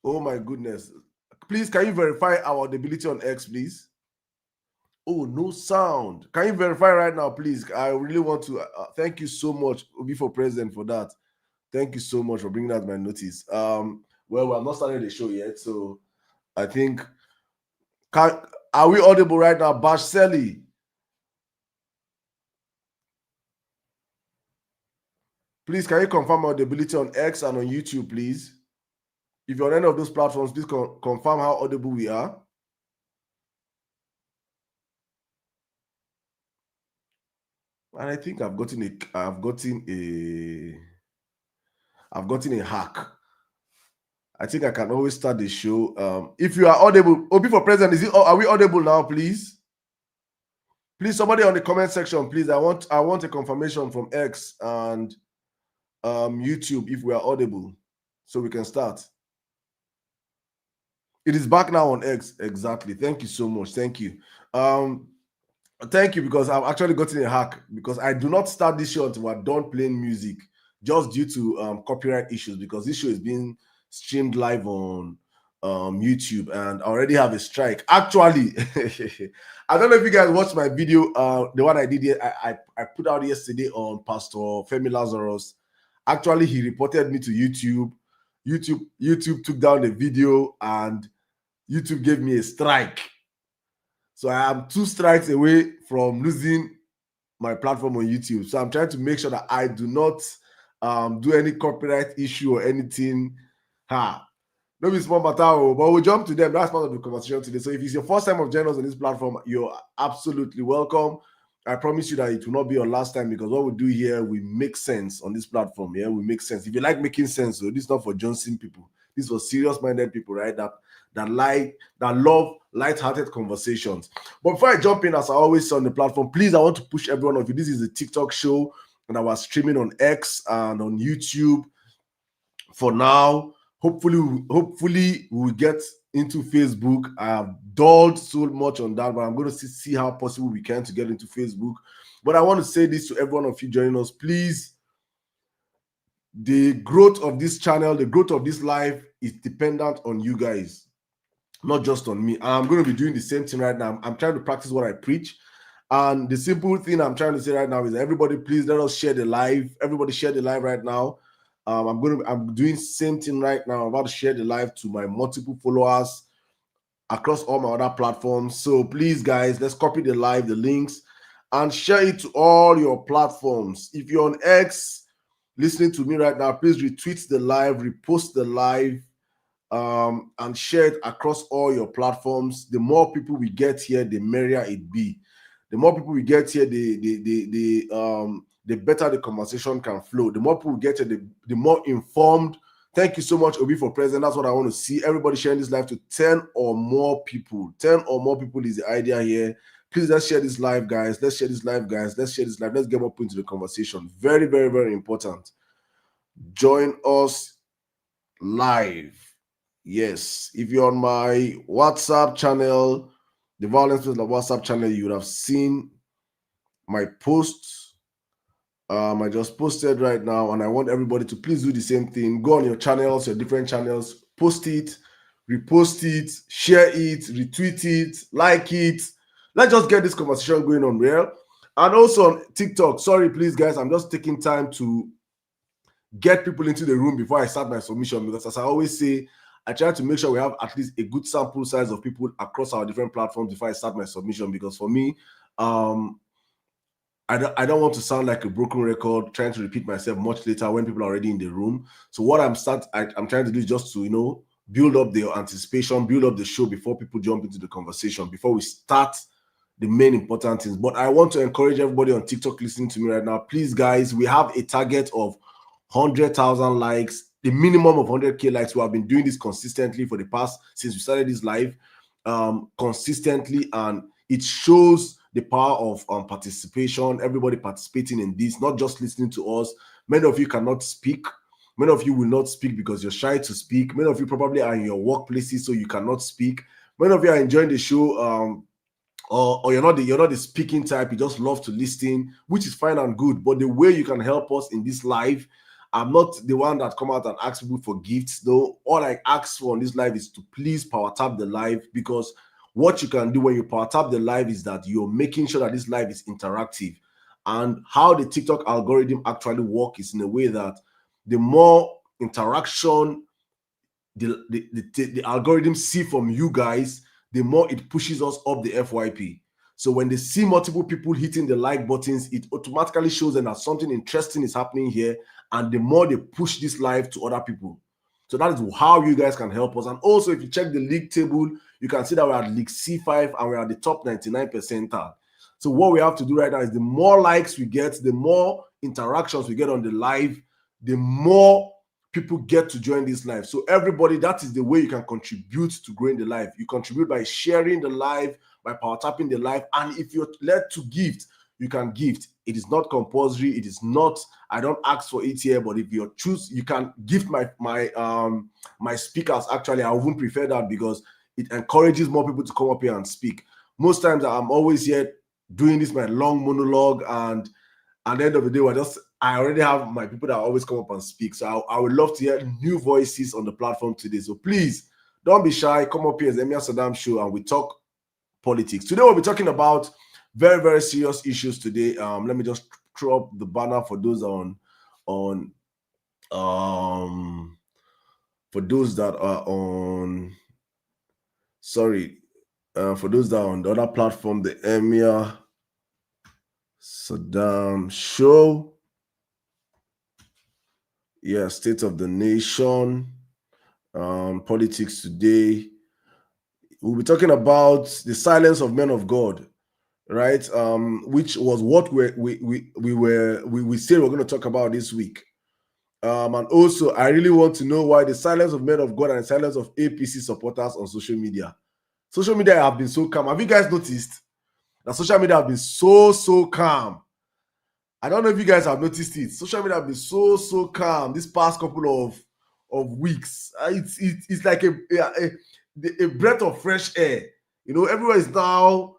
Oh my goodness. Please, can you verify our audibility on X, please? Oh, no sound. Can you verify right now, please? I really want to. Thank you so much, Obi for President, for that. Thank you so much for bringing out my notice. Well, we're not starting the show yet, so I think. Are we audible right now, Bash Selly? Please, can you confirm audibility on X and on YouTube, please? If you're on any of those platforms, please confirm how audible we are. And I think I've gotten a hack. I think I can always start the show. If you are audible, Obi for President, are we audible now, please? Please, somebody on the comment section, please. I want a confirmation from X and YouTube if we are audible, so we can start. It is back now on X. Exactly. Thank you so much. Thank you. Thank you, because I've actually gotten a hack, because I do not start this show until we're done playing music, just due to copyright issues, because this show is being streamed live on YouTube, and I already have a strike. Actually, I don't know if you guys watched my video, the one I did here, I put out yesterday on Pastor Femi Lazarus. Actually, he reported me to YouTube. YouTube took down the video, and YouTube gave me a strike. So I am 2 strikes away from losing my platform on YouTube. So I'm trying to make sure that I do not do any copyright issue or anything. No be small matter, but we'll jump to them. That's part of the conversation today. So if it's your first time of joining us on this platform, you're absolutely welcome. I promise you that it will not be your last time, because what we do here, we make sense on this platform. Yeah, we make sense. If you like making sense, so this is not for Johnson people. This is for serious-minded people, right? That love light-hearted conversations. But before I jump in, as I always say on the platform, please, I want to push everyone of you. This is a TikTok show, and I was streaming on X and on YouTube. For now, hopefully we'll get into Facebook. I have dulled so much on that, but I'm going to see how possible we can to get into Facebook. But I want to say this to every one of you joining us. Please, the growth of this channel, the growth of this life is dependent on you guys, not just on me. I'm going to be doing the same thing right now. I'm trying to practice what I preach. And the simple thing I'm trying to say right now is, everybody, please let us share the live. Everybody share the live right now. I'm doing same thing right now. I'm about to share the live to my multiple followers across all my other platforms. So please, guys, let's copy the live, the links, and share it to all your platforms. If you're on X listening to me right now, please retweet the live, repost the live, and share it across all your platforms. The more people we get here, the merrier it be. The more people we get here, the better the conversation can flow. The more people we get here, the more informed. Thank you so much, Obi, for present. That's what I want to see. Everybody sharing this live to 10 or more people. 10 or more people is the idea here. Please, let's share this live, guys. Let's share this live, guys. Let's share this live. Let's get up into the conversation. Very, very, very important. Join us live. Yes. If you're on my WhatsApp channel, the Violence Plus WhatsApp channel, you would have seen my posts. I just posted right now, and I want everybody to please do the same thing. Go on your channels, your different channels, post it, repost it, share it, retweet it, like it. Let's just get this conversation going on, real. And also on TikTok. Sorry, please, guys. I'm just taking time to get people into the room before I start my submission, because as I always say, I try to make sure we have at least a good sample size of people across our different platforms before I start my submission, because for me, I don't want to sound like a broken record trying to repeat myself much later when people are already in the room. So what I'm trying to do is just to, build up the anticipation, build up the show before people jump into the conversation, before we start the main important things. But I want to encourage everybody on TikTok listening to me right now. Please, guys, we have a target of 100,000 likes, the minimum of 100K likes. We have been doing this consistently for the past, since we started this live, consistently, and it shows the power of participation, everybody participating in this, not just listening to us. Many of you cannot speak. Many of you will not speak because you're shy to speak. Many of you probably are in your workplaces, so you cannot speak. Many of you are enjoying the show, or you're not the speaking type. You just love to listen, which is fine and good. But the way you can help us in this live I'm not the one that come out and ask people for gifts, though. All I ask for on this live is to please power tap the live, because what you can do when you power tap the live is that you're making sure that this live is interactive. And how the TikTok algorithm actually works is in a way that the more interaction the algorithm see from you guys, the more it pushes us up the FYP. So when they see multiple people hitting the like buttons, it automatically shows them that something interesting is happening here, and the more they push this live to other people. So that is how you guys can help us. And also, if you check the league table, you can see that we're at League C5 and we're at the top 99 percentile. So what we have to do right now is the more likes we get, the more interactions we get on the live, the more people get to join this live. So everybody, that is the way you can contribute to growing the live. You contribute by sharing the live, by power tapping the live, and if you're led to gift, you can gift. It is not compulsory. It is not, I don't ask for it here, but if you choose, you can gift my speakers. Actually, I wouldn't prefer that because it encourages more people to come up here and speak. Most times I'm always here doing this, my long monologue, and at the end of the day, I already have my people that always come up and speak. So I would love to hear new voices on the platform today. So please don't be shy. Come up here as Emir Sirdam show and we talk politics. Today we'll be talking about very, very serious issues today. Let me just throw up the banner for those for those that are on, for those that are on the other platform, the Emir Sirdam show. Yeah, State of the Nation, politics today. We'll be talking about the silence of men of God, right? Which was what we said we're going to talk about this week. And also, I really want to know why the silence of men of God and the silence of APC supporters on social media. Social media have been so calm. Have you guys noticed that social media have been so calm? I don't know if you guys have noticed it. Social media have been so calm this past couple of weeks. It's like a breath of fresh air. You know, everywhere is now.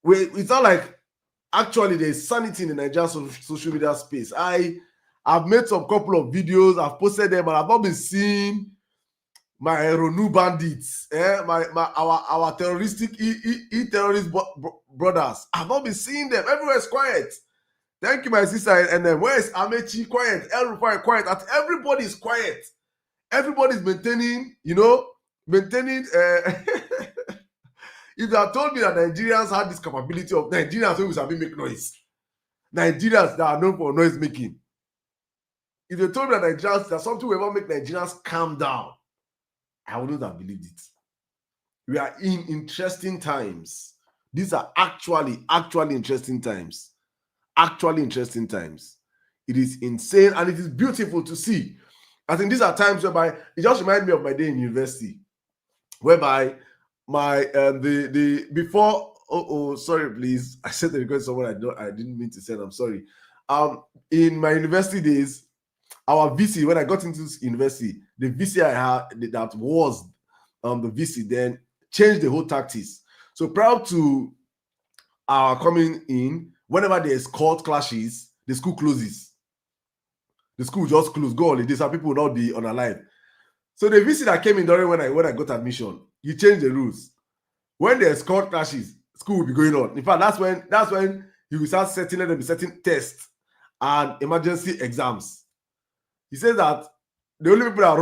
It's not like actually there's sanity in the Nigerian social media space. I've made some couple of videos. I've posted them, and I've not been seeing my Ronu bandits, our terroristic terrorist brothers. I've not been seeing them. Everywhere is quiet. Thank you, my sister. And then where is Amechi? Quiet. Everybody quiet. Everybody is quiet. Everybody's maintaining, maintaining. If they had told me that Nigerians had this capability of Nigerians who will make noise, Nigerians that are known for noise making, if they told me that Nigerians, that something will ever make Nigerians calm down, I wouldn't have believed it. We are in interesting times. These are actually interesting times. Actually interesting times. It is insane and it is beautiful to see. I think these are times whereby it just reminds me of my day in university, whereby my before sorry please, I said the request to someone I didn't mean to send. I'm sorry. In my university days, our VC, when I got into university, the VC I had that was the VC then changed the whole tactics. So prior to our coming in, whenever there's court clashes, the school closes. The school just close, go holidays, so people will not be unalive. So the VC that came in during when I got admission, you change the rules. When there's court clashes, school will be going on. In fact, that's when he will start setting tests and emergency exams. He says that the only people that are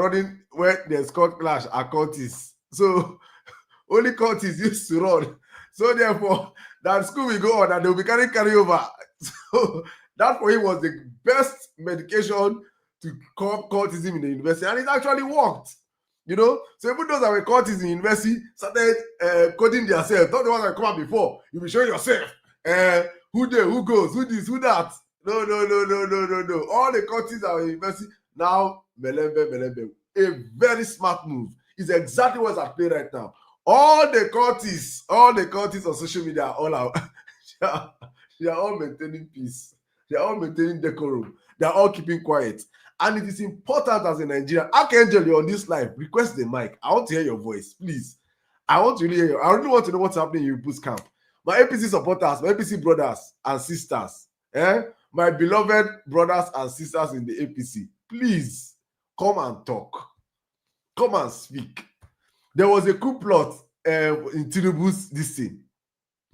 running, when there's court clash are courtists. So only courtists used to run. So therefore, that school will go on and they'll be carry over. So that for him was the best medication to curb courtism in the university, and it actually worked. So even those that were courtists in university started coding themselves, not the ones that come out before. You'll be showing yourself. Who there, who goes, who this, who that. No. All the courtists are in university now. Melembe. A very smart move. It's exactly what's at play right now. All the courtists on social media are all out. They are all maintaining peace. They are all maintaining decorum. They are all keeping quiet. And it is important as a Nigerian. Archangel, you're on this live. Request the mic. I want to hear your voice, please. I want to really hear you. I really want to know what's happening in your boost camp. My APC supporters, my APC brothers and sisters, my beloved brothers and sisters in the APC, please come and talk. Come and speak. There was a coup plot in Tinubu's this thing.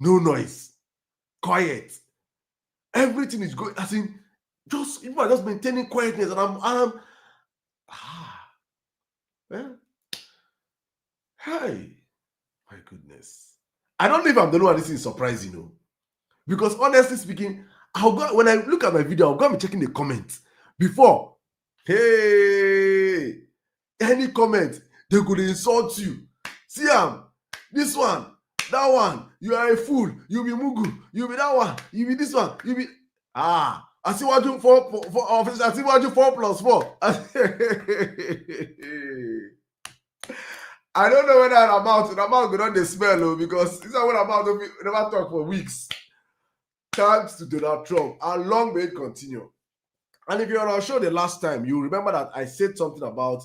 No noise. Quiet. Everything is going, as in, people are just maintaining quietness, and well, hey, my goodness. I don't know if I'm the one this is surprising, you know. Because honestly speaking, when I look at my video, I'll go and be checking the comments. Before, hey, any comment, they could insult you. See, this one, that one, you are a fool, you be mugu, you be that one, you be this one, you be I see what you 4+4. I don't know whether I'm out go down the smell, because this is when I'm out, never talk for weeks. Thanks to Donald Trump, and long may it continue. And if you're on our show the last time, you remember that I said something about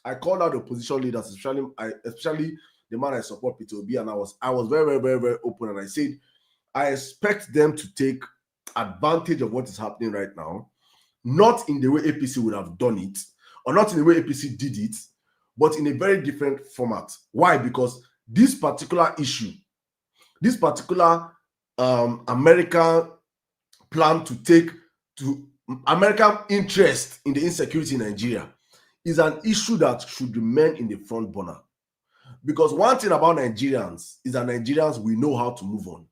I called out the opposition leaders, especially the man I support, Peter Obi, and I was very, very, very, very open, and I said I expect them to take advantage of what is happening right now, not in the way APC would have done it, or not in the way APC did it, but in a very different format. Why? Because this particular issue, this particular American plan to American interest in the insecurity in Nigeria is an issue that should remain in the front burner. Because one thing about Nigerians is that Nigerians, we know how to move on.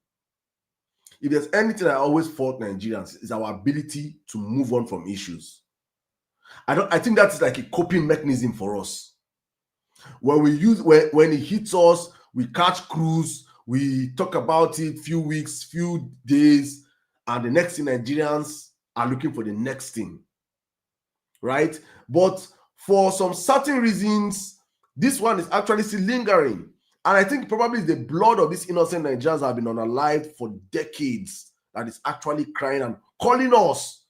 If there's anything I always fault Nigerians, is our ability to move on from issues. I think that's like a coping mechanism for us. When it hits us, we catch cruise, we talk about it few weeks, few days, and the next thing, Nigerians are looking for the next thing, right? But for some certain reasons, this one is actually still lingering. And I think probably the blood of these innocent Nigerians have been unalived for decades that is actually crying and calling us,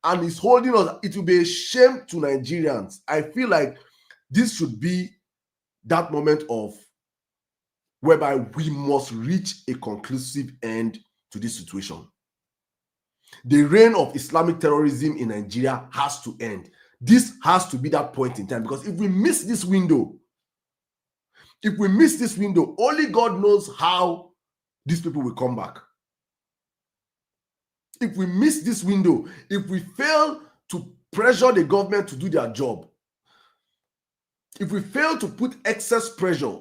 and is holding us. It will be a shame to Nigerians. I feel like this should be that moment of whereby we must reach a conclusive end to this situation. The reign of Islamic terrorism in Nigeria has to end. This has to be that point in time, because if we miss this window, only God knows how these people will come back. If we miss this window, if we fail to pressure the government to do their job, if we fail to put excess pressure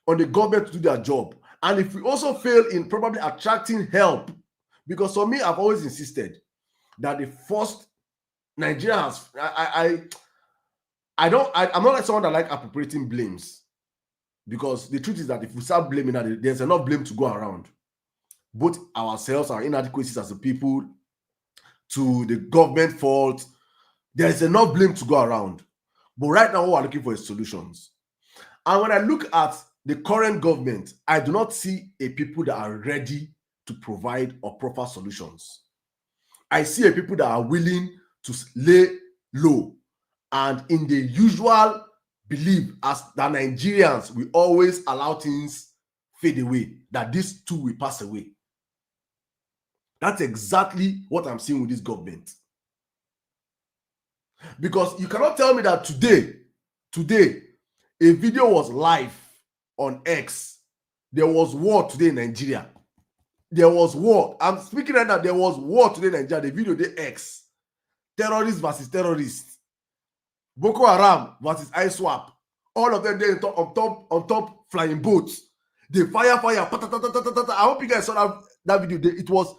on the government to do their job, and if we also fail in probably attracting help, because for me, I've always insisted that the first Nigeria has, I'm not like someone that like appropriating blames, because the truth is that if we start blaming that, there's enough blame to go around, both ourselves, our inadequacies as a people, to the government fault. There's enough blame to go around. But right now, what we're looking for is solutions. And when I look at the current government, I do not see a people that are ready to provide or proper solutions. I see a people that are willing to lay low, and in the usual belief as the Nigerians, we always allow things fade away, that this too will pass away. That's exactly what I'm seeing with this government. Because you cannot tell me that today, a video was live on X. There was war today in Nigeria. There was war. I'm speaking right now. There was war today in Nigeria. The video, the X. Terrorists versus terrorists. Boko Haram versus ISWAP. All of them there on top flying boats. They fire. I hope you guys saw that video. It was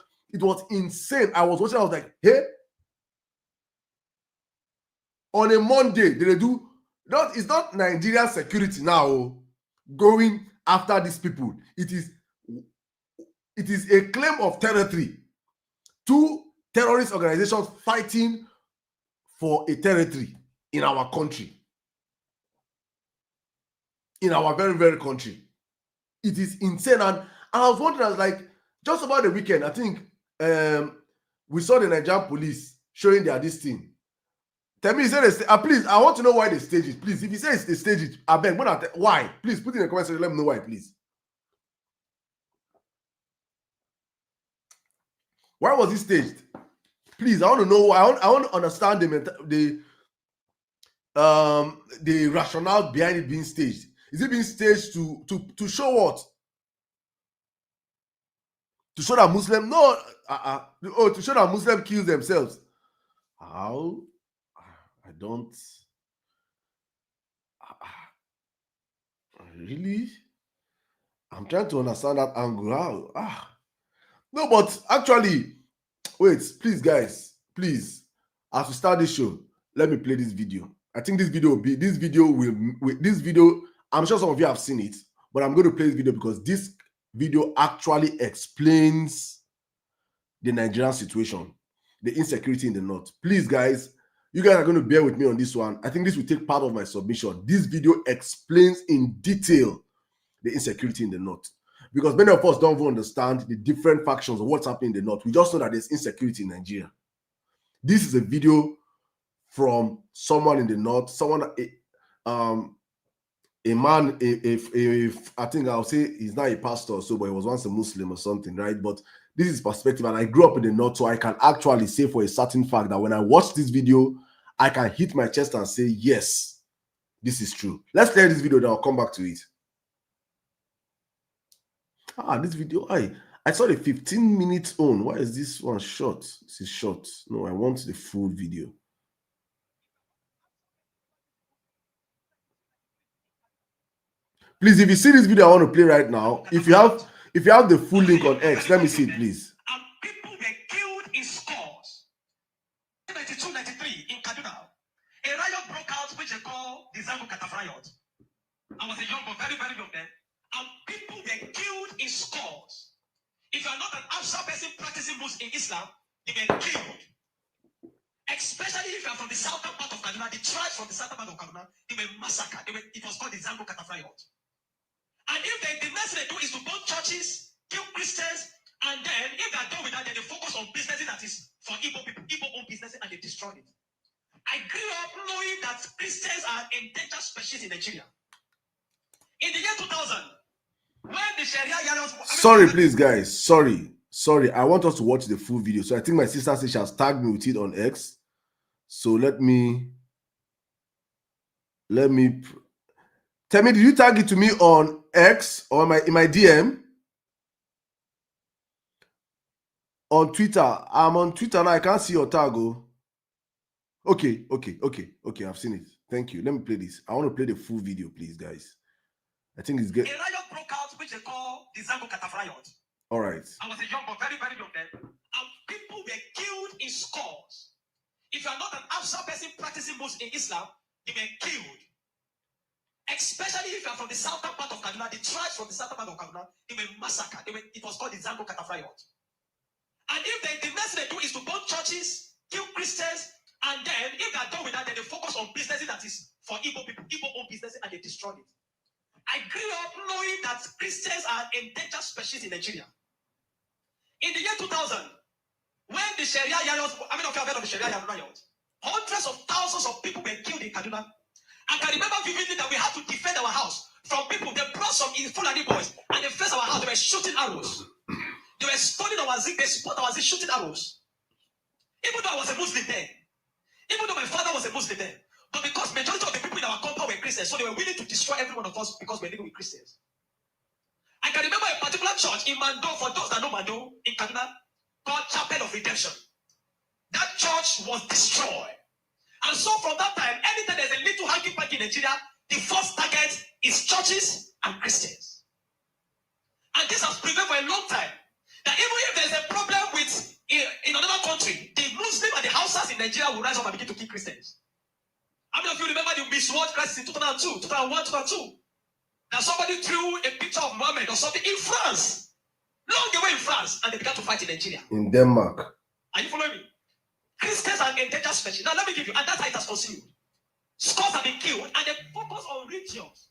insane. I was watching. I was like, hey. On a Monday, they do. It's not Nigerian security now going after these people. It is a claim of territory. Two terrorist organizations fighting for a territory in our country. In our very, very country. It is insane. And I was wondering, I was like, just about the weekend, I think we saw the Nigerian police showing their this thing. Tell me, please, I want to know why they stage it. Please, if you say they stage it, I beg, why? Please put in the comments section, let me know why, please. Why was it staged? Please, I want to know. I want to understand the rationale behind it being staged. Is it being staged to show what? To show that Muslim to show that Muslim kills themselves. How? I don't really. I'm trying to understand that angle. How? No, but actually, wait, please, guys, please. As we start this show, let me play this video. I think this video will. I'm sure some of you have seen it, but I'm going to play this video because this video actually explains the Nigerian situation, the insecurity in the north. Please, guys, you guys are going to bear with me on this one. I think this will take part of my submission. This video explains in detail the insecurity in the north, because many of us don't even understand the different factions of what's happening in the north. We just know that there's insecurity in Nigeria. This is a video from someone in the north, a man, if I think I'll say he's not a pastor, so but he was once a Muslim or something, right? But this is perspective, and I grew up in the north, so I can actually say for a certain fact that when I watch this video, I can hit my chest and say, yes, this is true. Let's play this video, then I'll come back to it. This video, I saw the 15 minutes on. Why is this one short? This is short. No, I want the full video. Please, if you see this video I want to play right now, if you have the full link on X, let me see it, please. And people were killed in scores. 92, 93 in Kaduna, a riot broke out which they call the Zango Kataf riot. I was a young boy, very, very young then. And people were killed in scores. If you are not an Afsa person practicing Muslim in Islam, you were killed. Especially if you are from the southern part of Kaduna, the tribes from the southern part of Kaduna, they were massacred. It was called the Zango Kataf riot. And if the next thing they do is to burn churches, kill Christians, and then if they're done with that, then they focus on businesses that is for Igbo people, Igbo owned businesses, and they destroy it. I grew up knowing that Christians are endangered species in Nigeria. In the year 2000, when the Sharia Sorry, please, guys. Sorry. I want us to watch the full video. So I think my sister says she has tagged me with it on X. So let me. Tell me, did you tag it to me on X or in my DM? On Twitter. I'm on Twitter now. I can't see your tag. Okay. I've seen it. Thank you. Let me play this. I want to play the full video, please, guys. I think it's good. A riot broke out, which they call the Zango Kataf riot. All right. I was a young boy, very, very young then. And people were killed in scores. If you are not an Afsa person practicing Muslim in Islam, you were killed. Especially if you are from the southern part of Kaduna, the tribes from the southern part of Kaduna, they were massacred. It was called the Zango Kataf riot. And if the next thing they do is to burn churches, kill Christians, and then if they're done with that, then they focus on businesses that is for Igbo people, Igbo owned businesses, and they destroy it. I grew up knowing that Christians are endangered species in Nigeria. In the year 2000, when the Sharia riot, I mean, if you have heard of the Sharia riot, hundreds of thousands of people were killed in Kaduna. I can remember vividly that we had to defend our house from people. They brought some Fulani boys and they faced our house. They were shooting arrows. They were stoning our zinc. They spot our zinc, shooting arrows. Even though I was a Muslim then, even though my father was a Muslim then, but because majority of the people in our compound were Christians, so they were willing to destroy every one of us because we're living with Christians. I can remember a particular church in Mando, for those that know Mando, in Kaduna, called Chapel of Redemption. That church was destroyed. And so from that time, anytime there's a little hanky panky in Nigeria, the first target is churches and Christians. And this has prevailed for a long time. That even if there's a problem with in another country, the Muslim and the Hausas in Nigeria will rise up and begin to kill Christians. How many of you remember the Miss World crisis in 2002, 2001, 2002? That somebody threw a picture of Muhammad or something in France, long away in France, and they began to fight in Nigeria. In Denmark. Are you following me? Christians are endangered species. Now let me give you, and that's how it has continued. Scores have been killed, and they focus on regions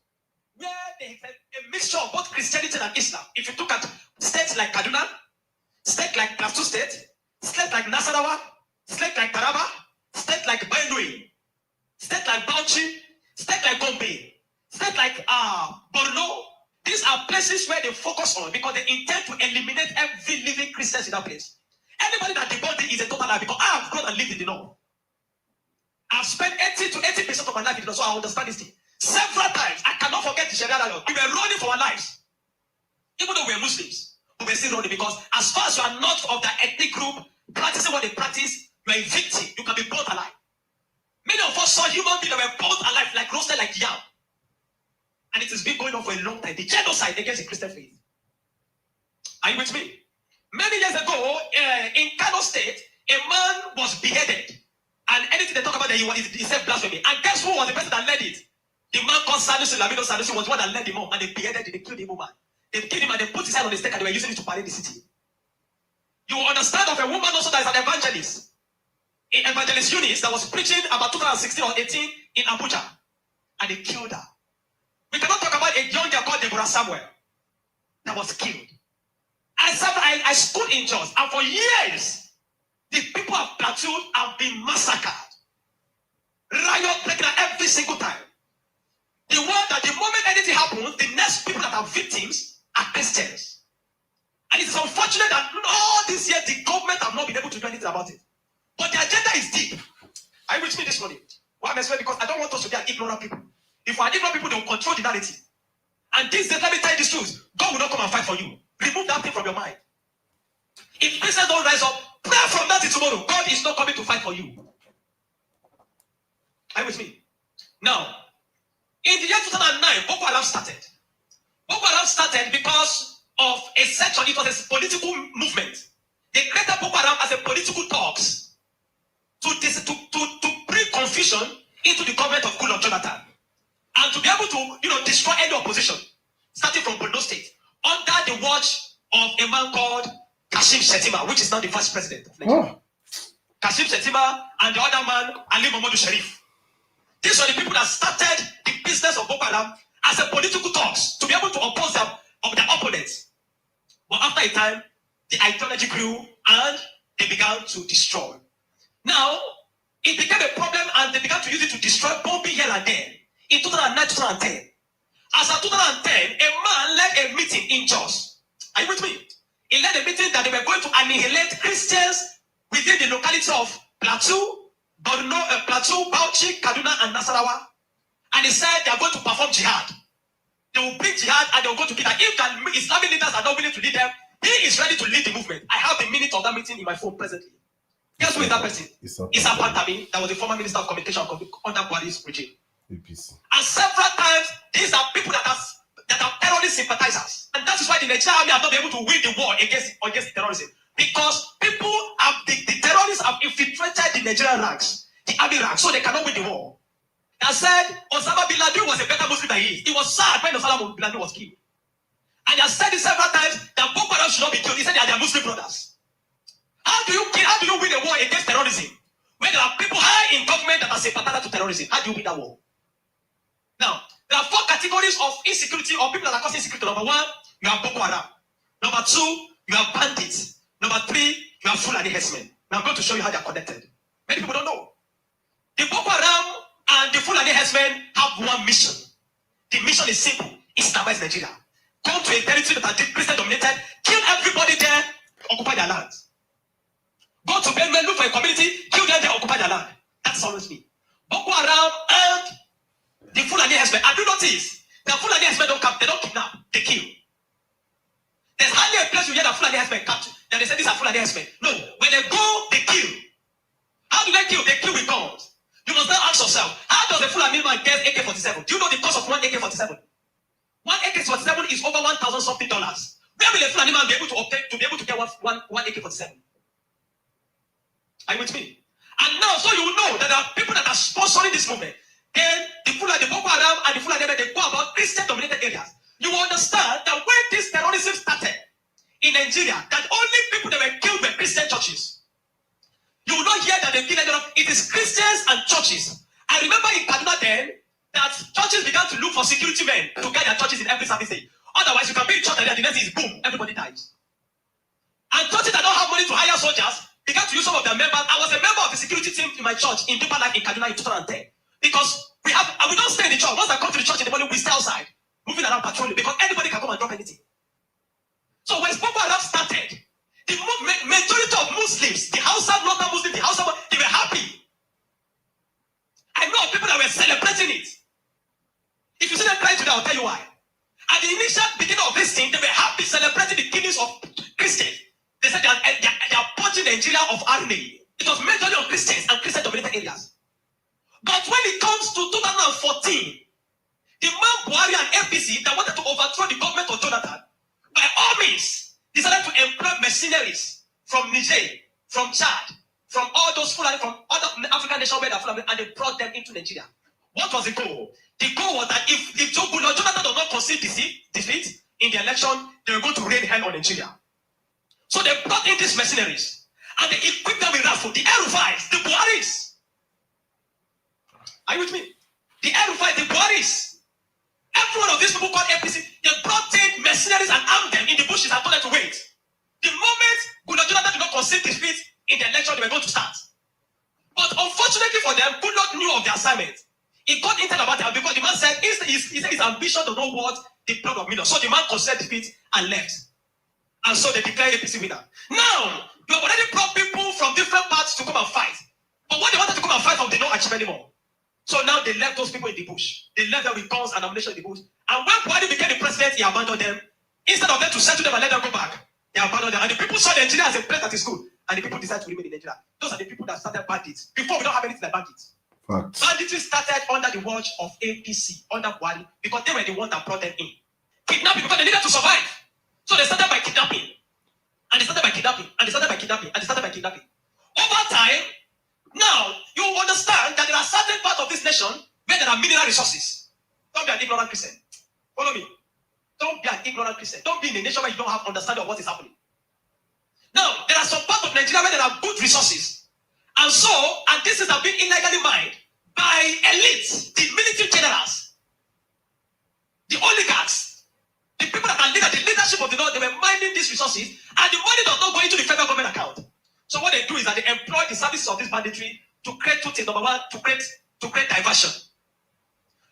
where they have a mixture of both Christianity and Islam. If you look at states like Kaduna, states like Plateau State, states like Nasarawa, states like Taraba, states like Benue, states like Bauchi, states like Gombe, states like Borno. These are places where they focus on because they intend to eliminate every living Christian in that place. Anybody Anybody that debunks it is a total lie because I have grown and lived in the north. I've spent 80 to 80% of my life in the north, so I understand this thing. Several times, I cannot forget the Sharia law. We were running for our lives. Even though we were Muslims, we were still running because as far as you are not of that ethnic group, practicing what they practice, you are a victim. You can be burnt alive. Many of us saw human beings that were burnt alive, like roasted like yam. And it has been going on for a long time. The genocide against the Christian faith. Are you with me? Many years ago, in Kano State, a man was beheaded. And anything they talk about, he said blasphemy. And guess who was the person that led it? The man called Sanusi, Lamido Sanusi, was the one that led him up. And they beheaded him, they killed the woman. They killed him and they put his head on the stake and they were using it to parade the city. You understand of a woman also that is an evangelist. In Evangelist Eunice that was preaching about 2016 or 18 in Abuja. And they killed her. We cannot talk about a young girl called Deborah Samuel that was killed. I stood in Jos, and for years, the people of Plateau have been massacred. Riot breaking out every single time. The one that the moment anything happens, the next people that are victims are Christians. And it is unfortunate that all this year the government have not been able to do anything about it. But the agenda is deep. Are you with me this morning? Why am I saying? Because I don't want us to be an ignorant people. If we are ignorant people, they will control the narrative. And this days, let me tell you this truth. God will not come and fight for you. Remove that thing from your mind. If Christians don't rise up, pray from that to tomorrow. God is not coming to fight for you. Are you with me? Now, in the year 2009, Boko Haram started. Boko Haram started because of a section. It was a political movement. They created Boko Haram as a political talks to bring confusion into the government of Goodluck Jonathan. And to be able to, destroy any opposition, starting from Borno State, under the watch of a man called Kashim Shettima, which is now the vice president of Nigeria. Kashim Shettima and the other man, Ali Mohammed Sharif. These are the people that started the business of Boko Haram as a political talks to be able to oppose their opponents. But after a time, the ideology grew and they began to destroy. Now, it became a problem and they began to use it to destroy bombing here and there. In 2009, 2010. As of 2010, a man led a meeting in Jos. Are you with me? He led a meeting that they were going to annihilate Christians within the locality of Plateau, Bauchi, Kaduna, and Nasarawa. And he said they are going to perform jihad. They will bring jihad and they will go to kill them. If the Islamic leaders are not willing to lead them, he is ready to lead the movement. I have the minute of that meeting in my phone presently. Guess who is that person? Issa Pantami, that was the former minister of communication under Buhari's regime. APC. And several times, these are people that are terrorist sympathizers. And that is why the Nigerian army have not been able to win the war against terrorism. Because people the terrorists have infiltrated the Nigerian ranks, the army ranks, so they cannot win the war. They said Osama bin Laden was a better Muslim than he is. He was sad when Osama bin Laden was killed. And they have said it several times that Boko Haram should not be killed. He said they are their Muslim brothers. How do you win a war against terrorism? When there are people high in government that are sympathizers to terrorism, how do you win that war? Now, there are 4 categories of insecurity or people that are causing insecurity. Number 1, you have Boko Haram. Number 2, you have bandits. Number 3, you have Fulani herdsmen. Now I'm going to show you how they are connected. Many people don't know. The Boko Haram and the Fulani herdsmen have one mission. The mission is simple: Islamize Nigeria. Come to a territory that are Christian dominated, kill everybody there, occupy their land. Go to Benman, look for a community, kill them there, occupy their land. That's always me. Boko Haram and the Fulani herdsmen. And do notice, the Fulani herdsmen they don't kidnap, they kill. There's hardly a place you hear that Fulani herdsmen capture. That they say these are Fulani herdsmen. No, when they go, they kill. How do they kill? They kill with guns. You must now ask yourself, how does a Fulani man get AK-47? Do you know the cost of one AK-47? One AK-47 is over $1,000 something. Where will a Fulani man be able to obtain to get one AK-47? Are you with me? And now, so you will know that there are people that are sponsoring this movement. Then the Boko Haram and the Fulani, they go about Christian-dominated areas. You will understand that when this terrorism started in Nigeria, that only people that were killed were Christian churches. You will not hear that they killed anyone. It is Christians and churches. I remember in Kaduna then that churches began to look for security men to guide their churches in every service day. Otherwise, you can be in church and the next thing is boom, everybody dies. And churches that don't have money to hire soldiers began to use some of their members. I was a member of the security team in my church in Deeper Life in Kaduna in 2010. Because we don't stay in the church. Once I come to the church in the morning, we stay outside, moving around patrolling, because anybody can come and drop anything. So when Boko Haram started, the majority of Muslims Muslims, the Hausa northern Muslims, the Hausa, they were happy. I know people that were celebrating it. If you see them crying today, I'll tell you why. At the initial beginning of this thing, they were happy celebrating the killings of Christians. They said they are purging Nigeria of army. It was majorly on Christians and Christian-dominated areas. But when it comes to 2014, the man Buhari and APC that wanted to overthrow the government of Jonathan, by all means, decided to employ mercenaries from Niger, from Chad, from all those Fulani, from other African nations where they're Fulani, and they brought them into Nigeria. What was the goal? The goal was that if Jonathan does not concede defeat in the election, they were going to rain hell on Nigeria. So they brought in these mercenaries and they equipped them with rifles, the Erufais, the Buharis. Are you with me? The Erufais, the Buharis. Every one of these people called APC, they brought in mercenaries and armed them in the bushes and told them to wait. The moment Jonathan did not concede defeat in the election, they were going to start. But unfortunately for them, Goodluck knew of the assignment. He got intel about it because the man said his ambition to know what the blood of millions. So the man conceded defeat and left. And so they declared APC winner. Now, you have already brought people from different parts to come and fight. But what they wanted to come and fight for, they don't achieve anymore. So now they left those people in the bush. They left them with guns and ammunition in the bush. And when Buhari became the president, he abandoned them. Instead of them to settle them and let them go back, they abandoned them. And the people saw Nigeria as a place that is good. And the people decided to remain in Nigeria. Those are the people that started bandits. Before, we don't have anything like bandits. Facts. Banditry started under the watch of APC, under Buhari, because they were the ones that brought them in. Kidnapping, because they needed to survive. So they started by kidnapping. And they started by kidnapping. And they started by kidnapping. And they started by kidnapping. Over time, now you understand that there are certain parts of this nation where there are mineral resources. Don't be an ignorant Christian. Follow me. Don't be an ignorant Christian. Don't be in a nation where you don't have understanding of what is happening. Now, there are some parts of Nigeria where there are good resources. And so, and this is being illegally mined by elites, the military generals, the oligarchs, the people that are the leadership of the North, they were mining these resources, and the money does not go into the federal government account. So what they do is that they employ the services of this banditry to create two things. Number one, to create diversion.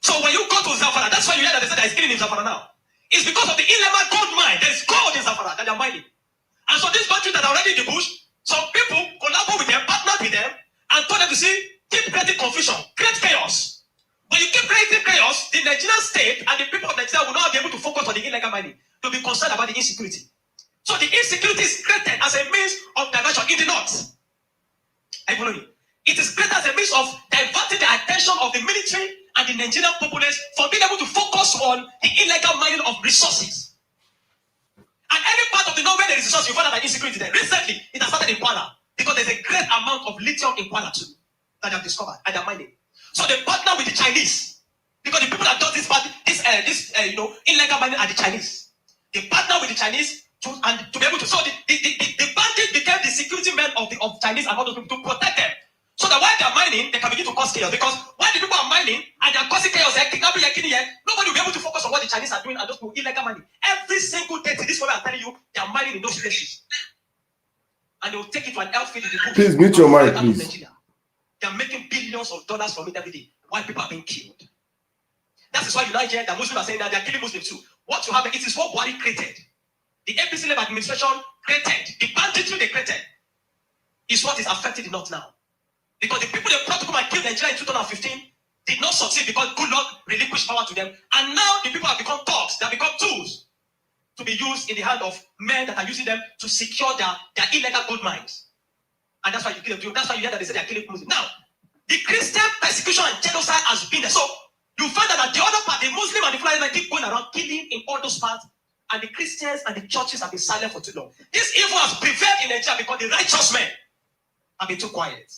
So when you go to Zamfara, that's why you hear that they say there is killing in Zamfara now. It's because of the illegal gold mine. There is gold in Zamfara that they are mining. And so these bandits that are already in the bush, some people collaborate with them, partner with them, and told them to see, keep creating confusion, create chaos. When you keep creating chaos, the Nigerian state and the people of Nigeria will not be able to focus on the illegal mining, to be concerned about the insecurity. So the insecurity is created as a means of diversion in the north. I follow you. It is created as a means of diverting the attention of the military and the Nigerian populace for being able to focus on the illegal mining of resources. And any part of the north where there is resources, you find out that insecurity there. Recently, it has started in Kwara because there's a great amount of lithium in Kwara too that they have discovered and they're mining. So they partner with the Chinese because the people that do this illegal mining are the Chinese. They partner with the Chinese to be able to. So the bandits became the security men of Chinese and all those people to protect them. So that while they're mining, they can begin to cause chaos. Because while the people are mining and they're causing chaos, kidnapping, nobody will be able to focus on what the Chinese are doing and those people illegal mining. Every single day, this is what I'm telling you, they're mining in those places. And they'll take it to an outfit in the book. Please mute your mic, please. They're making billions of dollars from it every day while people are being killed. That is why you now hear that Muslims are saying that they're killing Muslims too. What you have, it is what Buhari created. The APC-led administration created, the banditry they created is what is affecting the North now. Because the people they brought to come and kill Nigeria in 2015 did not succeed because Goodluck relinquished power to them. And now the people have become thugs, they have become tools to be used in the hand of men that are using them to secure their illegal gold mines. And that's why you kill them. That's why you hear that they say they are killing Muslims. Now, the Christian persecution and genocide has been there. So you find that the other part, the Muslim and the Fulani keep going around killing in all those parts. And the Christians and the churches have been silent for too long. This evil has prevailed in Nigeria because the righteous men have been too quiet.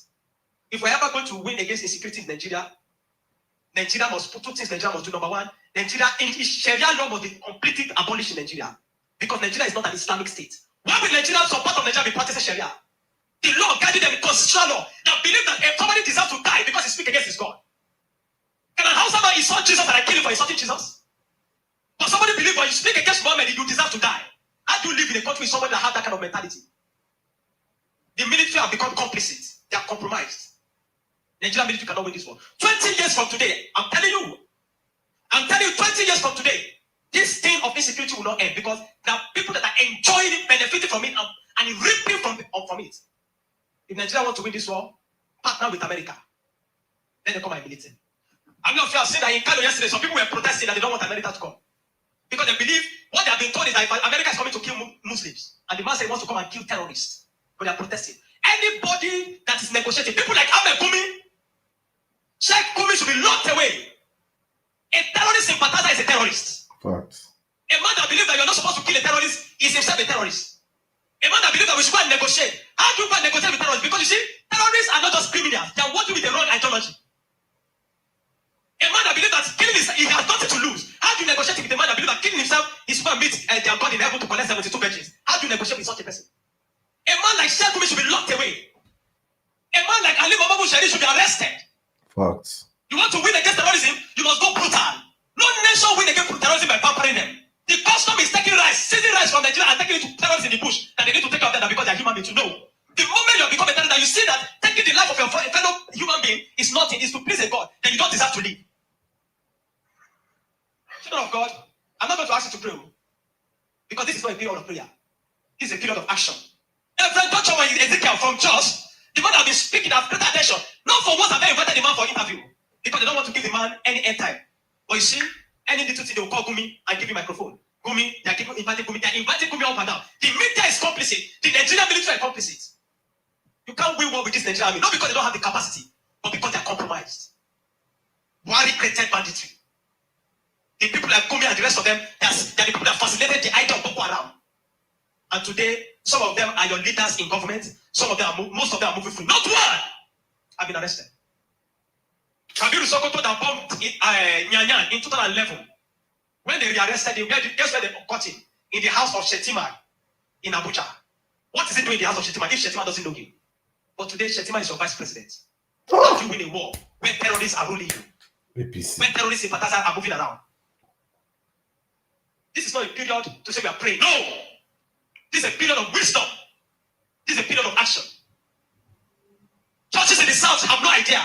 If we're ever going to win against insecurity in Nigeria, Nigeria must put two things Nigeria must do. Number one, Sharia law must be completely abolished in Nigeria. Because Nigeria is not an Islamic state. Why will Nigeria, some part of Nigeria, be practicing Sharia? The law guiding them in constitutional law that believe that if somebody deserves to die because he speaks against his God. Can a Hausa man insult Jesus and I kill him for insulting Jesus? But somebody believe when you speak against Muhammad, you deserve to die. How do you live in a country with somebody that has that kind of mentality? The military have become complicit. They are compromised. Nigerian military cannot win this war. 20 years from today, I'm telling you, 20 years from today, this thing of insecurity will not end because there are people that are enjoying it, benefiting from it, and reaping from it. If Nigeria want to win this war, partner with America. Then they come and militant. I'm not sure I've seen that in Kano yesterday. Some people were protesting that they don't want America to come. Because they believe what they have been told is that America is coming to kill Muslims. And the man said he wants to come and kill terrorists. But they are protesting. Anybody that is negotiating, people like Ahmed Gumi, Sheikh Gumi should be locked away. A terrorist sympathizer is a terrorist. Facts. A man that believes that you're not supposed to kill a terrorist is himself a terrorist. A man that believes that we should go and negotiate. How do you go and negotiate with terrorists? Because you see, terrorists are not just criminals. They are working with the wrong ideology. A man that believes that killing himself, he has nothing to lose. How do you negotiate with a man that believes that killing himself is going to meet their God in heaven to collect 72 virgins? How do you negotiate with such a person? A man like Sheikh Gumi should be locked away. A man like Ali Bababu Shari should be arrested. Facts. You want to win against terrorism, you must go brutal. No nation win against terrorism by pampering them. The custom is taking rice, seizing rice from Nigeria and taking it to terrorists in the bush. That they need to take out them because they are human beings to know. The moment you become a terrorist, you see that taking the life of your fellow human being is nothing, is to please a God, then you don't deserve to live. Children of God, I'm not going to ask you to pray because this is not a period of prayer. This is a period of action. Every doctor when Ezekiel from Jos, the man that has been speaking has greater attention. Not for what have they invited the man for interview because they don't want to give the man any airtime. But you see, any little thing they will call Gumi and give him microphone. Gumi, they are inviting Gumi, they are inviting Gumi up and down. The media is complicit. The Nigerian military is complicit. You can't win war with this Nigerian army, not because they don't have the capacity, but because they are compromised. Buhari created banditry. The people like Gumi and the rest of them, they are the people that facilitated the idea of Boko Haram. And today, some of them are your leaders in government. Some of them are most of them are moving free. Not one have been arrested. Kabiru Sokoto that bombed Nyanyan in 2011. When they rearrested him, guess where they caught him? In the house of Shetima in Abuja. What is he doing in the house of Shetima if Shetima doesn't know him? But today, Shetima is your vice president. How do you win a war when terrorists are ruling you? APC. When terrorist sympathizers are moving around? This is not a period to say we are praying. No! This is a period of wisdom. This is a period of action. Churches in the south have no idea.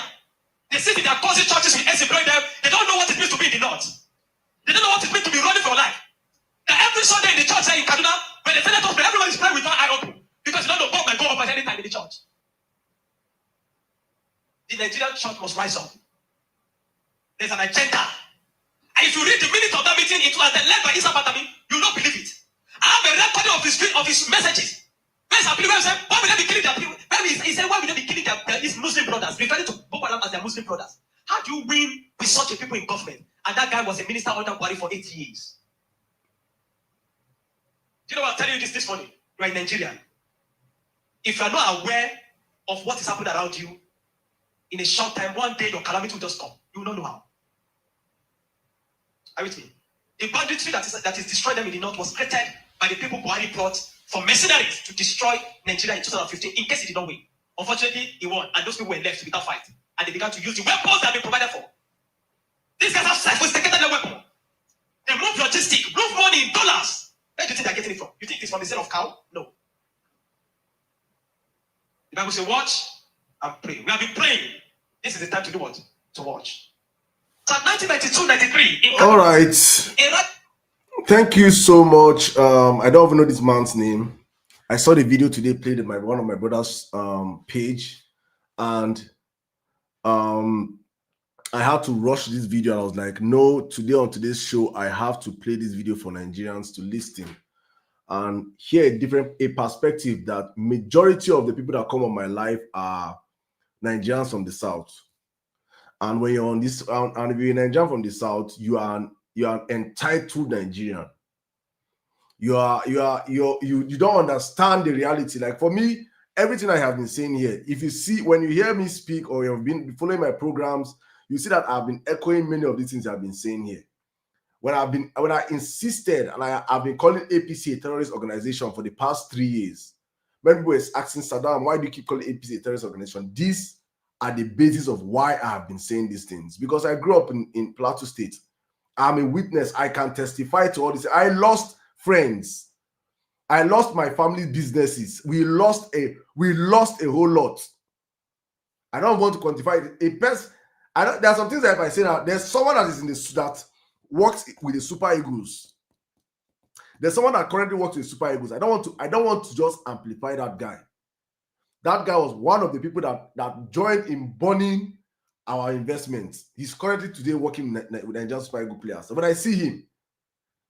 They sit in their cousin churches with employ them. They don't know what it means to be in the north. They don't know what it means to be running for life. Now every Sunday in the church in Kaduna, when the senators pray, everyone is praying with one eye open. Because you don't know God might go up at any time in the church. The Nigerian church must rise up. There's an agenda. And if you read the minutes of that meeting, it was led by Isa Batami, you will not believe it. I have a recording of his messages. Where's our people said, why will they be killing their people? He said, why will they be killing his Muslim brothers? Referring to Boko Haram as their Muslim brothers. How do you win with such a people in government? And that guy was a minister under Buhari for 8 years. Do you know what I'm telling you this morning? You are in Nigeria. If you are not aware of what is happening around you, in a short time, one day your calamity will just come. You will not know how. Are you with me? The banditry that is destroying them in the north was created by the people Buhari brought for mercenaries to destroy Nigeria in 2015 in case he did not win. Unfortunately, he won, and those people were left without fight. And they began to use the weapons that have been provided for. These guys have sophisticated their weapon. They move logistics, move money in dollars. Where do you think they're getting it from? You think it's from the sale of cow? No. The Bible says, watch and pray. We have been praying. This is the time to do what? To watch. So 1992-93. All right. Thank you so much. I don't even know this man's name. I saw the video today played in one of my brother's page, and I had to rush this video. And I was like, no, today on today's show, I have to play this video for Nigerians to listen and hear a perspective that majority of the people that come on my life are Nigerians from the South. And when you're on this, and if you're a Nigerian from the South, you are entitled Nigerian. You don't understand the reality. Like for me, everything I have been saying here, if you see, when you hear me speak or you've been following my programs, you see that I've been echoing many of these things I've been saying here. When I insisted, and I've been calling APC a terrorist organization for the past 3 years. When people were asking Saddam, why do you keep calling APC a terrorist organization? These are the basis of why I have been saying these things. Because I grew up in Plateau State. I'm a witness. I can testify to all this. I lost friends. I lost my family businesses. We lost a whole lot. I don't want to quantify it. There are some things that if I say now, there's someone that is that works with the Super Eagles. There's someone that currently works with Super Eagles. I don't want to just amplify that guy. That guy was one of the people that joined in burning our investments. He's currently today working with Nigerian Super Eagles players. So when I see him,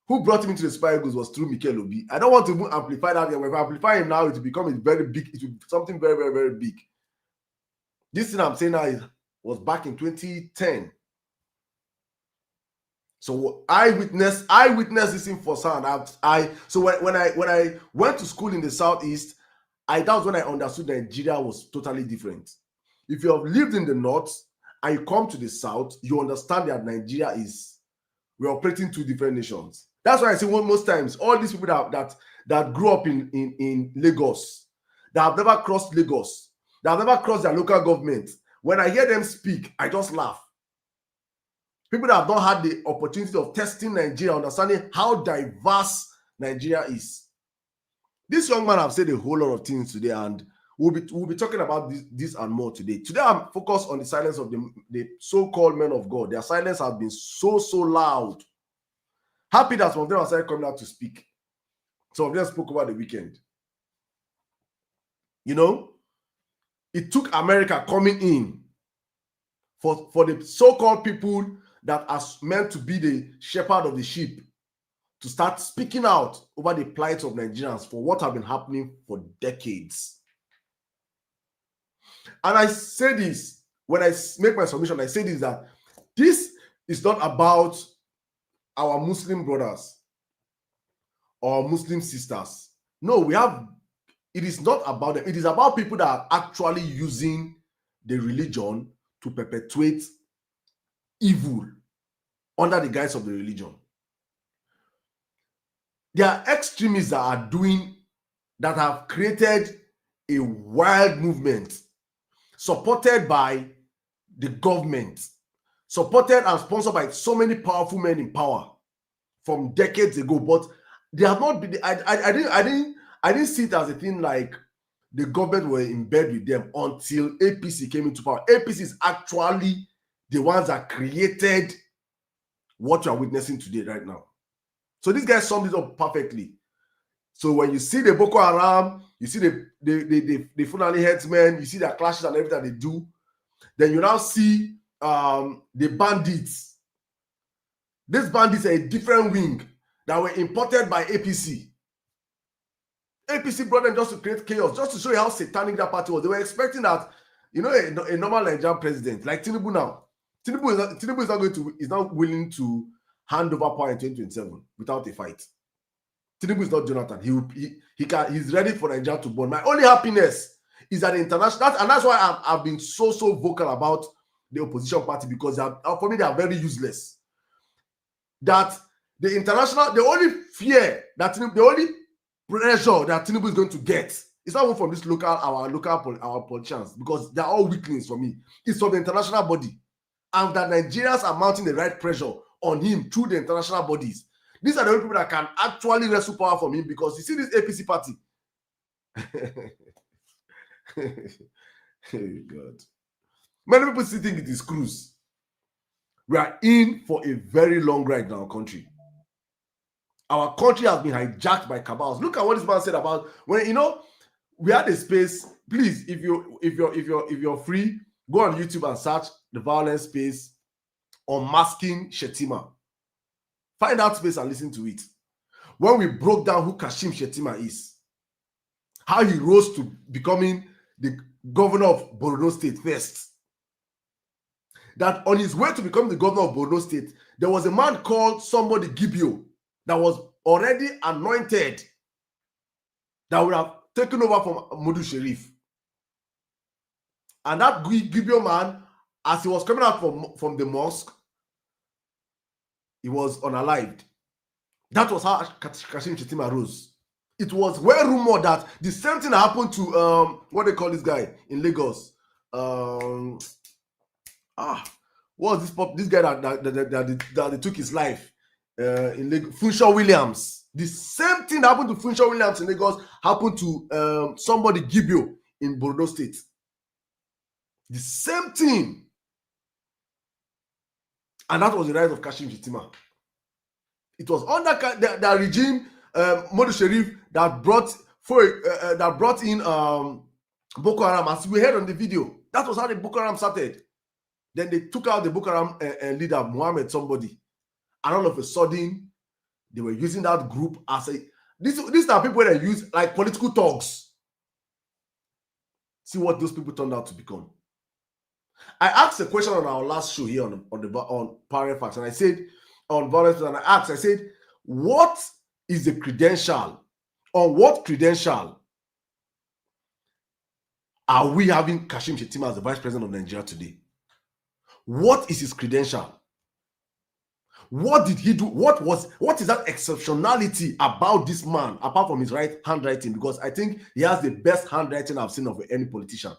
who brought him into the Super Eagles was through Mikel Obi. I don't want to even amplify that. If I amplify him now, it will become a very big, it will be something very, very, very big. This thing I'm saying now was back in 2010. So I witnessed this thing firsthand. So when I went to school in the Southeast, that was when I understood Nigeria was totally different. If you have lived in the North and you come to the South, you understand that Nigeria we're operating two different nations. That's why I say most times all these people that grew up in Lagos, that have never crossed Lagos, that have never crossed their local government, when I hear them speak, I just laugh. People that have not had the opportunity of testing Nigeria, understanding how diverse Nigeria is. This young man have said a whole lot of things today, and we'll be talking about this and more today. Today, I'm focused on the silence of the so-called men of God. Their silence has been so loud. Happy that some of them have started coming out to speak. Some of them spoke over the weekend. You know, it took America coming in for the so-called people that are meant to be the shepherd of the sheep to start speaking out over the plight of Nigerians for what have been happening for decades. And I say this, when I make my submission, I say this, that this is not about our Muslim brothers or Muslim sisters. No, it is not about them. It is about people that are actually using the religion to perpetuate evil under the guise of the religion. There are extremists that have created a wild movement supported by the government, supported and sponsored by so many powerful men in power from decades ago. But they have not been. I didn't see it as a thing like the government were in bed with them until APC came into power. APC is actually the ones that created what you are witnessing today, right now. So this guy summed it up perfectly. So when you see the Boko Haram, you see the Fulani headsmen, you see their clashes and everything they do, then you now see the bandits. These bandits are a different wing that were imported by APC. APC brought them just to create chaos, just to show you how satanic that party was. They were expecting that, you know, a normal Nigerian president like Tinubu now. Tinubu is not willing to hand over power in 2027 without a fight. Tinubu is not Jonathan. He's ready for Nigeria to burn. My only happiness is that the international, and that's why I've been so vocal about the opposition party, because for me they are very useless. That the international, the only fear that the only pressure that Tinubu is going to get is not even from this our politicians, because they're all weaklings for me. It's from the international body, and that Nigerians are mounting the right pressure on him through the international bodies. These are the only people that can actually wrestle power from him, because you see this APC party. God. Many people still think it is cruise. We are in for a very long ride in our country. Our country has been hijacked by cabals. Look at what this man said about when, you know, we had a space. Please, if you're free, go on YouTube and search the violence space Unmasking Shettima. Find that space and listen to it. When we broke down who Kashim Shettima is, how he rose to becoming the governor of Borno State first. That on his way to become the governor of Borno State, there was a man called somebody Gibio that was already anointed that would have taken over from Modu Sharif. And that Gibio man, as he was coming out from the mosque, he was unalived. That was how Kashim Shettima rose. It was well rumored that the same thing happened to what they call this guy in Lagos. What was this guy that they took his life in Lagos? Funshaw Williams. The same thing happened to Funshaw Williams in Lagos happened to somebody Gibio in Borno State. The same thing. And that was the rise of Kashim Shettima. It was under the regime, Modu Sharif, that brought in Boko Haram, as we heard on the video, that was how the Boko Haram started. Then they took out the Boko Haram leader, Muhammad somebody. And all of a sudden, they were using that group as a... These are people that use like political thugs. See what those people turned out to become. I asked a question on our last show here on Power Facts, and I said, on violence, and I said, what is the credential, or what credential are we having Kashim Shettima as the Vice President of Nigeria today? What is his credential? What did he do? What is that exceptionality about this man, apart from his handwriting? Because I think he has the best handwriting I've seen of any politician.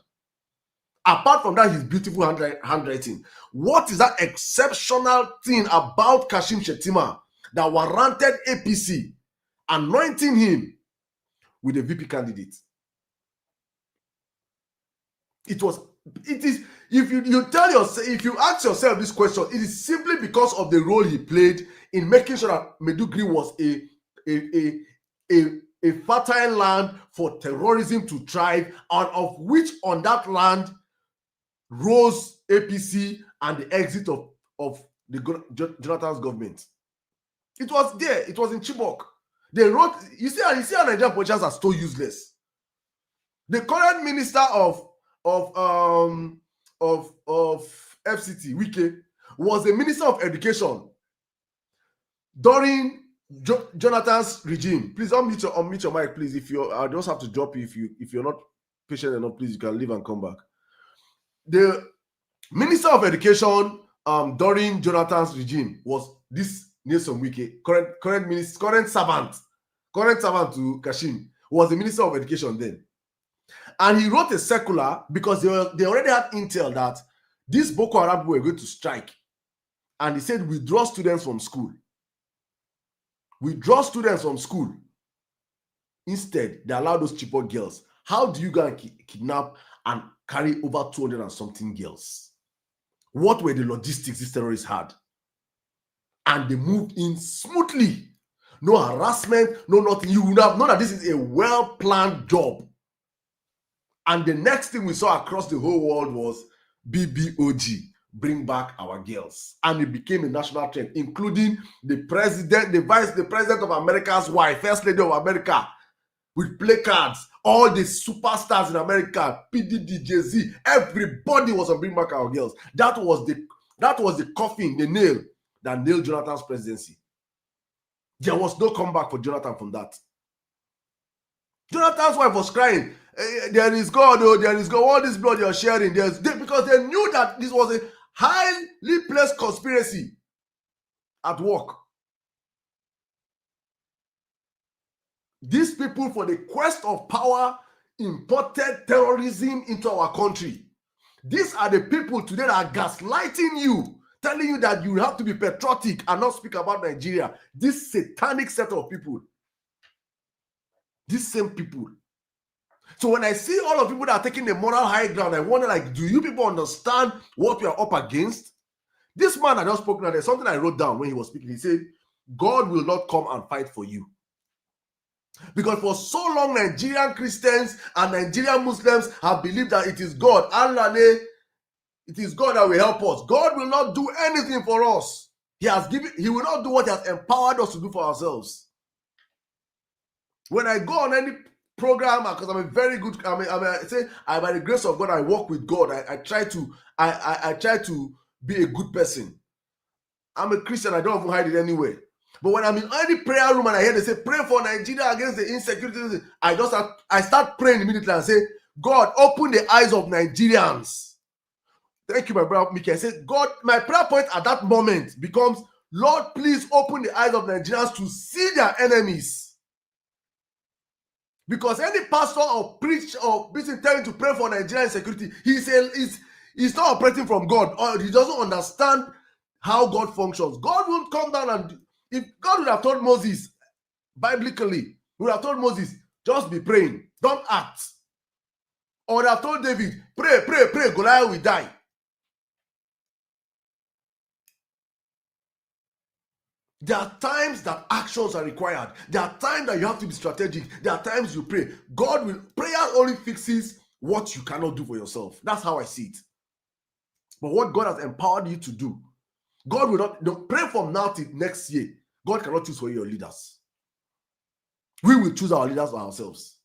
Apart from that, his beautiful handwriting. What is that exceptional thing about Kashim Shettima that warranted APC anointing him with a VP candidate? It is, if you ask yourself this question, it is simply because of the role he played in making sure that Maiduguri was a fertile land for terrorism to thrive, and of which on that land rose APC and the exit of the Jonathan's government. It was there. It was in Chibok. They wrote, you see how Nigerian politicians are so useless. The current minister of FCT, Wike, was the minister of education during Jonathan's regime. Please unmute your mic, please. I just have to drop you. If you're not patient enough, please, you can leave and come back. The minister of education during Jonathan's regime was this Nelson Wike, current servant to Kashim, was the minister of education then. And he wrote a circular because they already had intel that these Boko Haram were going to strike. And he said, withdraw students from school. Withdraw students from school. Instead, they allowed those Chibok girls. How do you go and kidnap and carry over 200 and something girls? What were the logistics these terrorists had? And they moved in smoothly. No harassment, no nothing. You would have known that this is a well-planned job. And the next thing we saw across the whole world was BBOG, bring back our girls. And it became a national trend, including the president, the president of America's wife, first lady of America, with placards, all the superstars in America, PDD, Jay-Z, everybody was on bring back our girls. That was the coffin, the nail that nailed Jonathan's presidency. There was no comeback for Jonathan from that. Jonathan's wife was crying, there is God, oh, there is God, all this blood you're sharing, because they knew that this was a highly placed conspiracy at work. These people, for the quest of power, imported terrorism into our country. These are the people today that are gaslighting you, telling you that you have to be patriotic and not speak about Nigeria. This satanic set of people. These same people. So when I see all of people that are taking the moral high ground, I wonder, like, do you people understand what we are up against? This man I just spoke now, there's something I wrote down when he was speaking. He said, God will not come and fight for you. Because for so long, Nigerian Christians and Nigerian Muslims have believed that it is God. Allah, it is God that will help us. God will not do anything for us. He will not do what he has empowered us to do for ourselves. When I go on any program, because I'm a very good, by the grace of God, I walk with God. I try to be a good person. I'm a Christian. I don't even hide it anyway. But when I'm in any prayer room and I hear they say, pray for Nigeria against the insecurity, I start praying immediately and say, God, open the eyes of Nigerians. Thank you, my brother Mickey. I said, God, my prayer point at that moment becomes, Lord, please open the eyes of Nigerians to see their enemies. Because any pastor or preach or preaching telling to pray for Nigerian security, he's not operating from God, or he doesn't understand how God functions. God won't come down and, if God would have told Moses, biblically, would have told Moses, just be praying, don't act. Or would have told David, pray, Goliath will die. There are times that actions are required. There are times that you have to be strategic. There are times you pray. Prayer only fixes what you cannot do for yourself. That's how I see it. But what God has empowered you to do, God will not, don't pray from now till next year. God cannot choose for you your leaders. We will choose our leaders for ourselves.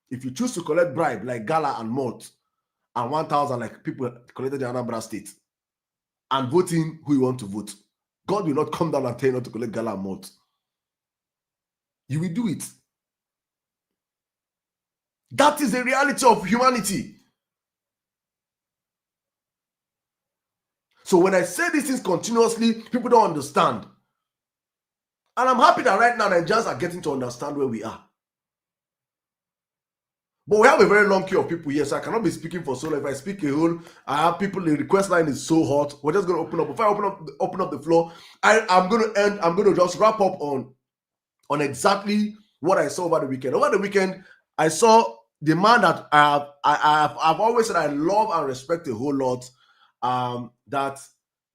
If you choose to collect bribe like Gala and Mott and 1,000 like people collected in Anambra State and voting who you want to vote, God will not come down and tell you not to collect Gala and Mott. You will do it. That is the reality of humanity. So when I say these things continuously, people don't understand. And I'm happy that right now Nigerians are getting to understand where we are. But we have a very long queue of people here, so I cannot be speaking for so long. If I speak a whole, I have people, the request line is so hot. We're just going to open up. Before I open up the floor, I'm going to just wrap up on exactly what I saw over the weekend. Over the weekend, I saw the man that I've always said I love and respect a whole lot, that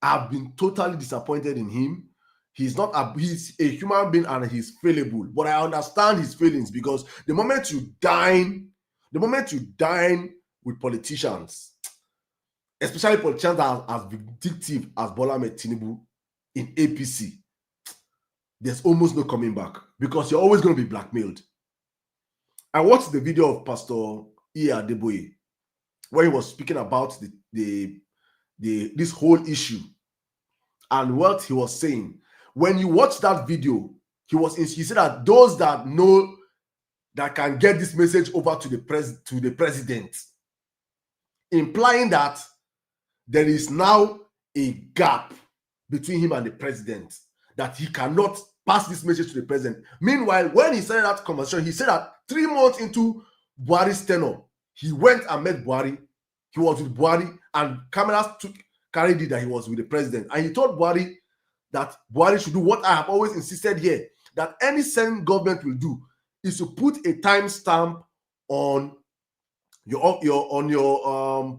I've been totally disappointed in him. He's a human being and he's fallible, but I understand his feelings, because the moment you dine with politicians, especially politicians that are as vindictive as Bola Ahmed Tinubu in APC, there's almost no coming back, because you're always going to be blackmailed. I watched the video of Pastor Iya Adeboye where he was speaking about this whole issue and what he was saying. When you watch that video, he said that those that know that can get this message over to the president, implying that there is now a gap between him and the president, that he cannot pass this message to the president. Meanwhile, when he started that conversation, he said that 3 months into Buhari's tenure, he went and met Buhari. He was with Buhari, and cameras carried it that he was with the president. And he told Buhari that Buhari should do what I have always insisted here, that any Senate government will do, is to put a timestamp on your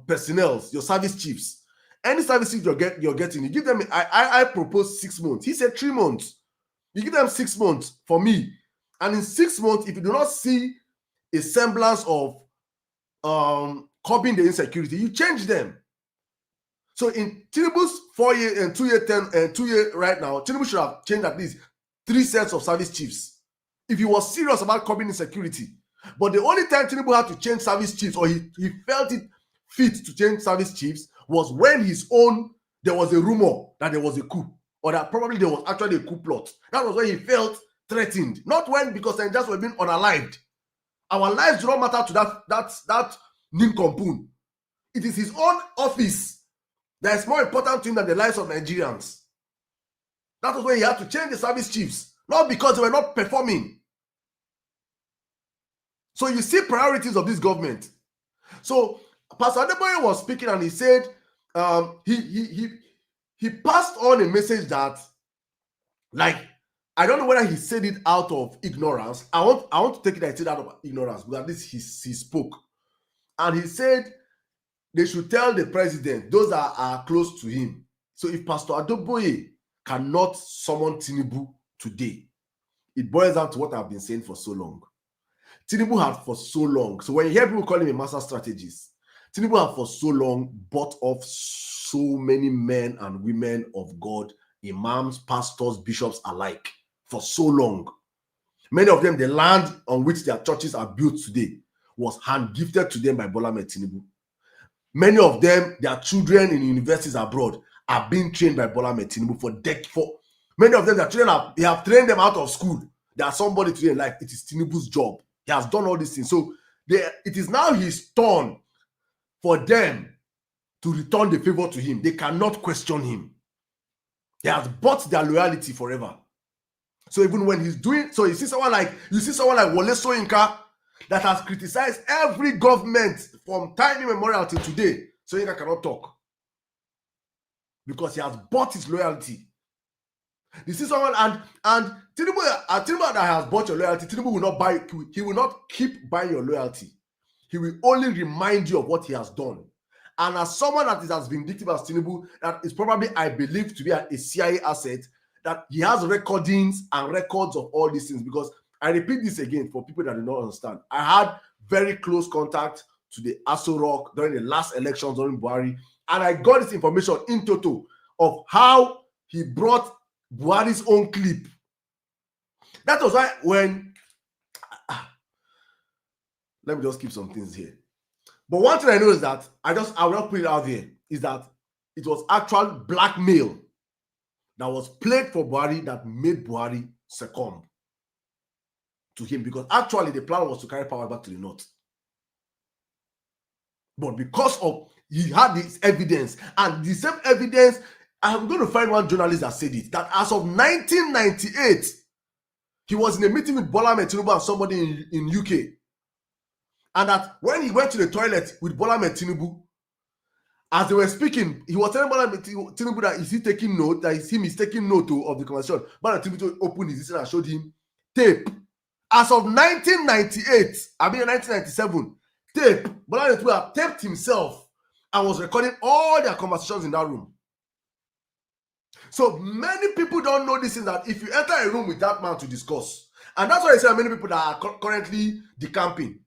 personnel, your service chiefs. Any service chief you're getting, you give them. I propose 6 months. He said 3 months. You give them 6 months for me, and in 6 months, if you do not see a semblance of curbing the insecurity, you change them. So in Tinubu's 4 year and 2 year term and 2 year right now, Tinubu should have changed at least 3 sets of service chiefs if he was serious about curbing insecurity. But the only time Tinubu had to change service chiefs, or he felt it fit to change service chiefs, was when there was a rumor that there was a coup, or that probably there was actually a coup plot. That was when he felt threatened, not when, because Nigerians were being unalived. Our lives do not matter to that nincompoop. It is his own office that is more important to him than the lives of Nigerians. That was when he had to change the service chiefs, not because they were not performing. So you see priorities of this government. So Pastor Adeboye was speaking, and he said he passed on a message that, like, I don't know whether he said it out of ignorance. I want to take it that he said out of ignorance, but at least he spoke. And he said they should tell the president, those that are close to him. So if Pastor Adeboye cannot summon Tinubu today, it boils down to what I've been saying for so long. Tinubu had for so long. So when you hear people calling him a master strategist, Tinubu had for so long bought off so many men and women of God, imams, pastors, bishops alike, for so long. Many of them, the land on which their churches are built today was hand-gifted to them by Bola Ahmed Tinubu. Many of them, their children in universities abroad are being trained by Bola Ahmed Tinubu for many of them, their children they have trained them out of school. They are somebody today in life. It is Tinubu's job. He has done all these things. So it is now his turn for them to return the favor to him. They cannot question him. He has bought their loyalty forever. So even when he's doing, so you see someone like Wole Soyinka that has criticized every government from time immemorial till today. Soyinka cannot talk because he has bought his loyalty. You see someone, and Tinubu that has bought your loyalty, Tinubu will not buy. He will not keep buying your loyalty. He will only remind you of what he has done. And as someone that is as vindictive as Tinubu, that is probably, I believe, to be a CIA asset, that he has recordings and records of all these things. Because I repeat this again for people that do not understand. I had very close contact to the Aso Rock during the last elections during Buhari, and I got this information in total of how he brought Buhari's own clip. That was why when let me just keep some things here. But one thing I know is that I will not put it out there, is that it was actual blackmail that was played for Buhari that made Buhari succumb to him, because actually the plan was to carry power back to the north. But because of he had this evidence, and the same evidence, I'm going to find one journalist that said it, that as of 1998, he was in a meeting with Bola Ahmed Tinubu and somebody in UK, and that when he went to the toilet with Bola Ahmed Tinubu, as they were speaking, he was telling Bola Ahmed Tinubu that is he taking note, that is him is taking note of the conversation. Bola Ahmed Tinubu opened his and showed him tape. As of 1998, I mean 1997, tape. Bola Ahmed Tinubu had taped himself and was recording all their conversations in that room. So many people don't know this, in that if you enter a room with that man to discuss, and that's why I say many people that are currently decamping,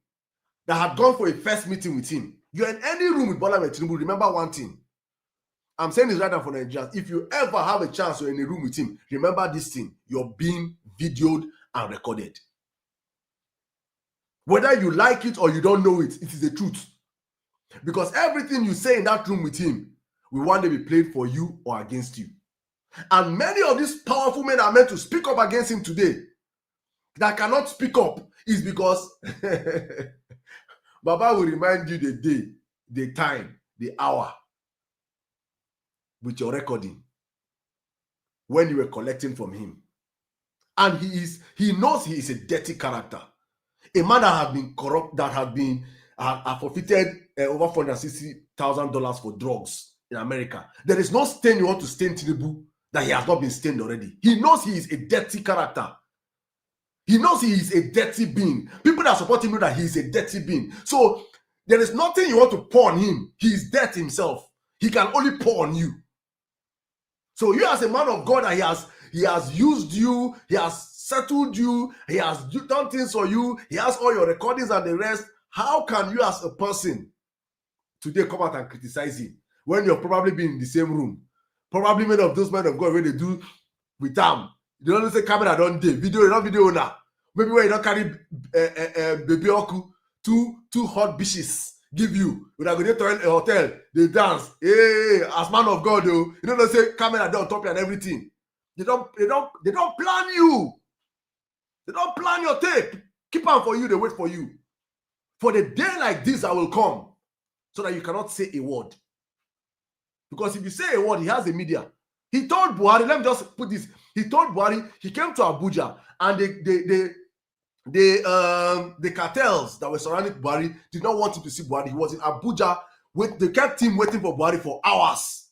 that had gone for a first meeting with him, you're in any room with Bola Ahmed Tinubu, remember one thing. I'm saying this right now for Nigerians. If you ever have a chance you're in a room with him, remember this thing. You're being videoed and recorded. Whether you like it or you don't know it, it is the truth. Because everything you say in that room with him will one day be played for you or against you. And many of these powerful men are meant to speak up against him today, that cannot speak up, is because Baba will remind you the day, the time, the hour with your recording when you were collecting from him. And he knows he is a dirty character. A man that has been corrupt, that has been forfeited over $460,000 for drugs in America. There is no stain you want to stain Tinubu that he has not been stained already. He knows he is a dirty character. He knows he is a dirty being. People that support him know that he is a dirty being. So there is nothing you want to pour on him. He is dirt himself. He can only pour on you. So you, as a man of God, that he has used you, he has settled you, he has done things for you, he has all your recordings and the rest. How can you as a person today come out and criticize him when you've probably been in the same room? Probably many of those men of God, when they do with them, they don't say camera don't do video, not video now. Maybe when you don't carry baby oku, two hot bitches give you, when I go to a hotel, they dance. Hey, as man of God, though, you don't say camera down top and everything. They don't plan you. They don't plan your tape. Keep on for you, they wait for you. For the day like this, I will come, so that you cannot say a word. Because if you say a word, he has the media. He told Buhari, let me just put this. He told Buhari, he came to Abuja, and the cartels that were surrounding Buhari did not want him to see Buhari. He was in Abuja. They kept him waiting for Buhari for hours.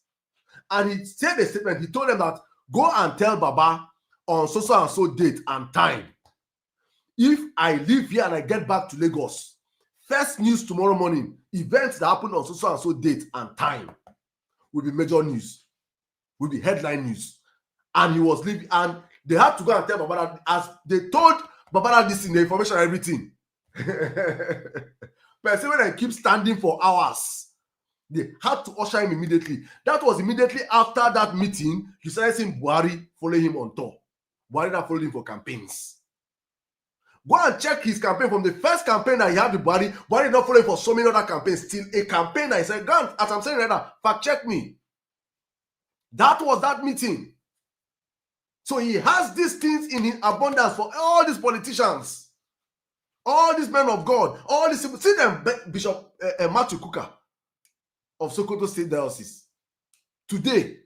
And he said a statement. He told them that, go and tell Baba on so and so date and time. If I leave here and I get back to Lagos, first news tomorrow morning, events that happen on so and so date and time will be major news, will be headline news. And he was leaving, and they had to go and tell Baba that, as they told Baba that this in the information and everything. But see, when I keep standing for hours, they had to usher him immediately. That was immediately after that meeting. You started seeing Buhari follow him on tour. Buhari that followed him for campaigns. Go and check his campaign from the first campaign that he had with Buhari. Buhari not following for so many other campaigns. Still a campaign that he said, go and, as I'm saying right now, fact check me. That was that meeting. So he has these things in abundance for all these politicians, all these men of God, all these people. See them, Bishop Matthew Kuka of Sokoto State Diocese. Today,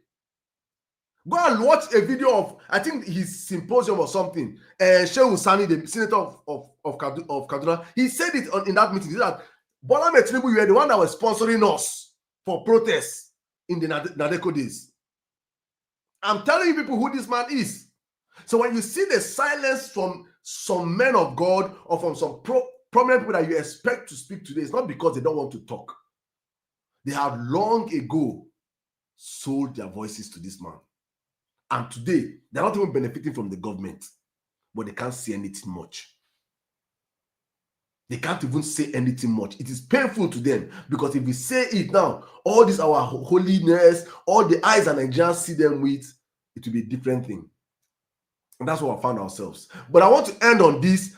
go and watch a video of, I think his symposium or something. Shehu Sani, the senator of Kaduna, he said it in that meeting. He said that Bola Ahmed Tinubu, you were the one that was sponsoring us for protests in the Nadeko days. I'm telling you people who this man is. So when you see the silence from some men of God or from some prominent people that you expect to speak today, it's not because they don't want to talk. They have long ago sold their voices to this man. And today, they're not even benefiting from the government, but they can't see anything much. They can't even say anything much. It is painful to them because if we say it now, all this our holiness, all the eyes and Nigerians see them with, it will be a different thing. And that's what I found ourselves. But I want to end on this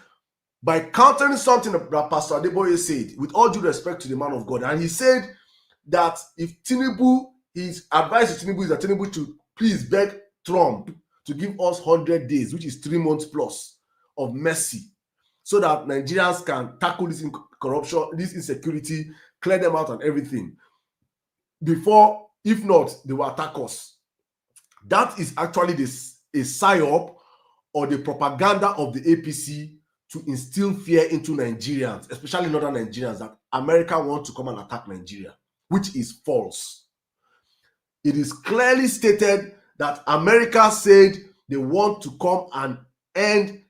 by countering something that Pastor Adeboye said, with all due respect to the man of God. And he said that if Tinubu, his advice to Tinubu is that Tinubu to please beg Trump to give us 100 days, which is 3 months plus of mercy, so that Nigerians can tackle this corruption, this insecurity, clear them out and everything. Before, if not, they will attack us. That is actually a psyop or the propaganda of the APC to instill fear into Nigerians, especially northern Nigerians, that America wants to come and attack Nigeria, which is false. It is clearly stated that America said they want to come and end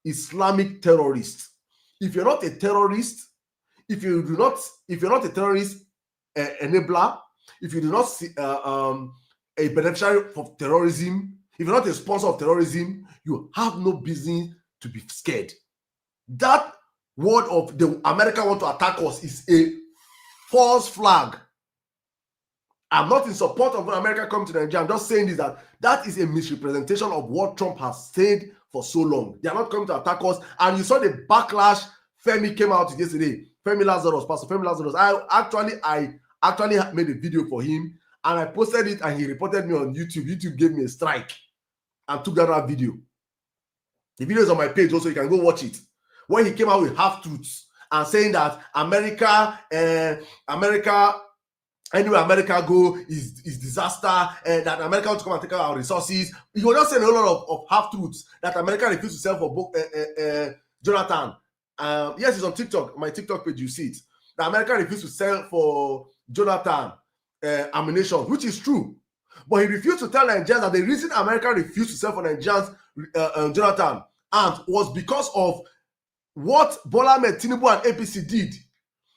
Islamic terrorists. If you're not a terrorist, if you're not a terrorist enabler, if you do not see a beneficiary of terrorism, if you're not a sponsor of terrorism, you have no business to be scared. That word of the America want to attack us is a false flag. I'm not in support of when America come to Nigeria. I'm just saying this, that is a misrepresentation of what Trump has said for so long. They are not coming to attack us. And you saw the backlash Femi came out yesterday. Femi Lazarus, Pastor Femi Lazarus. I actually made a video for him and I posted it and he reported me on YouTube. YouTube gave me a strike and took that video. The video is on my page also. You can go watch it. When he came out with half-truths and saying that America, anywhere America go is disaster, that America want to come and take out our resources. He was just saying a lot of half-truths that America refused to sell for Jonathan. Yes, it's on TikTok, my TikTok page, you see it. That America refused to sell for Jonathan ammunition, which is true. But he refused to tell Nigerians that the reason America refused to sell for Nigerians Jonathan and was because of what Bola Ahmed Tinubu and APC did.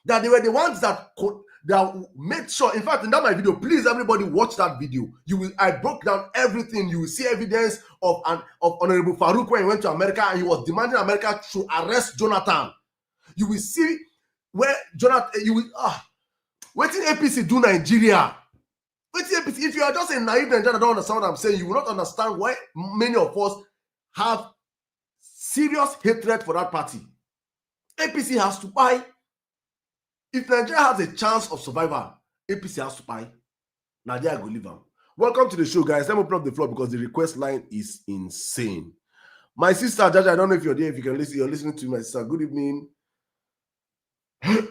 That they were the ones that made sure. In fact, in that my video, please everybody watch that video. I broke down everything. You will see evidence of Honorable Farouk when he went to America and he was demanding America to arrest Jonathan. You will see where Jonathan. What did APC do Nigeria? If you are just a naive Nigerian that don't understand what I'm saying, you will not understand why many of us have serious hatred for that party. APC has to buy. If Nigeria has a chance of survival, APC has to buy. Nigeria go leave them. Welcome to the show, guys. Let me open up the floor because the request line is insane. My sister, Jaja, I don't know if you're there, if you can listen. You're listening to my sister. Good evening. Good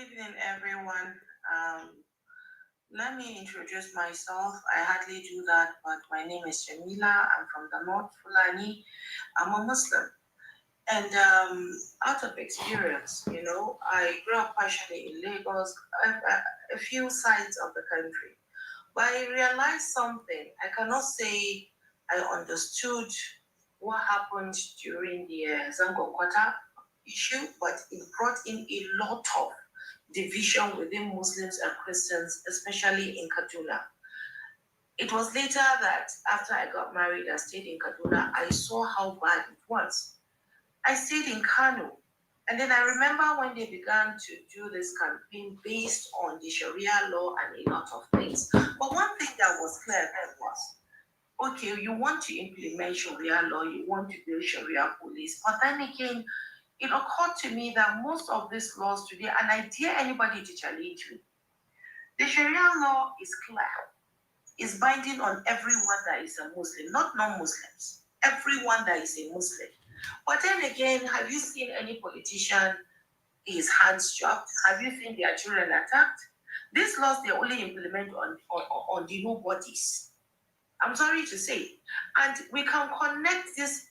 evening, everyone. Let me introduce myself. I hardly do that, but my name is Jamila. I'm from the North Fulani. I'm a Muslim. And out of experience, I grew up partially in Lagos, a few sides of the country. But I realized something. I cannot say I understood what happened during the Zango Kwata issue, but it brought in a lot of division within Muslims and Christians, especially in Kaduna. It was later that after I got married and stayed in Kaduna, I saw how bad it was. I stayed in Kano, and then I remember when they began to do this campaign based on the Sharia law and a lot of things. But one thing that was clear then was, okay, you want to implement Sharia law, you want to build Sharia police, but then again, it occurred to me that most of these laws today, and I dare anybody to challenge me, the Sharia law is clear. It's binding on everyone that is a Muslim, not non-Muslims. Everyone that is a Muslim. But then again, have you seen any politician his hands chopped? Have you seen their children attacked? These laws, they only implement on the nobodies. I'm sorry to say. And we can connect this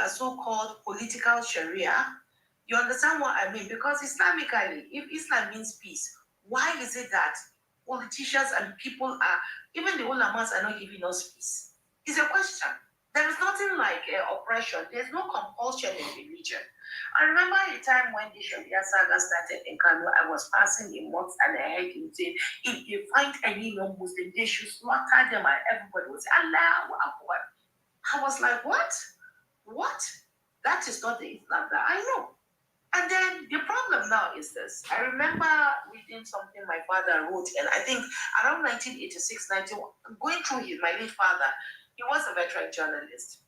so-called political Sharia. You understand what I mean? Because Islamically, if Islam means peace, why is it that politicians and people are, even the ulamas are not giving us peace? It's a question. There is nothing like oppression. There's no compulsion in religion. I remember a time when the Sharia saga started in Kano, I was passing in mosque and I heard him say, if you find any non-Muslim, they should slaughter them, and everybody would say, Allahu Akbar. I was like, what? What? That is not the Islam that I know. And then the problem now is this. I remember reading something my father wrote, and I think around 1986, 91, going through my late father, he was a veteran journalist.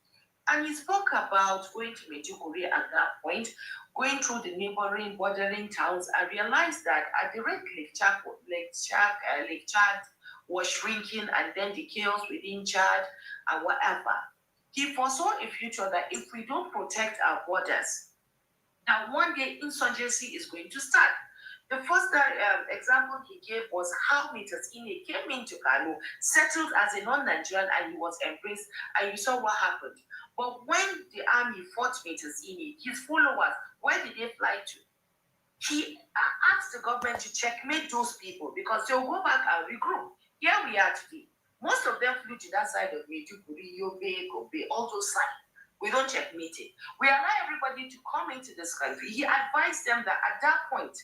And he spoke about going to Medjugorje at that point, going through the neighboring bordering towns. I realized that at the rate Lake Chad was shrinking, and then the chaos within Chad and whatever. He foresaw a future that if we don't protect our borders, that one day insurgency is going to start. The first example he gave was how Meters Ine came into Kano, settled as a non-Nigerian, and he was embraced, and you saw what happened. But when the army fought Meters Ine, his followers, where did they fly to? He asked the government to checkmate those people because they'll go back and regroup. Here we are today. Most of them flew to that side of Maiduguri, Yobe, Gobe, all those sides. We don't checkmate it. We allow everybody to come into this country. He advised them that at that point,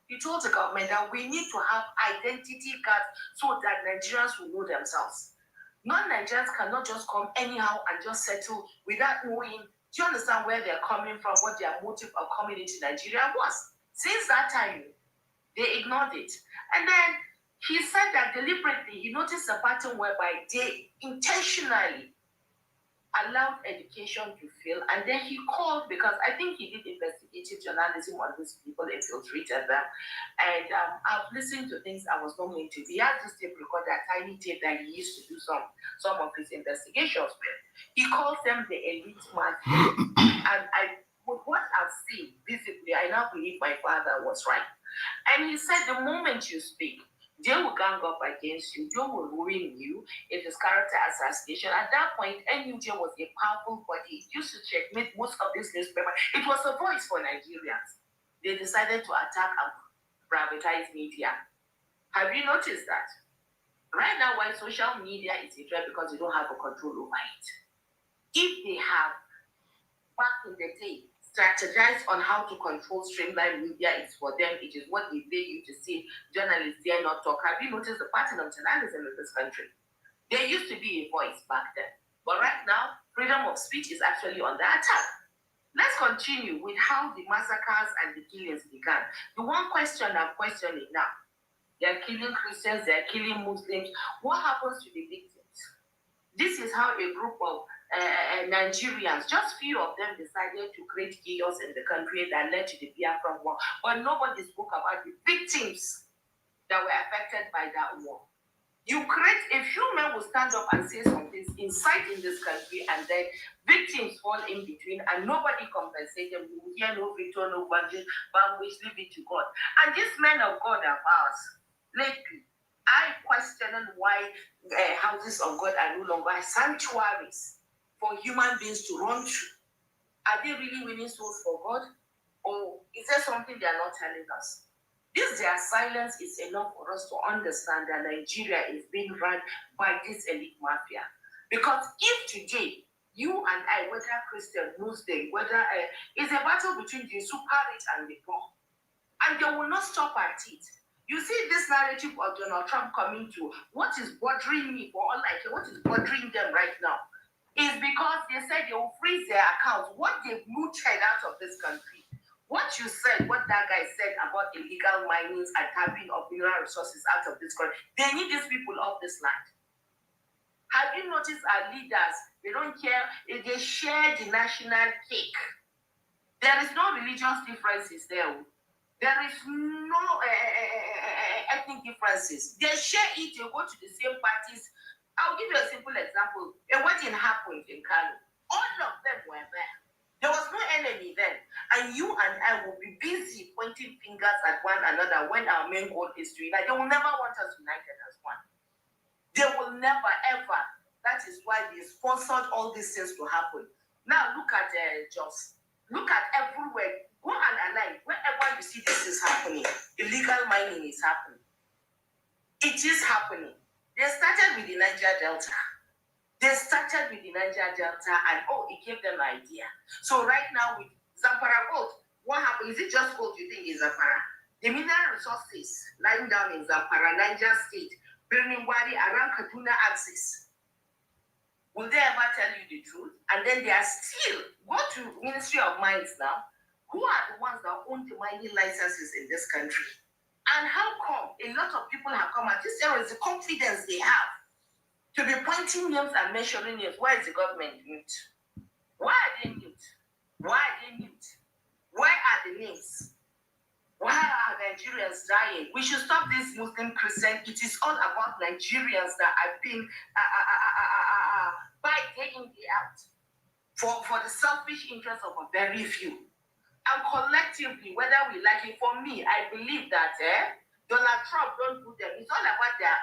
he told the government that we need to have identity cards so that Nigerians will know themselves. Non-Nigerians cannot just come anyhow and just settle without knowing, do you understand where they're coming from, what their motive of coming into Nigeria was? Since that time, they ignored it. And then he said that deliberately, he noticed a pattern whereby they intentionally allowed education to fail, and then he called, because I think he did investigative journalism on these people, infiltrated them, and I've listened to things I was not meant to. He had this tape recorder, tiny tape that he used to do some of his investigations with. He calls them the elite mafia, and with what I've seen visibly, I now believe my father was right. And he said, the moment you speak, they will gang up against you. They will ruin you. It is character assassination. At that point, NUJ was a powerful body. It used to checkmate most of these newspapers. It was a voice for Nigerians. They decided to attack and privatize media. Have you noticed that? Right now, why social media is a threat because they don't have a control over it. If they have, back in the day, strategize on how to control streamline media, it's for them. It is what they pay you to see. Journalists dare not talk. Have you noticed the pattern of journalism in this country? There used to be a voice back then, but right now, freedom of speech is actually under attack. Let's continue with how the massacres and the killings began. The one question I'm questioning now: they're killing Christians, they're killing Muslims. What happens to the victims? This is how a group of Nigerians, just few of them, decided to create chaos in the country that led to the Biafran war. But nobody spoke about the victims that were affected by that war. You create, a few men will stand up and say something, incite in this country, and then victims fall in between, and nobody compensates them. We hear no victor, no vanquish, leave it to God. And these men of God are ours. Lately, I questioned why houses of God are no longer sanctuaries for human beings to run to. Are they really winning souls for God? Or is there something they are not telling us? Their silence is enough for us to understand that Nigeria is being run by this elite mafia. Because if today, you and I, whether Christian, Muslim, whether it's a battle between the super rich and the poor, and they will not stop at it. You see this narrative of Donald Trump coming to, what is bothering me for all I care, what is bothering them right now, is because they said they will freeze their accounts. What they've looted out of this country. What you said, what that guy said about illegal minings and tapping of mineral resources out of this country, they need these people off this land. Have you noticed our leaders, they don't care if they share the national cake. There is no religious differences there. There is no ethnic differences. They share it, they go to the same parties. I'll give you a simple example. A wedding happened in Kano. All of them were there. There was no enemy then. And you and I will be busy pointing fingers at one another when our main goal is to unite. They will never want us united as one. They will never, ever. That is why they sponsored all these things to happen. Now look at Jos. Look at everywhere. Go and align. Wherever you see this is happening, illegal mining is happening. It is happening. They started with the Niger Delta. And it gave them an idea. So right now with Zamfara gold, what happened? Is it just gold you think is Zamfara? The mineral resources lying down in Zamfara, Niger State, Birnin Wadi, around Kaduna axis. Will they ever tell you the truth? And then they are still, go to Ministry of Mines now. Who are the ones that own the mining licenses in this country? And how come a lot of people have come out? This is the confidence they have to be pointing names and mentioning names. Why is the government mute? Why are they mute? Why are they mute? Why are the names? Why are Nigerians dying? We should stop this Muslim Christian. It is all about Nigerians that have been by day in, day out for the selfish interest of a very few. And collectively, whether we like it, for me, I believe that Donald Trump don't do them. It's all about their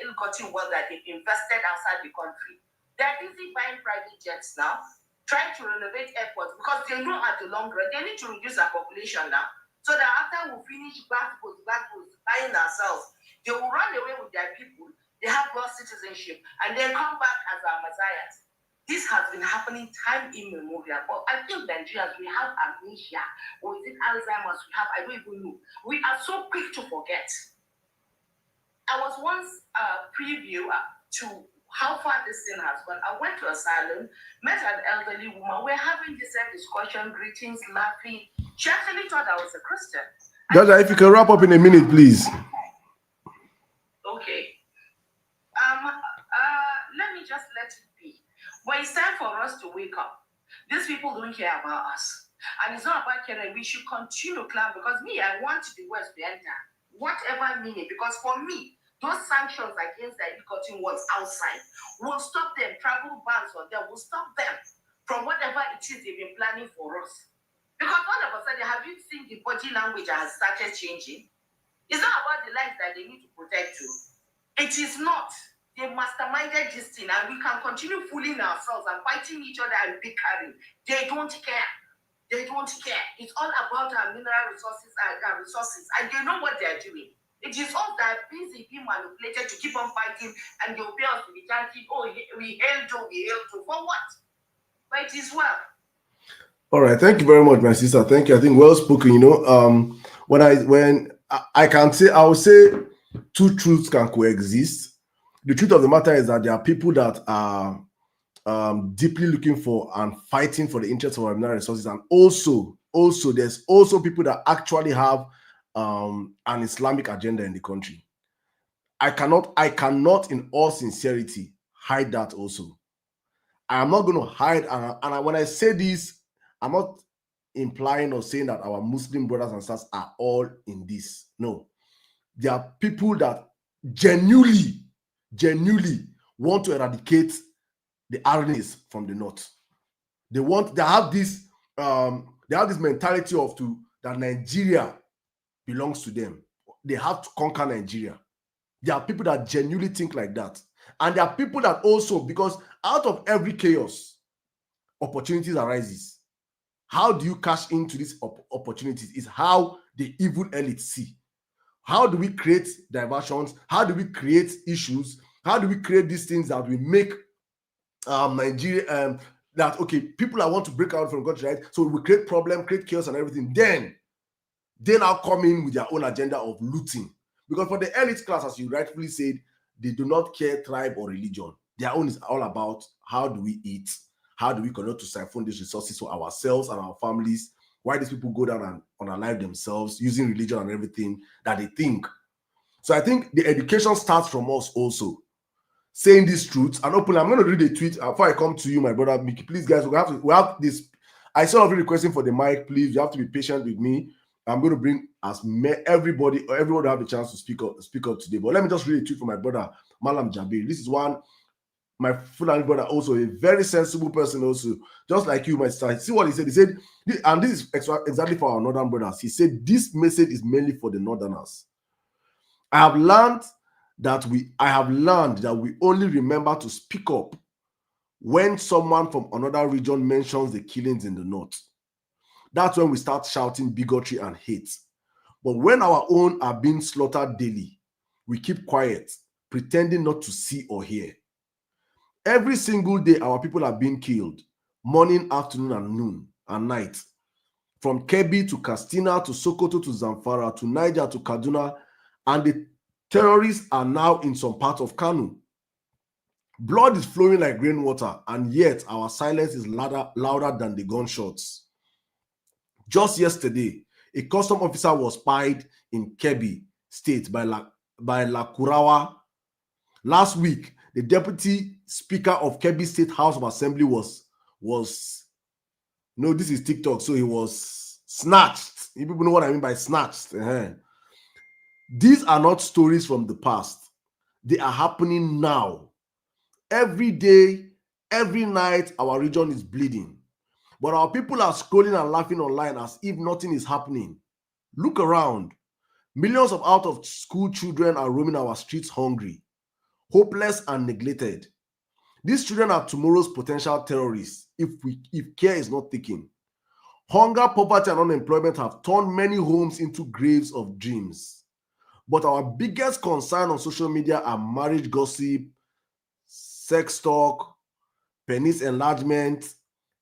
ill-gotten wealth that they've invested outside the country. They're busy buying private jets now, trying to renovate airports because they know at the long run they need to reduce our population now. So that after we finish buying ourselves, they will run away with their people. They have lost citizenship and then come back as our messiahs. This has been happening time immemorial. But I think Nigerians, we have amnesia, or is it Alzheimer's we have? I don't even know. We are so quick to forget. I was once a preview to how far this thing has gone. I went to a salon, met an elderly woman. We're having the same discussion, greetings, laughing. She actually thought I was a Christian. Dada, if you can wrap up in a minute, please. Okay. Let me just let it be. But it's time for us to wake up. These people don't care about us. And it's not about caring. We should continue to clap because me, I want the West to enter. Whatever meaning. Because for me, those sanctions against the cutting ones outside will stop them. Travel bans on them will stop them from whatever it is they've been planning for us. Because all of a sudden, have you seen the body language has started changing? It's not about the lives that they need to protect you. It is not. They masterminded this thing and we can continue fooling ourselves and fighting each other and bickering. They don't care. They don't care. It's all about our mineral resources and they know what they're doing. It is all that busy being manipulated to keep on fighting and they'll pay us to be chanting, oh, we hail to. For what? But it is well. All right, thank you very much, my sister. Thank you. I think well spoken. You know, when I can say, I would say two truths can coexist. The truth of the matter is that there are people that are deeply looking for and fighting for the interests of our mineral resources, and also there's also people that actually have an Islamic agenda in the country. I cannot, in all sincerity, hide that. Also, I am not going to hide. And when I say this, I'm not implying or saying that our Muslim brothers and sisters are all in this. No, there are people that genuinely want to eradicate the Aranis from the north. They have this mentality that Nigeria belongs to them. They have to conquer Nigeria. There are people that genuinely think like that. And there are people that also, because out of every chaos, opportunities arises. How do you cash into these opportunities is how the evil elites see. How do we create diversions? How do we create issues? How do we create these things that we make Nigeria that okay, people that want to break out from country, right? So we create problem, create chaos and everything. Then they now come in with their own agenda of looting. Because for the elite class, as you rightfully said, they do not care tribe or religion. Their own is all about how do we eat? How do we continue to siphon these resources for ourselves and our families? Why these people go down and unalive themselves using religion and everything that they think. So I think the education starts from us also. Saying these truths and openly. I'm going to read a tweet before I come to you, my brother Mickey. Please, guys, we have this. I saw you requesting for the mic. Please, you have to be patient with me. I'm going to bring everybody to have a chance to speak up today. But let me just read a tweet from my brother Malam Jabir. This is one. My Fulani brother, also a very sensible person, also just like you, my sister. See what he said. He said, and this is exactly for our northern brothers. He said, this message is mainly for the northerners. I have learned that we only remember to speak up when someone from another region mentions the killings in the north. That's when we start shouting bigotry and hate. But when our own are being slaughtered daily, we keep quiet, pretending not to see or hear. Every single day, our people are being killed, morning, afternoon, and noon, and night. From Kebbi to Katsina to Sokoto to Zamfara to Niger to Kaduna, and the terrorists are now in some part of Kanu. Blood is flowing like rainwater, and yet our silence is louder than the gunshots. Just yesterday, a custom officer was spied in Kebbi State by Lakurawa. Last week, the deputy speaker of Kebbi State House of Assembly was no, this is TikTok, so he was snatched. You people know what I mean by snatched. These are not stories from the past. They are happening now. Every day, every night, our region is bleeding. But our people are scrolling and laughing online as if nothing is happening. Look around. Millions of out-of-school children are roaming our streets hungry, hopeless and neglected. These children are tomorrow's potential terrorists if care is not taken. Hunger, poverty, and unemployment have turned many homes into graves of dreams. But our biggest concern on social media are marriage gossip, sex talk, penis enlargement,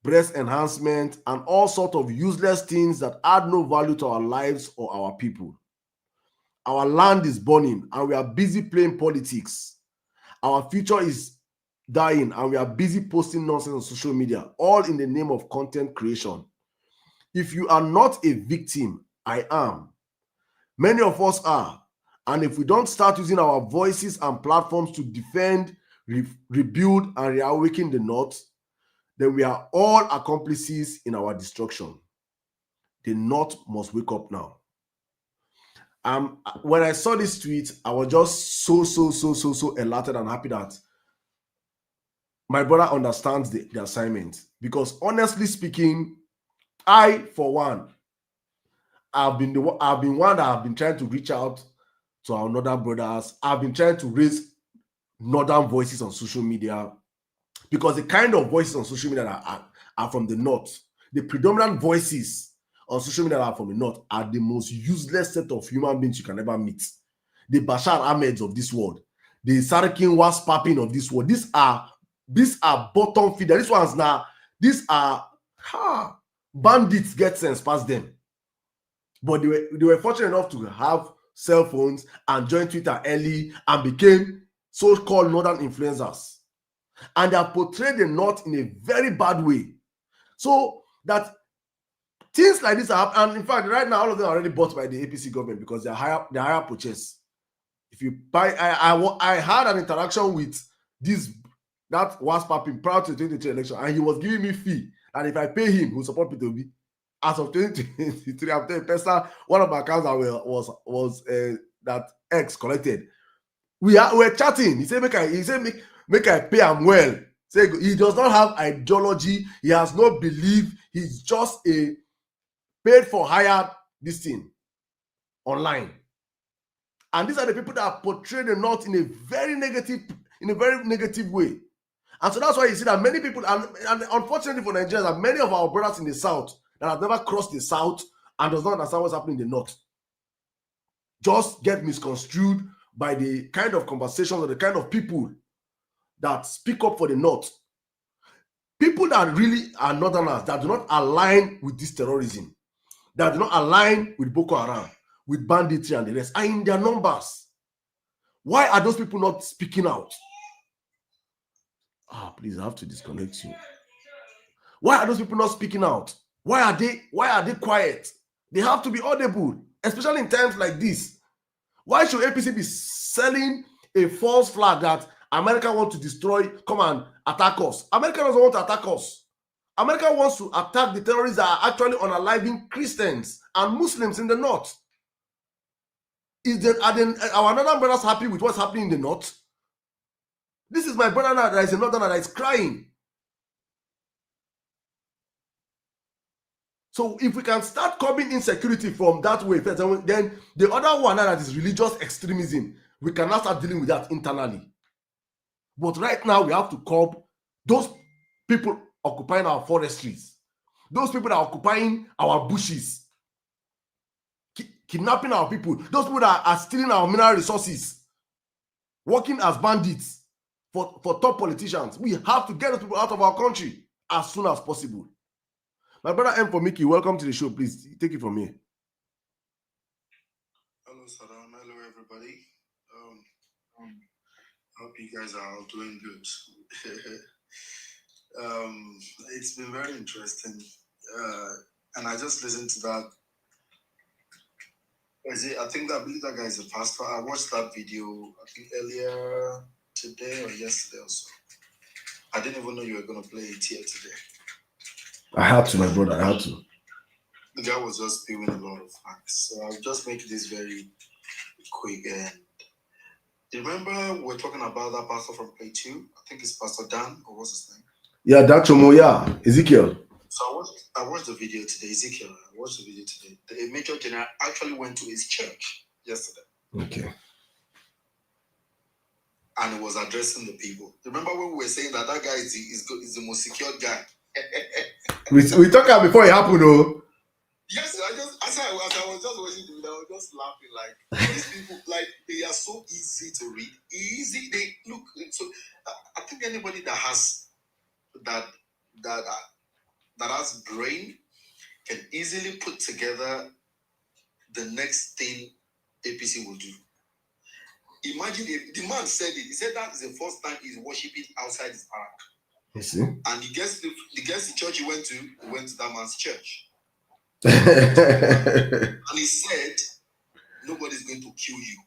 breast enhancement, and all sorts of useless things that add no value to our lives or our people. Our land is burning and we are busy playing politics. Our future is dying and we are busy posting nonsense on social media, all in the name of content creation. If you are not a victim, I am. Many of us are. And if we don't start using our voices and platforms to defend, rebuild, and reawaken the North, then we are all accomplices in our destruction. The North must wake up now. When I saw this tweet, I was just so elated and happy that my brother understands the assignment. Because honestly speaking, I, for one, I've been one that have been trying to reach out to our northern brothers. I've been trying to raise northern voices on social media, because the kind of voices on social media that are from the North, the predominant voices on social media that are from the North are the most useless set of human beings you can ever meet. The Bashar Ahmeds of this world, the Sarakin Waspapin of this world. These are bottom feeder. These are bandits get sense past them. But they were fortunate enough to have cell phones and join Twitter early and became so-called northern influencers. And they have portrayed the North in a very bad way. So that things like this are happening. And in fact, right now, all of them are already bought by the APC government because they're higher purchase. If you buy, I had an interaction with that was popping prior to the 2023 election, and he was giving me fee. And if I pay him, he'll support P2B. As of 2023, I'm telling you, one of my accounts that was that X collected. We were chatting. He said, make I pay him well. Say he does not have ideology. He has no belief. He's just a paid for hired this thing online. And these are the people that are portrayed the North in a very negative way. And so that's why you see that many people, and unfortunately for Nigerians, that many of our brothers in the South that have never crossed the South and does not understand what's happening in the North just get misconstrued by the kind of conversations or the kind of people that speak up for the North. People that really are Northerners, that do not align with this terrorism, that do not align with Boko Haram, with banditry and the rest, are in their numbers. Why are those people not speaking out? Please, I have to disconnect you. Why are those people not speaking out? Why are they quiet? They have to be audible, especially in times like this. Why should APC be selling a false flag that America wants to destroy, come and attack us? America doesn't want to attack us. America wants to attack the terrorists that are actually unaliving Christians and Muslims in the North. Are our northern brothers happy with what's happening in the North? This is my brother now that is a northerner that is crying. So if we can start curbing insecurity from that way, then the other one that is religious extremism, we can now start dealing with that internally. But right now, we have to curb those people occupying our forestries, those people that are occupying our bushes, kidnapping our people, those people that are stealing our mineral resources, working as bandits for top politicians. We have to get those people out of our country as soon as possible. My brother M for Mickey, welcome to the show. Please take it from here. Hello, Saddam. Hello, everybody. Hope you guys are all doing good. It's been very interesting. And I just listened to that. I believe that guy is a pastor. I watched that video, I think earlier today or yesterday or so. I didn't even know you were going to play it here today. I had to, my brother. I had to. The guy was just spewing a lot of facts. So I'll just make this very quick. You remember we're talking about that pastor from Play 2? I think it's Pastor Dan, or what's his name? Yeah, that Chomoya, Ezekiel. So I watched the video today, Ezekiel. I watched the video today. The Major General actually went to his church yesterday. Okay. And he was addressing the people. Remember when we were saying that guy is the most secured guy? we talked about before it happened, though. Yes, as I was just watching the video, I was just laughing. Like, these people, like, they are so easy to read. Easy. They look. So I think anybody that has that has brain can easily put together the next thing APC will do. Imagine if the man said it. He said that is the first time he's worshiping outside his barrack. You see? And he gets the church he went to that man's church. And he said, nobody's going to kill you.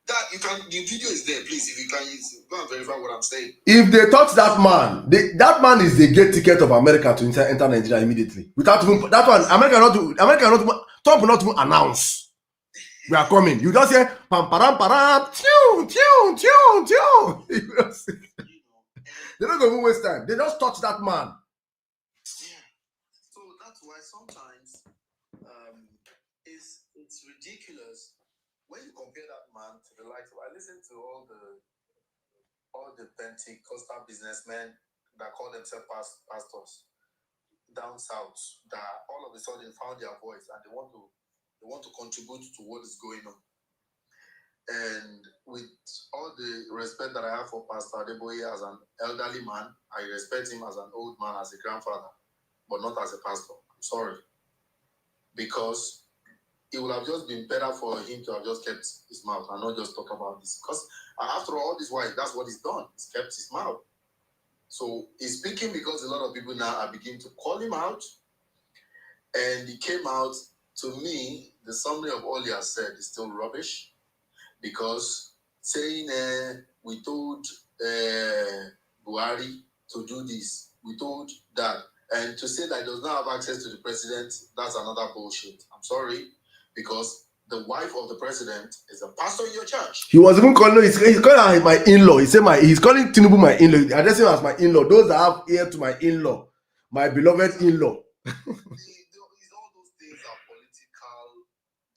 That you can. The video is there, please. If you can go and verify what I'm saying. If they touch that man, that man is the gate ticket of America to enter Nigeria immediately. Without even that one, Trump will not even announce. We are coming. You just say pam param param, tune. They're not going to waste time. They just touch that man. Yeah. So that's why sometimes it's ridiculous when you compare that man to the likes of. I listen to all the Pentecostal businessmen that call themselves pastors down south that all of a sudden found their voice and they want to contribute to what is going on. And with all the respect that I have for Pastor Adeboye as an elderly man, I respect him as an old man, as a grandfather, but not as a pastor. I'm sorry. Because it would have just been better for him to have just kept his mouth and not just talk about this. Because after all this while, that's what he's done. He's kept his mouth. So he's speaking because a lot of people now are beginning to call him out. And he came out. To me, the summary of all he has said is still rubbish. Because saying we told Buhari to do this, we told that, and to say that he does not have access to the president, that's another bullshit. I'm sorry, because the wife of the president is a pastor in your church. He was even calling. He's calling my in-law. He said he's calling Tinubu my in-law. Addressing him as my in-law. Those that have ear to my in-law, my beloved in-law. All those things are political,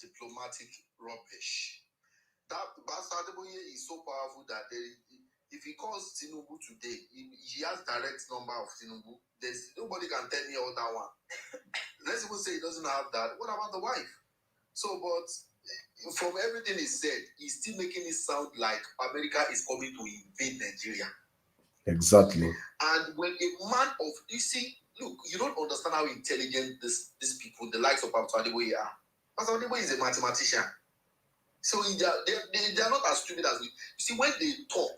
diplomatic rubbish. That Pastor Adeboye is so powerful that if he calls Tinubu today, he has direct number of Tinubu. There's nobody can tell me all that one. Let's even say he doesn't have that. What about the wife? So, but from everything he said, he's still making it sound like America is coming to invade Nigeria. Exactly. And when a man of look, you don't understand how intelligent these people, the likes of Pastor Adeboye are. Pastor Adeboye is a mathematician. So they are not as stupid as we. You see, when they talk,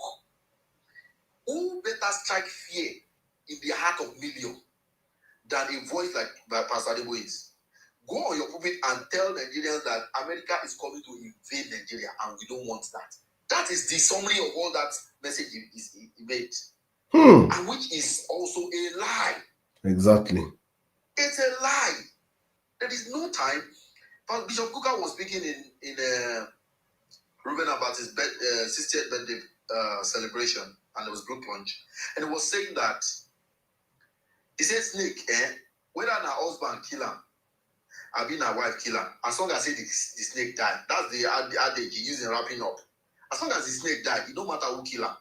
who better strike fear in the heart of millions than a voice like Pastor Adeboye is? Go on your pulpit and tell Nigerians that America is coming to invade Nigeria and we don't want that. That is the summary of all that message he made. And which is also a lie. Exactly. It's a lie. There is no time. Bishop Kuka was speaking in Reuben about his 60th birthday celebration, and there was group lunch, and he was saying that he said snake, whether an husband kill him, I mean a wife kill him, as long as the snake die, that's the adage he used in wrapping up. As long as the snake die, it don't matter who kill him,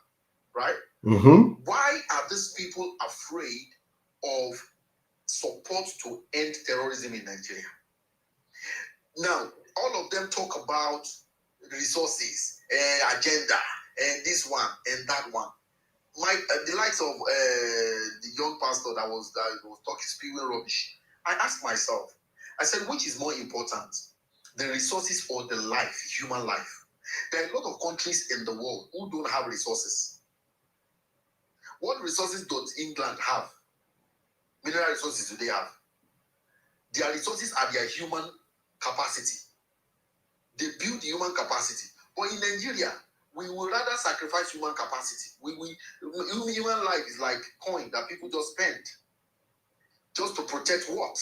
right? Mm-hmm. Why are these people afraid of support to end terrorism in Nigeria? Now, all of them talk about resources, agenda, and this one and that one. The likes of the young pastor that was talking spewing rubbish. I asked myself, I said, which is more important, the resources or the life, human life? There are a lot of countries in the world who don't have resources. What resources does England have? Mineral resources do they have? Their resources are their human capacity. They build human capacity. But in Nigeria, we will rather sacrifice human capacity. Human life is like coin that people just spend just to protect what?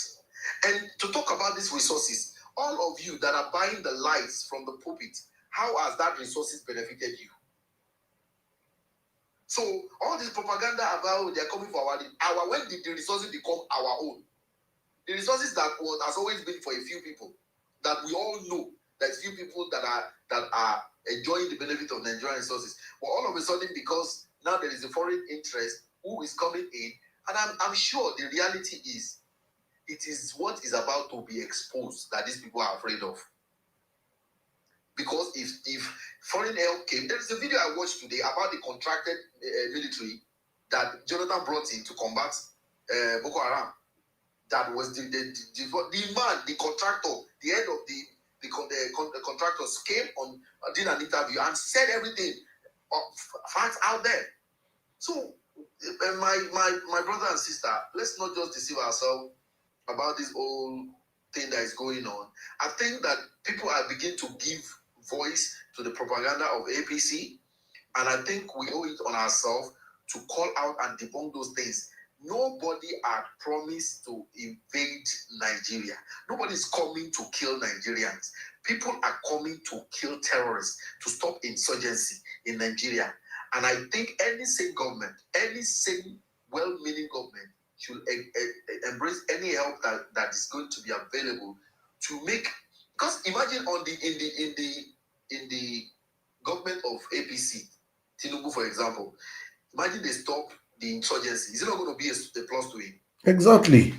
And to talk about these resources, all of you that are buying the lies from the pulpit, how has that resources benefited you? So all this propaganda about they're coming for our when did the resources become our own? The resources that has always been for a few people that we all know. There's few people that are enjoying the benefit of Nigerian resources. But all of a sudden, because now there is a foreign interest who is coming in, and I'm sure the reality is it is what is about to be exposed that these people are afraid of. Because if foreign help came, there is a video I watched today about the contracted military that Jonathan brought in to combat Boko Haram. That was the man, the contractor, the head of the contractors came on, did an interview and said everything, facts out there. So, my brother and sister, let's not just deceive ourselves about this whole thing that is going on. I think that people are beginning to give voice to the propaganda of APC, and I think we owe it on ourselves to call out and debunk those things. Nobody had promised to invade Nigeria. Nobody is coming to kill Nigerians. People are coming to kill terrorists, to stop insurgency in Nigeria. And I think any sane government, any sane, well-meaning government should embrace any help that is going to be available to make. Because imagine in the government of APC, Tinubu, for example, imagine they stop the insurgency. Is it not going to be a plus to it? Exactly.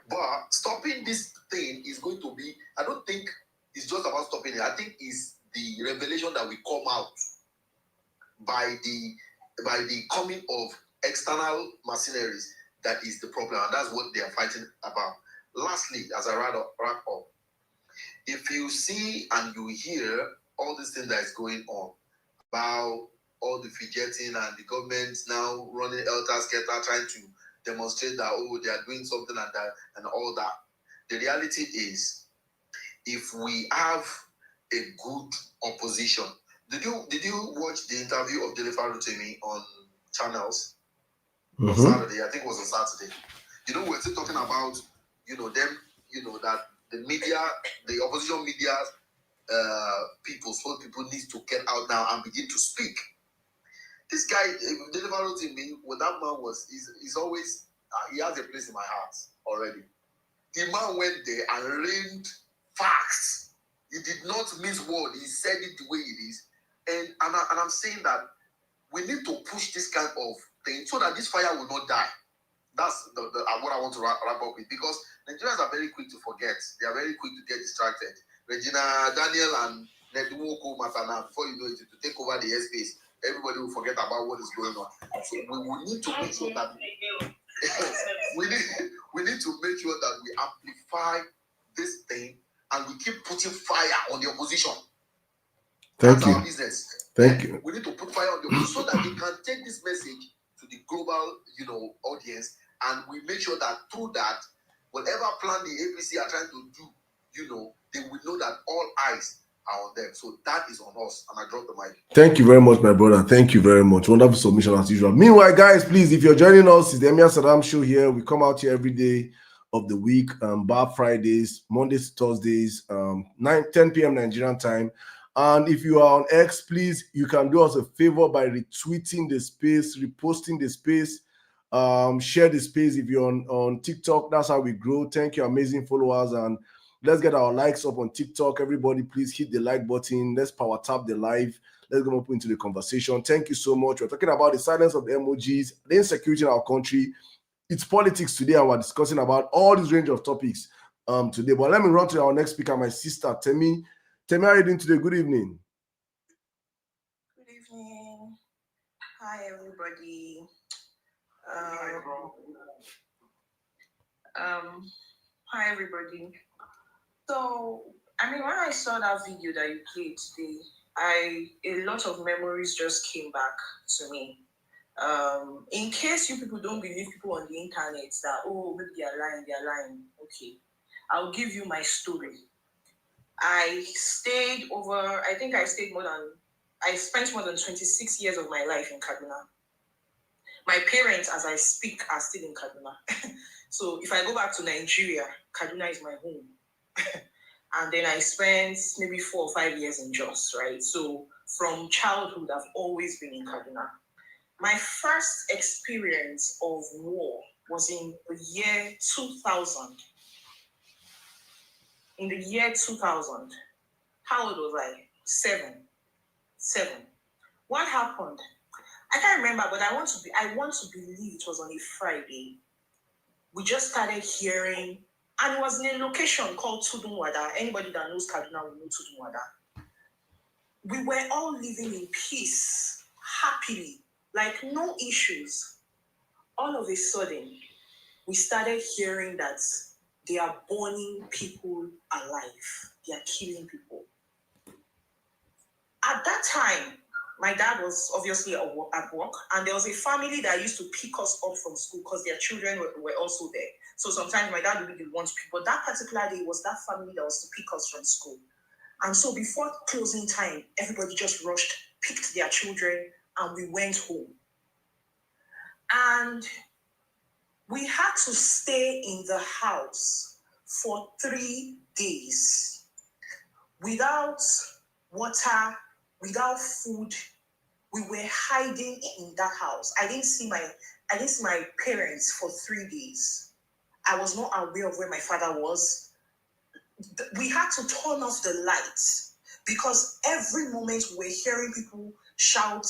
But stopping this thing is going to be, I don't think it's just about stopping it. I think it's the revelation that will come out by the coming of external mercenaries that is the problem. And that's what they are fighting about. Lastly, as I wrap up, if you see and you hear all this thing that is going on about all the fidgeting and the government now running helter-skelter trying to demonstrate that, they are doing something and that and all that. The reality is, if we have a good opposition, did you watch the interview of Delifa Rotimi on channels on Saturday? I think it was on Saturday. We're still talking about, them, that the media, the opposition media people need to get out now and begin to speak. This guy, Deliver to me, what that man was, he's always, he has a place in my heart already. The man went there and rained facts. He did not miss word. He said it the way it is. And I'm saying that we need to push this kind of thing so that this fire will not die. That's what I want to wrap up with, because Nigerians are very quick to forget. They are very quick to get distracted. Regina Daniel and Nedumoko Matana, before you know it, to take over the airspace, everybody will forget about what is going on. So we will need to make sure that we need to make sure that we amplify this thing and we keep putting fire on the opposition. That's our business. Thank you. We need to put fire on the opposition so that we can take this message to the global, audience, and we make sure that through that, whatever plan the APC are trying to do, they will know that all eyes are on them. So that is on us. And I drop the mic. Thank you very much, my brother. Thank you very much. Wonderful submission as usual. Meanwhile, guys, please, if you're joining us, it's the Emir Sirdam show here. We come out here every day of the week, bar Fridays, Mondays to Thursdays, 10 p.m. Nigerian time. And if you are on X, please, you can do us a favor by retweeting the space, reposting the space, share the space. If you're on TikTok, that's how we grow. Thank you, amazing followers. And let's get our likes up on TikTok. Everybody, please hit the like button. Let's power tap the live. Let's go up into the conversation. Thank you so much. We're talking about the silence of the emojis, the insecurity in our country. It's politics today, and we're discussing about all this range of topics today. But let me run to our next speaker, my sister, Temi. Temi, how are you doing today? Good evening. Good evening. Hi, everybody. Hi, everybody. So, when I saw that video that you played today, a lot of memories just came back to me. In case you people don't believe people on the internet that, oh, maybe they're lying. Okay. I'll give you my story. I spent more than 26 years of my life in Kaduna. My parents, as I speak, are still in Kaduna. So if I go back to Nigeria, Kaduna is my home. And then I spent maybe 4 or 5 years in Jos, right? So from childhood, I've always been in Kaduna. My first experience of war was in the year 2000. In the year 2000, how old was I? 7. What happened? I can't remember, but I want to believe it was on a Friday. We just started hearing, and it was in a location called Tudunwada. Anybody that knows Kaduna will know Tudunwada. We were all living in peace, happily, like no issues. All of a sudden, we started hearing that they are burning people alive. They are killing people. At that time, my dad was obviously at work, and there was a family that used to pick us up from school because their children were also there. So sometimes my dad would be the one to pick, but that particular day was that family that was to pick us from school. And so before closing time, everybody just rushed, picked their children, and we went home. And we had to stay in the house for 3 days without water, without food. We were hiding in that house. I didn't see my parents for 3 days. I was not aware of where my father was. We had to turn off the lights because every moment we were hearing people shout,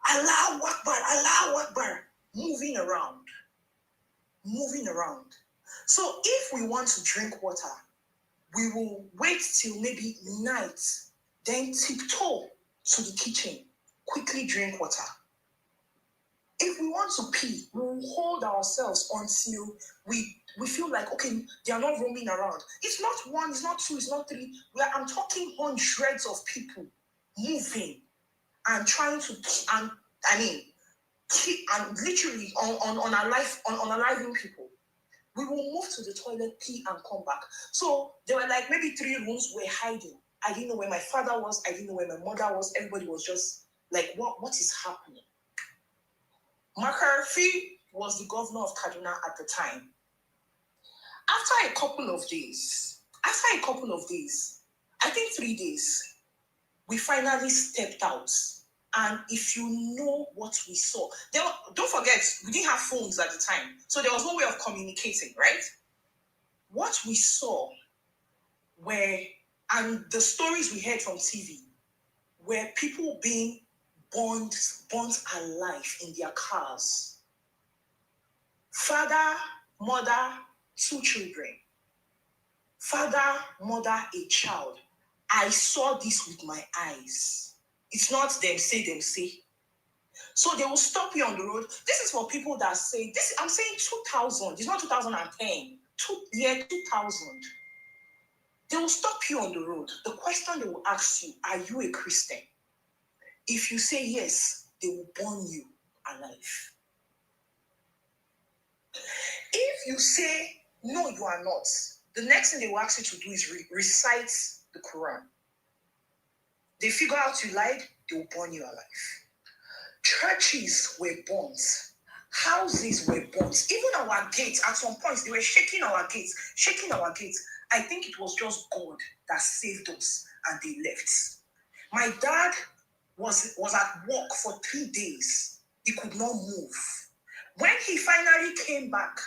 Allahu Akbar, Allahu Akbar, moving around. So if we want to drink water, we will wait till maybe night, then tiptoe to the kitchen, quickly drink water. If we want to pee, we'll hold ourselves until we feel like, okay, they are not roaming around. It's not 1, it's not 2, it's not 3. I'm talking hundreds of people moving and trying to, and literally on unaliving people. We will move to the toilet, pee, and come back. So there were like maybe 3 rooms we're hiding. I didn't know where my father was. I didn't know where my mother was. Everybody was just like, what is happening? McCarthy was the governor of Kaduna at the time. After a couple of days, I think 3 days, we finally stepped out. And if you know what we saw, don't forget, we didn't have phones at the time. So there was no way of communicating, right? What we saw and the stories we heard from TV, were people being burnt alive in their cars. Father, mother, 2 children. Father, mother, a child. I saw this with my eyes. It's not them say. So they will stop you on the road. This is for people that say, I'm saying 2000. It's not 2010. Year 2000. They will stop you on the road. The question they will ask you, are you a Christian? If you say yes, they will burn you alive. If you say, no, you are not, the next thing they will ask you to do is recite the Quran. They figure out you lied, they will burn you alive. Churches were burnt. Houses were burnt. Even our gates, at some point, they were shaking our gates. I think it was just God that saved us and they left. My dad was at work for 3 days. He could not move. When he finally came back,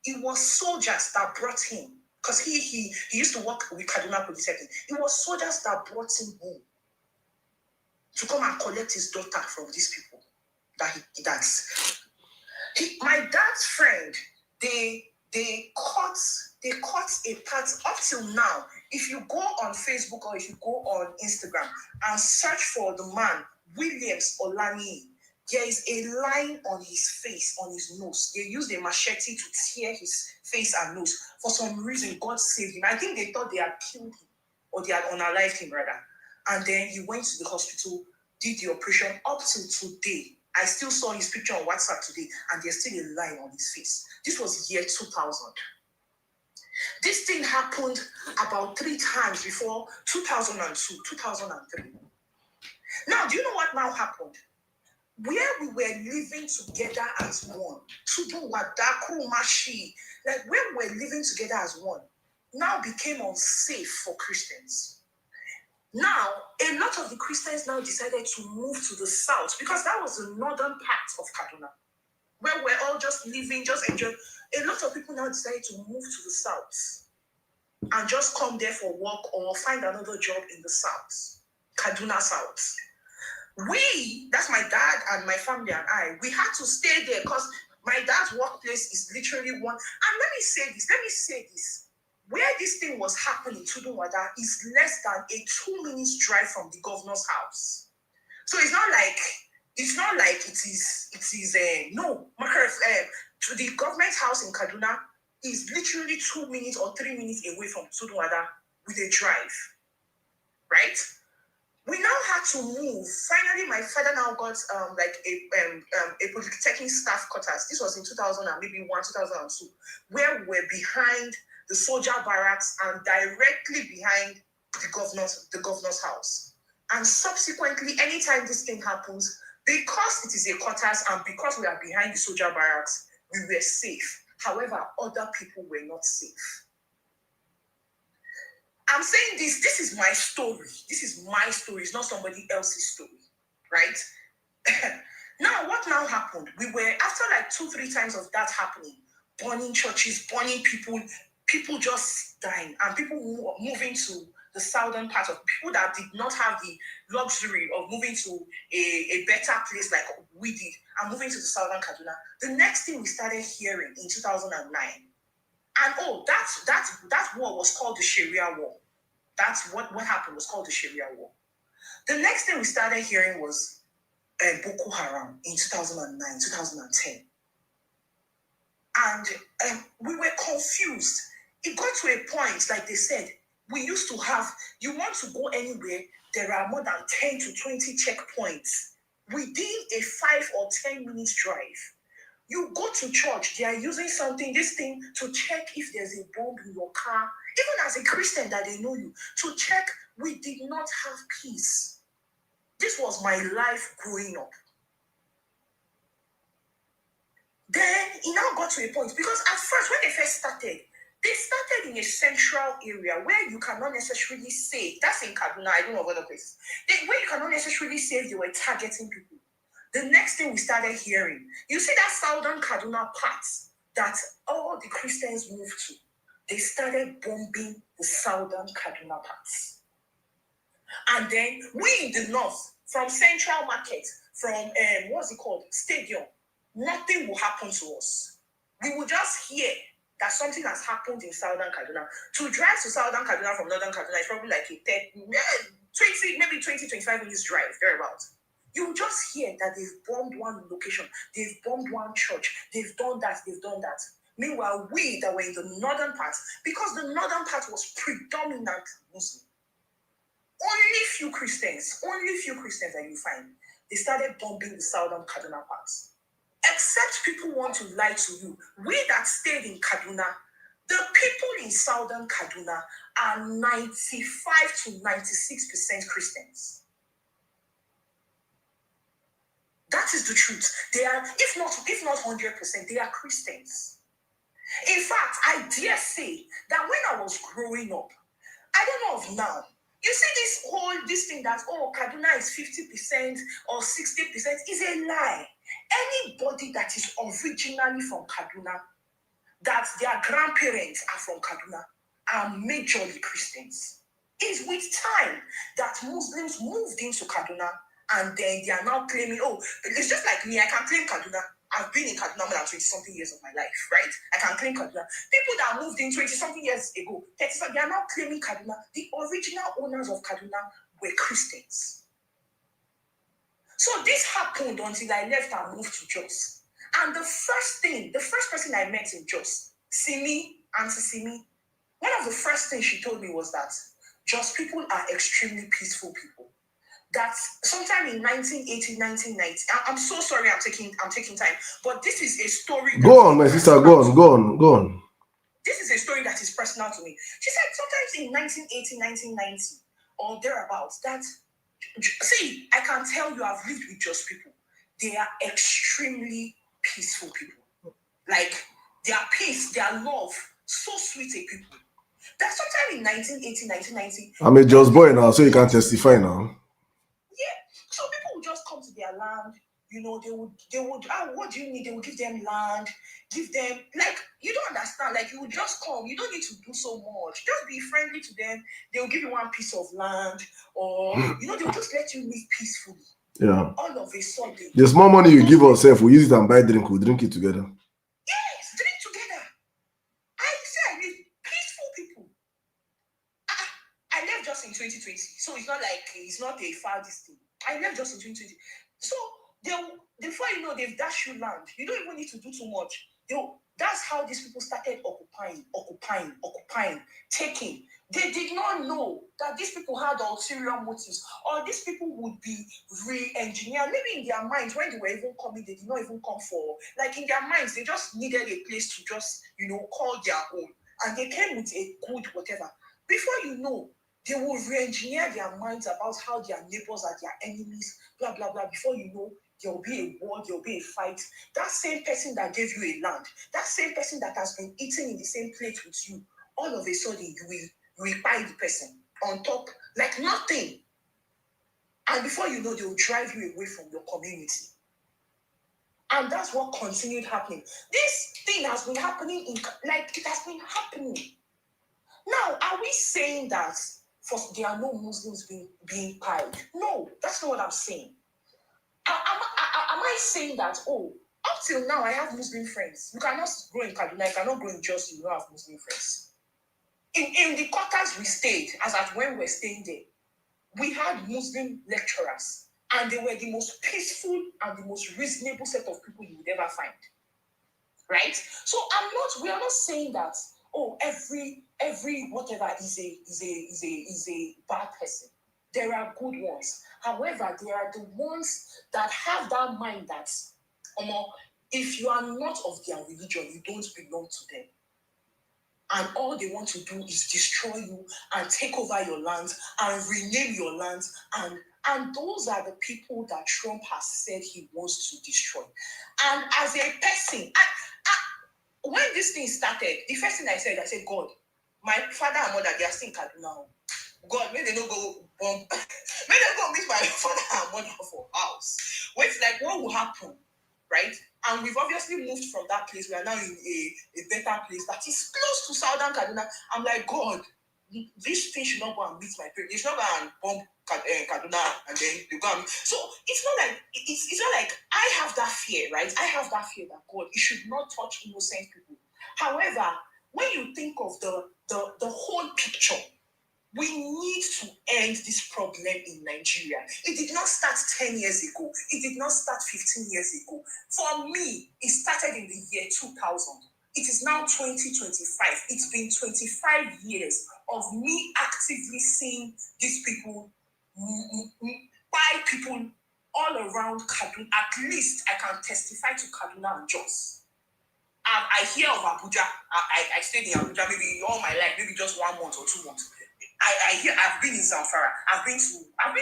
it was soldiers that brought him, because he used to work with Kaduna Police. It was soldiers that brought him home to come and collect his daughter from these people. My dad's friend, they cut a part up till now. If you go on Facebook or if you go on Instagram and search for the man Williams Olani, there is a line on his face, on his nose. They used a machete to tear his face and nose. For some reason, God saved him. I think they thought they had killed him, or they had unalived him rather. And then he went to the hospital, did the operation. Up till today, I still saw his picture on WhatsApp today, and there's still a line on his face. This was year 2000. This thing happened about 3 times before 2002, 2003. Now, do you know what now happened? Where we were living together as one, like where we were living together as one, now became unsafe for Christians. Now, a lot of the Christians now decided to move to the south because that was the northern part of Kaduna, where we're all just living, just enjoying. A lot of people now decided to move to the south and just come there for work or find another job in the south, Kaduna South. That's my dad and my family and I, we had to stay there because my dad's workplace is literally one. And let me say this. Where this thing was happening, Tudunwada, is less than a 2 minutes drive from the governor's house. So it's not like it is no. To the government house in Kaduna is literally 2 minutes or 3 minutes away from Tudunwada with a drive, right? We now had to move. Finally, my father now got a polytechnic staff quarters. This was in 2000 and maybe 2002, where we were behind the soldier barracks and directly behind the governor's house. And subsequently, anytime this thing happens, because it is a quarters and because we are behind the soldier barracks, we were safe. However, other people were not safe. I'm saying this is my story. This is my story. It's not somebody else's story, right? Now, what now happened? We were, after like 2-3 times of that happening, burning churches, burning people just dying, and people moving to the southern part of people that did not have the luxury of moving to a better place like we did, and moving to the southern Kaduna. The next thing we started hearing in 2009, and that war was called the Sharia war. That's what happened, was called the Sharia war. The next thing we started hearing was Boko Haram in 2009, 2010. And we were confused. It got to a point, like they said, we used to have, you want to go anywhere, there are more than 10 to 20 checkpoints within a 5 or 10 minutes drive. You go to church, they are using this thing to check if there's a bomb in your car. Even as a Christian that they know you, to check. We did not have peace. This was my life growing up. Then it now got to a point, because at first, when they first started, they started in a central area where you cannot necessarily say, that's in Kaduna, I don't know of other places, where you cannot necessarily say they were targeting people. The next thing we started hearing, you see that southern Kaduna part that all the Christians moved to, they started bombing the southern Kaduna parts. And then we in the north, from Central Market, from, Stadium, nothing will happen to us. We will just hear that something has happened in southern Kaduna. To drive to southern Kaduna from northern Kaduna is probably like a 20-25 minutes drive, thereabouts. You just hear that they've bombed one location, they've bombed one church, they've done that. Meanwhile, we that were in the northern part, because the northern part was predominantly Muslim, only few Christians that you find, they started bombing the southern Kaduna parts. Except people want to lie to you. We that stayed in Kaduna, the people in southern Kaduna are 95 to 96% Christians. That is the truth. They are, if not 100%, they are Christians. In fact, I dare say that when I was growing up, I don't know of now, you see this thing that, Kaduna is 50% or 60% is a lie. Anybody that is originally from Kaduna, that their grandparents are from Kaduna, are majorly Christians. It's with time that Muslims moved into Kaduna, and then they are now claiming, it's just like me, I can claim Kaduna. I've been in Kaduna more than 20-something years of my life, right? I can claim Kaduna. People that moved in 20-something years ago, they are now claiming Kaduna. The original owners of Kaduna were Christians. So this happened until I left and moved to Jos. And the first person I met in Jos, Auntie Simi, one of the first things she told me was that Jos people are extremely peaceful people. that sometime in 1980, 1990. I'm so sorry I'm taking time, but this is a story. Go on, my sister, go on. This is a story that is personal to me. She said sometimes in 1980, 1990, or thereabouts, that, see, I can tell you I've lived with just people. They are extremely peaceful people. Like, their peace, their love, so sweet a people. That sometime in 1980, 1990... I'm a just boy now, so you can testify now. Yeah, so people would just come to their land, they would, what do you need? They would give them land, give them, like, you don't understand, like, you would just come, you don't need to do so much, just be friendly to them, they will give you one piece of land, or, they will just let you live peacefully. Yeah. All of a sudden. The small money you give yourself, we use it and buy drink, we drink it together. Yes, drink together. I said, peaceful people. I left just in 2020, so it's not a far distance. I left just in 2020. So before you know, they've dashed you land. You don't even need to do too much. That's how these people started occupying, taking. They did not know that these people had ulterior motives, or these people would be re-engineered. Maybe in their minds, when they were even coming, they did not even come for, like, in their minds, they just needed a place to just, call their own. And they came with a good whatever. Before you know, they will re-engineer their minds about how their neighbors are their enemies, blah, blah, blah. Before you know, there will be a war, there will be a fight. That same person that gave you a land, that same person that has been eating in the same plate with you, all of a sudden you will buy the person on top, like nothing. And before you know, they will drive you away from your community. And that's what continued happening. This thing has been happening, it has been happening. Now, are we saying that there are no Muslims being piled? No, that's not what I'm saying. Am I saying that, up till now I have Muslim friends? You cannot grow in Kaduna, you cannot grow in Jos, you don't have Muslim friends. In the quarters we stayed, as at when we were staying there, we had Muslim lecturers, and they were the most peaceful and the most reasonable set of people you would ever find. Right? So we are not saying that, every whatever is a bad person. There are good ones. However, there are the ones that have that mind that, if you are not of their religion, you don't belong to them. And all they want to do is destroy you and take over your lands and rename your lands. And those are the people that Trump has said he wants to destroy. And as a person, when this thing started, the first thing I said, God, my father and mother, they are still in Kaduna. God, may they not go bomb. May they go meet my father and mother for house. Wait, what will happen, right? And we've obviously moved from that place. We are now in a better place that is close to Southern Kaduna. I'm like, God, this thing should not go and meet my parents. They should not go and bomb Kaduna and then they go and... So it's not like I have that fear, right? I have that fear that, God, it should not touch innocent people. However, when you think of the whole picture, we need to end this problem in Nigeria. It did not start 10 years ago. It did not start 15 years ago. For me, it started in the year 2000. It is now 2025. It's been 25 years of me actively seeing these people buy people all around Kaduna. At least I can testify to Kaduna and Jos. I hear of Abuja. I stayed in Abuja maybe all my life, maybe just 1 month or 2 months. I've been in Zamfara. I've been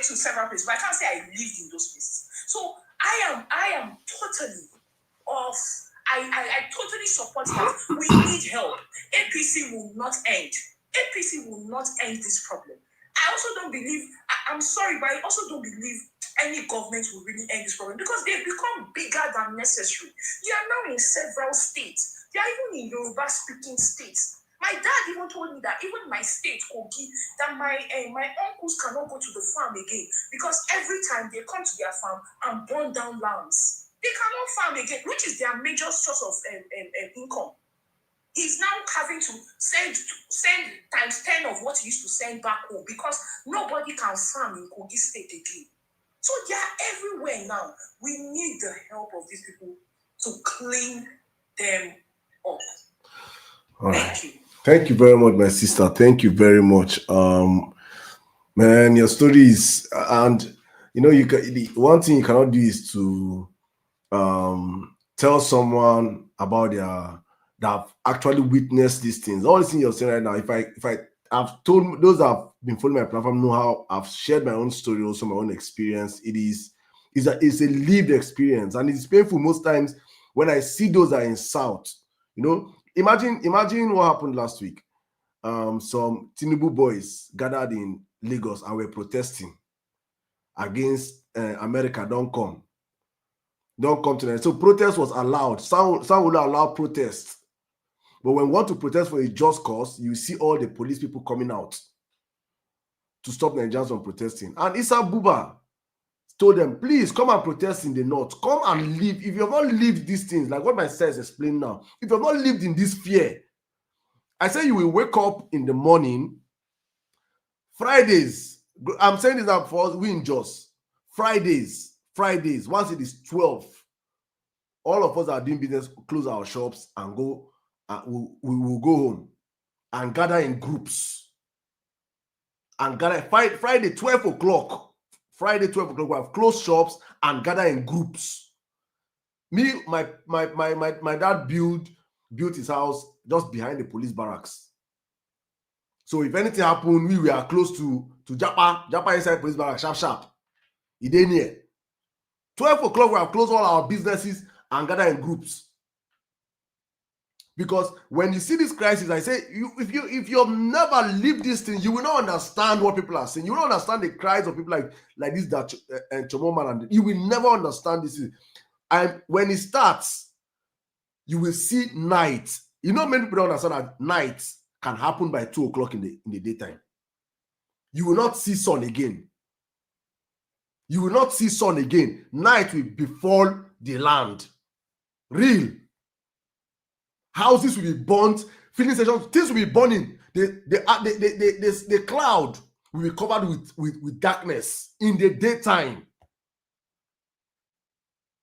to several places, but I can't say I lived in those places. So I am totally off. I totally support that. We need help. APC will not end. APC will not end this problem. I also don't believe, I'm sorry, but I also don't believe any government will really end this problem because they've become bigger than necessary. They are now in several states. They are even in Yoruba-speaking states. My dad even told me that even my state, Kogi, that my uncles cannot go to the farm again because every time they come to their farm and burn down lands, they cannot farm again, which is their major source of income. He's now having to send times 10 of what he used to send back home because nobody can farm in Kogi State again. So they are everywhere now. We need the help of these people to clean them up. All right. Thank you. Thank you very much, my sister. Thank you very much. Man, your story is, and you know, the one thing you cannot do is to tell someone about their that have actually witnessed these things. All these things you're saying right now, if I've told those that have been following my platform know how I've shared my own story, also my own experience. It's a lived experience, and it's painful most times when I see those that are in South. You know, imagine what happened last week. Some Tinubu boys gathered in Lagos and were protesting against America. Don't come tonight. So protest was allowed. Some would allow protest, but when we want to protest for a just cause, you see all the police people coming out to stop Nigerians from protesting. And Issa Buba told them, please come and protest in the north. Come and live. If you have not lived these things, like what my sister is explaining now, if you have not lived in this fear, I say you will wake up in the morning, Fridays. I'm saying this now for us, we in Jos. Fridays, once it is 12, all of us are doing business, close our shops and go, we will go home and gather in groups. And gather Friday, 12 o'clock. Friday, 12 o'clock, we have closed shops and gather in groups. Me, my dad built his house just behind the police barracks. So if anything happened, we were close to Japa inside police barracks, sharp. It ain't near. 12 o'clock, we have closed all our businesses and gather in groups. Because when you see this crisis, I say, if you've never lived this thing, you will not understand what people are saying. You will not understand the cries of people like this, that and Chomoman, and you will never understand this. And when it starts, you will see night. You know, many people don't understand that night can happen by 2 o'clock in the daytime. You will not see sun again. You will not see sun again. Night will befall the land. Real. Houses will be burnt, filling stations, things will be burning. The cloud will be covered with darkness in the daytime.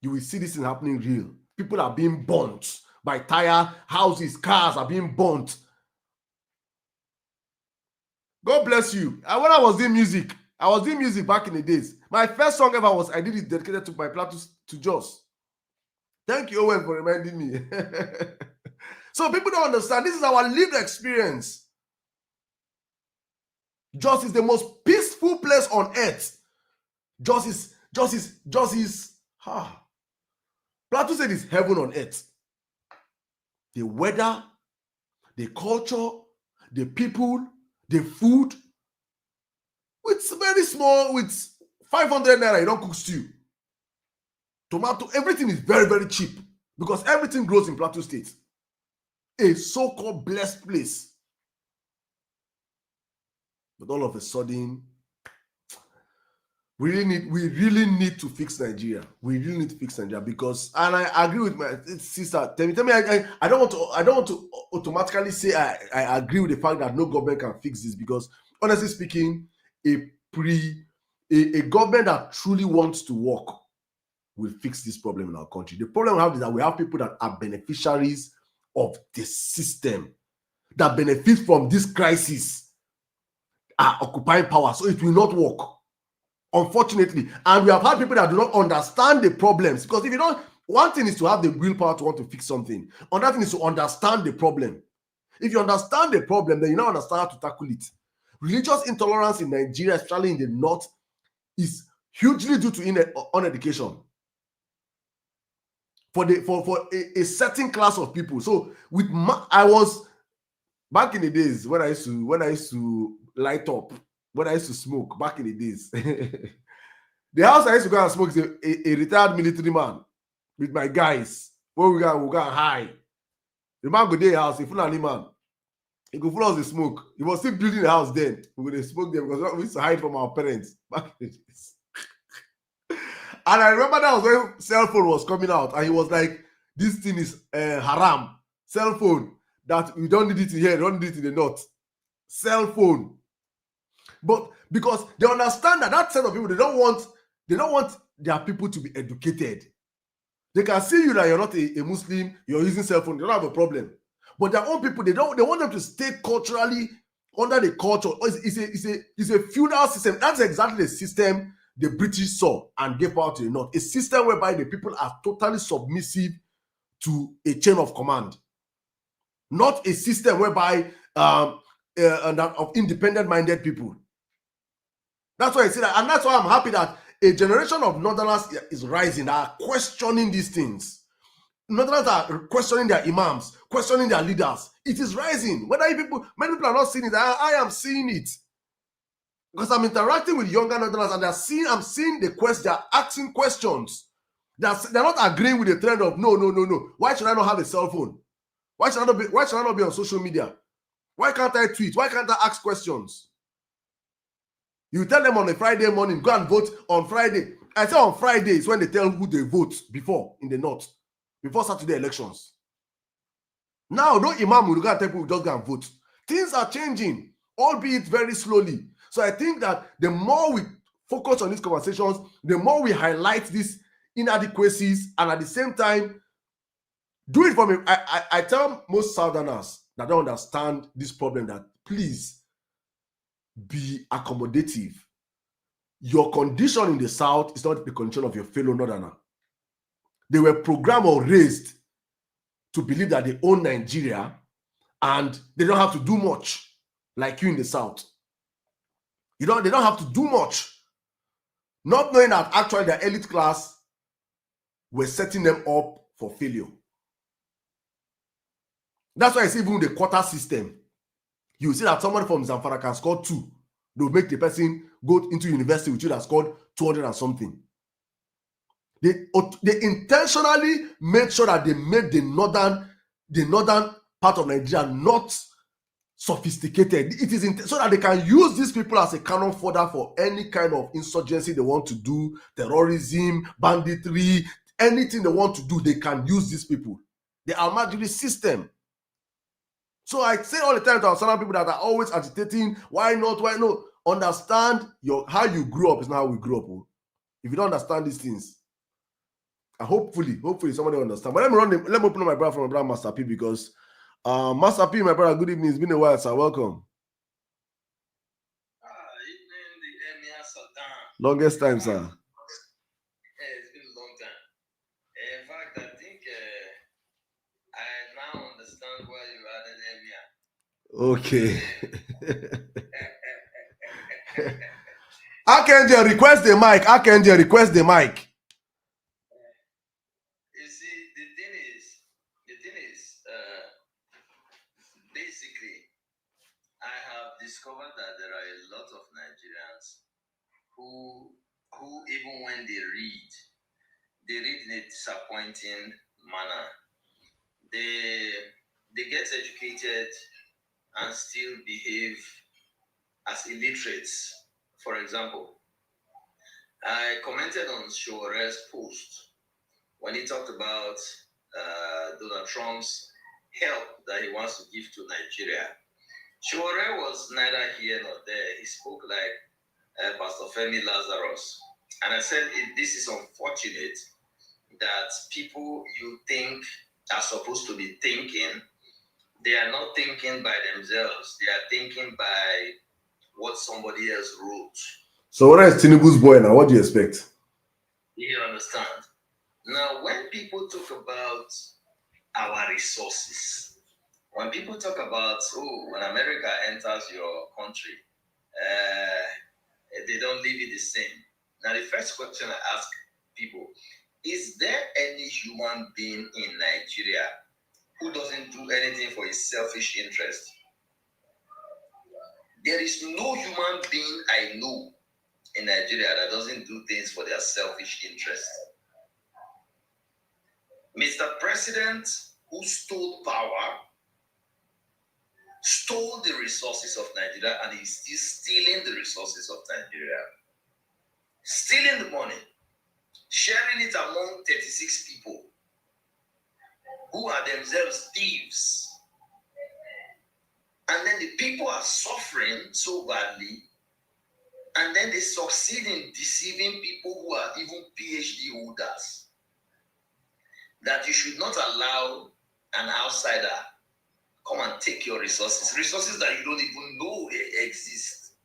You will see this thing happening real. People are being burnt by tire, houses, cars are being burnt. God bless you. And when I was doing music back in the days. My first song ever I did it dedicated to my plateau to Jos. Thank you, Owen, for reminding me. So people don't understand. This is our lived experience. Jos is the most peaceful place on earth. Jos is. Plateau said it's heaven on earth. The weather, the culture, the people, the food. It's very small. With 500 naira, you don't cook stew. Tomato, everything is very, very cheap because everything grows in Plateau State. A so-called blessed place. But all of a sudden, we really need to fix Nigeria. We really need to fix Nigeria because, and I agree with my sister. Tell me, I don't want to automatically say I agree with the fact that no government can fix this because, honestly speaking, a government that truly wants to work will fix this problem in our country. The problem we have is that we have people that are beneficiaries of the system, that benefit from this crisis, are occupying power, so it will not work, unfortunately. And we have had people that do not understand the problems, because if you don't, one thing is to have the willpower to want to fix something, another thing is to understand the problem. If you understand the problem, then you now understand how to tackle it. Religious intolerance in Nigeria, especially in the north, is hugely due to uneducation for a certain class of people. So I was back in the days when I used to light up, when I used to smoke back in the days. The house I used to go and smoke is a retired military man with my guys. When we go high, the man go to the house, a Fulani man. He go full of the smoke. He was still building the house then. We would smoke them because we used to hide from our parents back in the days. And I remember that was when cell phone was coming out, and he was like, "This thing is haram. Cell phone, that we don't need it here, we don't need it in the north. Cell phone." But because they understand that set of people, they don't want their people to be educated. They can see you that you're not a Muslim, you're using cell phone, they don't have a problem. But their own people, they want them to stay culturally under the culture. It's a feudal system. That's exactly the system the British saw and gave power to the North. A system whereby the people are totally submissive to a chain of command. Not a system whereby of independent-minded people. That's why I say that, and that's why I'm happy that a generation of Northerners is rising, are questioning these things. Northerners are questioning their imams, questioning their leaders. It is rising. Whether many people are not seeing it, I am seeing it. Because I'm interacting with younger Northerners and I'm seeing the questions, they're asking questions. They're not agreeing with the trend of no. Why should I not have a cell phone? Why should I not be on social media? Why can't I tweet? Why can't I ask questions? You tell them on a Friday morning, go and vote on Friday. I say on Friday is when they tell who they vote before in the North, before Saturday elections. Now, no imam will go and tell people just go and vote. Things are changing, albeit very slowly. So I think that the more we focus on these conversations, the more we highlight these inadequacies, and at the same time, do it for me. I tell most Southerners that don't understand this problem that please be accommodative. Your condition in the South is not the condition of your fellow Northerner. They were programmed or raised to believe that they own Nigeria and they don't have to do much like you in the South. They don't have to do much. Not knowing that actually the elite class were setting them up for failure. That's why I say even the quota system, you see that someone from Zamfara can score 2. They'll make the person go into university with you that scored 200 and something. They intentionally made sure that they made the northern part of Nigeria not sophisticated. It is so that they can use these people as a cannon fodder for any kind of insurgency they want to do, terrorism, banditry, anything they want to do, they can use these people. The Almajiri system. So I say all the time to our Southern people that are always agitating, why not? Understand how you grew up is not how we grew up. If you don't understand these things, hopefully somebody will understand. But let me open up my brother from my brother Master P, because Master P, my brother, good evening. It's been a while, sir. Welcome. Evening, the Emir Sirdam. Longest time, sir. Yeah, it's been a long time. In fact, I think I now understand why you added Emir. Okay. Archangel, request the mic. Archangel, request the mic. You see, the thing is, basically, I have discovered that there are a lot of Nigerians who even when they read in a disappointing manner. They get educated and still behave as illiterates. For example, I commented on Shore's post when he talked about Donald Trump's help that he wants to give to Nigeria. Shore was neither here nor there. He spoke like Pastor Femi Lazarus. And I said, this is unfortunate that people you think are supposed to be thinking, they are not thinking by themselves. They are thinking by what somebody else wrote. So what is Tinubu's boy now? What do you expect? You understand? Now, when people talk about our resources, when people talk about, when America enters your country, they don't leave it the same. Now, the first question I ask people, is there any human being in Nigeria who doesn't do anything for his selfish interest? There is no human being I know in Nigeria that doesn't do things for their selfish interest. Mr. President, who stole power, stole the resources of Nigeria, and he's still stealing the resources of Nigeria. Stealing the money, sharing it among 36 people who are themselves thieves. And then the people are suffering so badly, and then they succeed in deceiving people who are even PhD holders. That you should not allow an outsider come and take your resources that you don't even know exist,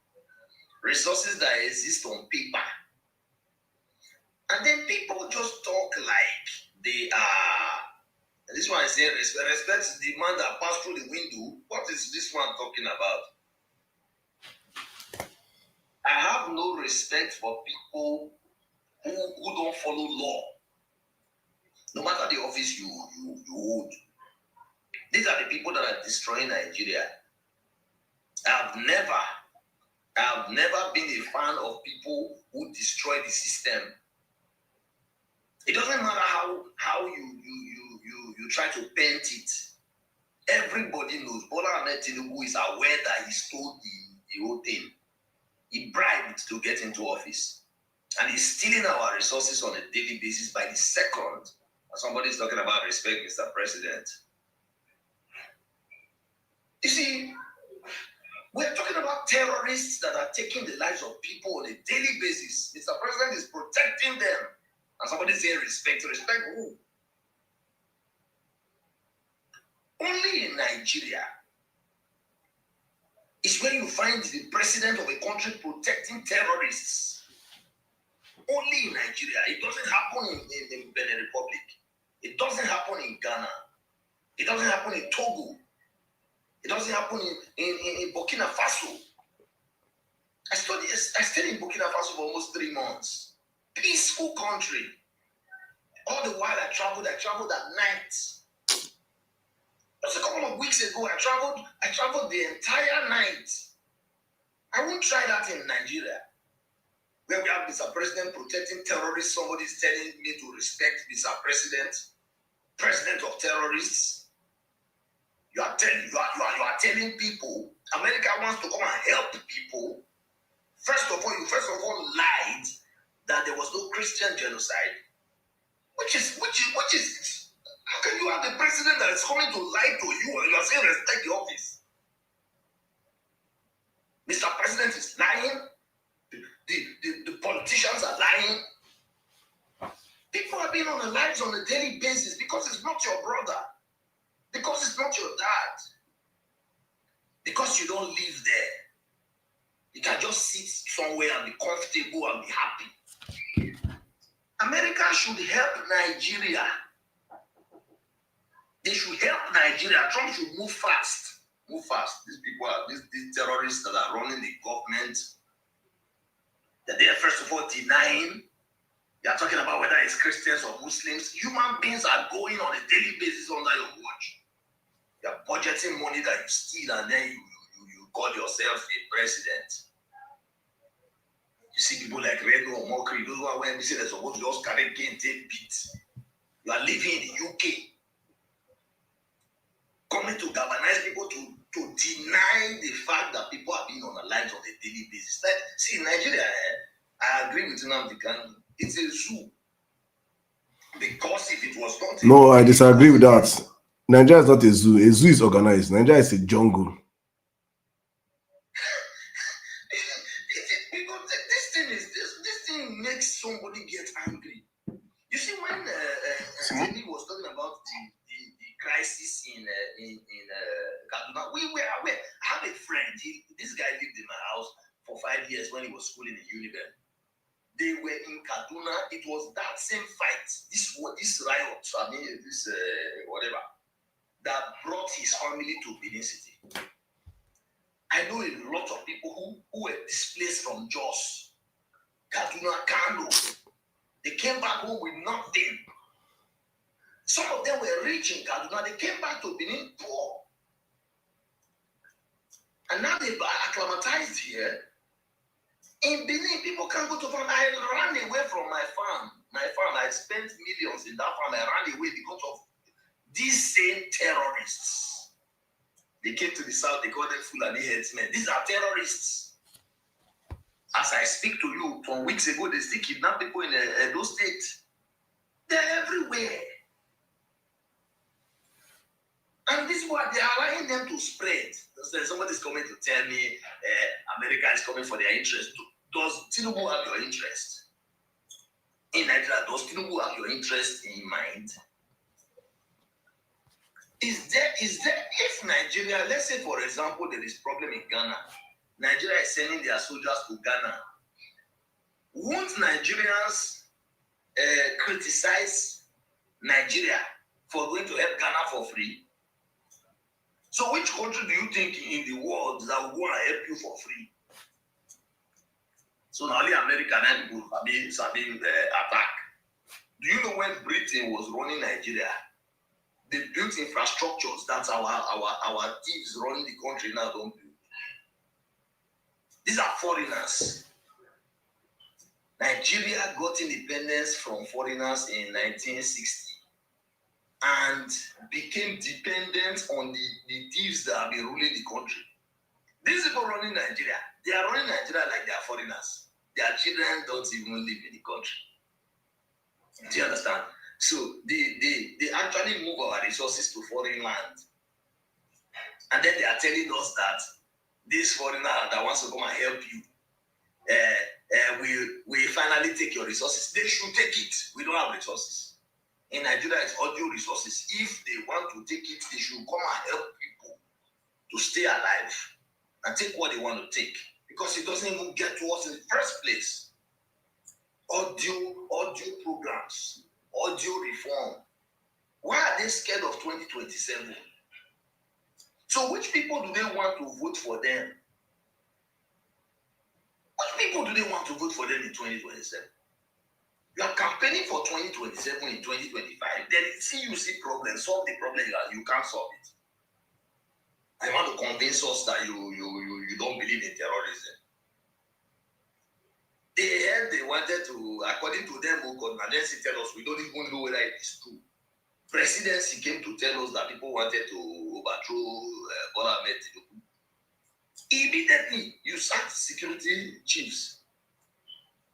resources that exist on paper, And then people just talk like they are. This one is saying respect the man that passed through the window. What is this one talking about? I have no respect for people who don't follow law, no matter the office you hold. These are the people that are destroying Nigeria. I've never been a fan of people who destroy the system. It doesn't matter how you try to paint it. Everybody knows Bola Ahmed Tinubu is aware that he stole the whole thing. He bribed to get into office. And he's stealing our resources on a daily basis by the second. Somebody's talking about respect, Mr. President. You see, we're talking about terrorists that are taking the lives of people on a daily basis. Mr. President is protecting them. And somebody saying respect. Respect who? Only in Nigeria is where you find the president of a country protecting terrorists. Only in Nigeria. It doesn't happen in Benin Republic. It doesn't happen in Ghana. It doesn't happen in Togo. It doesn't happen in Burkina Faso. I stayed in Burkina Faso for almost 3 months. Peaceful country. All the while I traveled at night. Just a couple of weeks ago, I traveled the entire night. I won't try that in Nigeria, where we have Mr. President protecting terrorists. Somebody's telling me to respect Mr. President, president of terrorists. You are telling people America wants to come and help people. First of all, lied that there was no Christian genocide, which is. How can you have the president that is coming to lie to you and you are saying respect the office? Mr. President is lying. The politicians are lying. People are being on their lives on a daily basis because it's not your brother. Because it's not your dad. Because you don't live there. You can just sit somewhere and be comfortable and be happy. America should help Nigeria. They should help Nigeria. Trump should move fast. Move fast. These people are these terrorists that are running the government. That they are first of all denying. They are talking about whether it's Christians or Muslims. Human beings are going on a daily basis under your watch. You are budgeting money that you steal and then you call yourself a president. You see people like Reno or Mokri, those who are wearing this, they're supposed to just carry cane, take beats. You are living in the UK. Coming to galvanize people to deny the fact that people are being on their lives on a daily basis. Like, see, in Nigeria, I agree with Nnamdi Kanu. It's a zoo. Because if it was not... No, I disagree with that. Nigeria is not a zoo. A zoo is organized. Nigeria is a jungle. Because this thing makes somebody get angry. You see, when Zeni was talking about the crisis in Kaduna, we were aware. I have a friend. This guy lived in my house for 5 years when he was schooling in Univen. They were in Kaduna. It was that same fight. This riot. I mean, this whatever that brought his family to Benin City. I know a lot of people who were displaced from Jos, Kaduna, Kano. They came back home with nothing. Some of them were rich in Kaduna. They came back to Benin poor. And now they've acclimatized here. In Benin, people can't go to farm. I ran away from my farm. I spent millions in that farm. I ran away because of these same terrorists. They came to the south. They called them Fulani headsmen. These are terrorists. As I speak to you, from weeks ago, they still kidnap people in Edo State. They're everywhere. And this is what they are allowing them to spread. Somebody's coming to tell me America is coming for their interest. Does Tinubu have your interest? In Nigeria, does Tinubu have your interest in mind? Is there, if Nigeria, let's say for example, there is problem in Ghana, Nigeria is sending their soldiers to Ghana. Won't Nigerians criticize Nigeria for going to help Ghana for free? So which country do you think in the world that will want to help you for free? So now only America and people are being attacked. Do you know when Britain was running Nigeria, they built infrastructures that our thieves running the country now don't build? These are foreigners. Nigeria got independence from foreigners in 1960 and became dependent on the thieves that have been ruling the country. These people running Nigeria, they are running Nigeria like they are foreigners. Their children don't even live in the country. Do you understand? So they actually move our resources to foreign land. And then they are telling us that this foreigner that wants to come and help you, we finally take your resources. They should take it. We don't have resources. In Nigeria, it's audio resources. If they want to take it, they should come and help people to stay alive and take what they want to take. Because it doesn't even get to us in the first place. Audio programs, audio reform. Why are they scared of 2027? So which people do they want to vote for them? Which people do they want to vote for them in 2027? You are campaigning for 2027 in 2025. Then you see problems, solve the problem, you can't solve it. They want to convince us that you don't believe in terrorism. They wanted to, according to them, and then they tell us we don't even know whether it is true. Presidency came to tell us that people wanted to overthrow Bola Ahmed Tinubu. Immediately, you sacked security chiefs.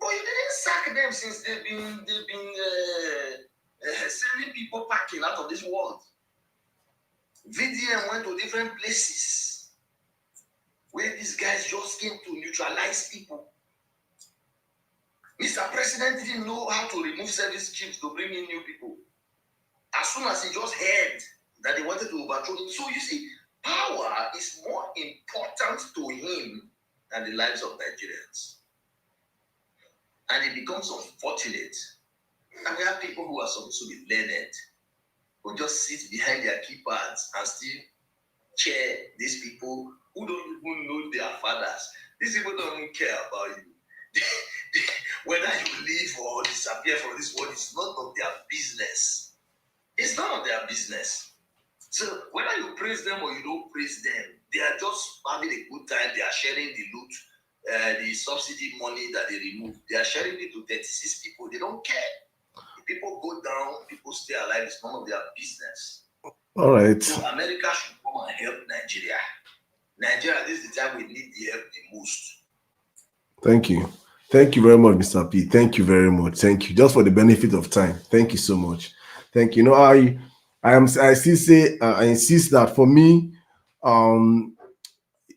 But you didn't sack them since they've been sending people packing out of this world. VDM went to different places where these guys just came to neutralize people. Mr. President didn't know how to remove service chiefs to bring in new people. As soon as he just heard that they wanted to overthrow him. So you see, power is more important to him than the lives of Nigerians. And it becomes unfortunate. And we have people who are supposed to be learned, who just sit behind their keypads and still chair these people who don't even know their fathers. These people don't even care about you. Whether you live or disappear from this world, it's none of their business. It's none of their business. So whether you praise them or you don't praise them, they are just having a good time. They are sharing the loot, the subsidy money that they remove. They are sharing it to 36 people. They don't care. If people go down, people stay alive. It's none of their business. All right. So America should come and help Nigeria. Nigeria, this is the time we need the help the most. Thank you. Thank you very much, Mr. P. Thank you very much. Thank you. Just for the benefit of time. Thank you so much. Thank you. I still say I insist that for me,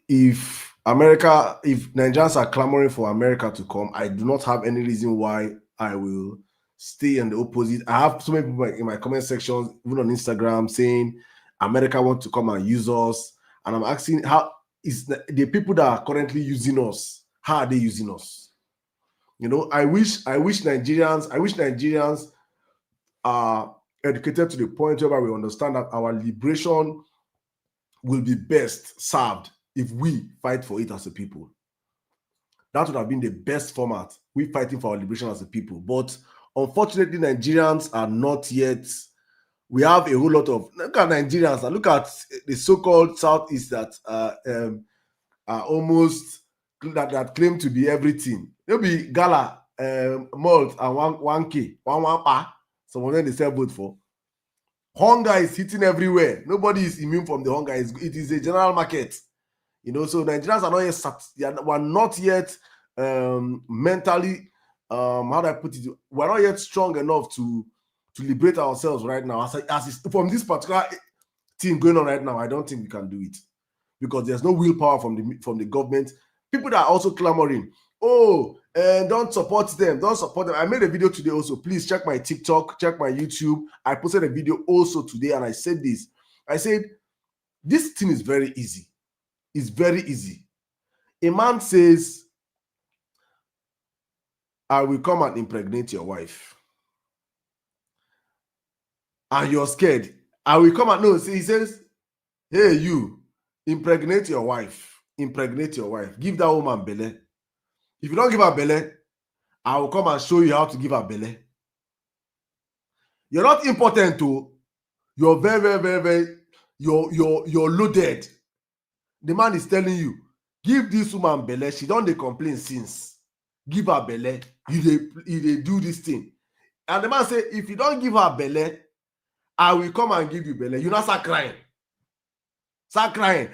if Nigerians are clamoring for America to come, I do not have any reason why I will stay on the opposite. I have so many people in my comment sections, even on Instagram, saying America want to come and use us, and I'm asking, how is the people that are currently using us, how are they using us? I wish Nigerians are educated to the point where we understand that our liberation will be best served if we fight for it as a people. That would have been the best format. We fighting for our liberation as a people. But unfortunately, Nigerians are not yet. We have a whole lot of, look at Nigerians and look at the so-called Southeast that are almost that claim to be everything. There'll be gala, malt, and one K, one pa. Some of them they sell both for. Hunger is hitting everywhere. Nobody is immune from the hunger. It is a general market. So Nigerians are not yet we're not yet mentally, how do I put it? We're not yet strong enough to liberate ourselves right now. From this particular thing going on right now, I don't think we can do it because there's no willpower from the government. People that are also clamoring, don't support them, don't support them. I made a video today also. Please check my TikTok, check my YouTube. I posted a video also today and I said this. I said, this thing is very easy. It's very easy. A man says, I will come and impregnate your wife. and you're scared, I will come and no, see, he says, hey, you, impregnate your wife. Impregnate your wife. Give that woman belle. If you don't give her belle, I will come and show you how to give her belle. You're not important too. You're very, you're loaded. The man is telling you, give this woman belle. She don't dey complain since. Give her belle. You dey do this thing. And the man say, if you don't give her belle, I will come and give you belle. You not start crying. Start crying.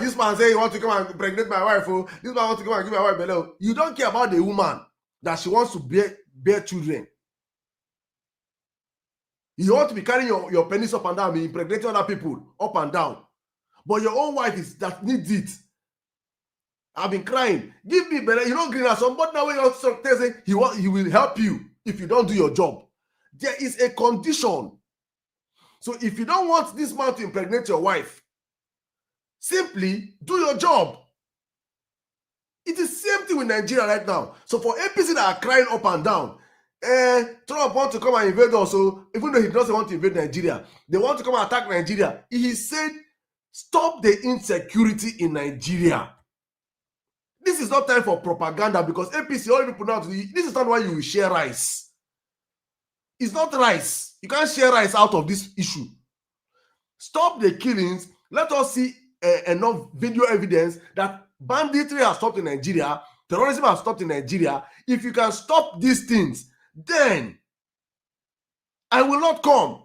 This man say he want to come and impregnate my wife. Oh, this man want to come and give my wife belle. Oh. You don't care about the woman that she wants to bear children. You want to be carrying your penis up and down, be impregnating other people up and down. But your own wife is that needs it. I've been crying. Give me belle. You don't green at somebody now when you're saying he will help you if you don't do your job. There is a condition. So if you don't want this man to impregnate your wife, simply do your job. It is the same thing with Nigeria right now. So for APC that are crying up and down, Trump wants to come and invade us. So even though he doesn't want to invade Nigeria, they want to come and attack Nigeria. He said, stop the insecurity in Nigeria. This is not time for propaganda because APC, all people now, this is not why you will share rice. It's not rice. You can't share rice out of this issue. Stop the killings. Let us see enough video evidence that banditry has stopped in Nigeria, terrorism has stopped in Nigeria. If you can stop these things, then I will not come.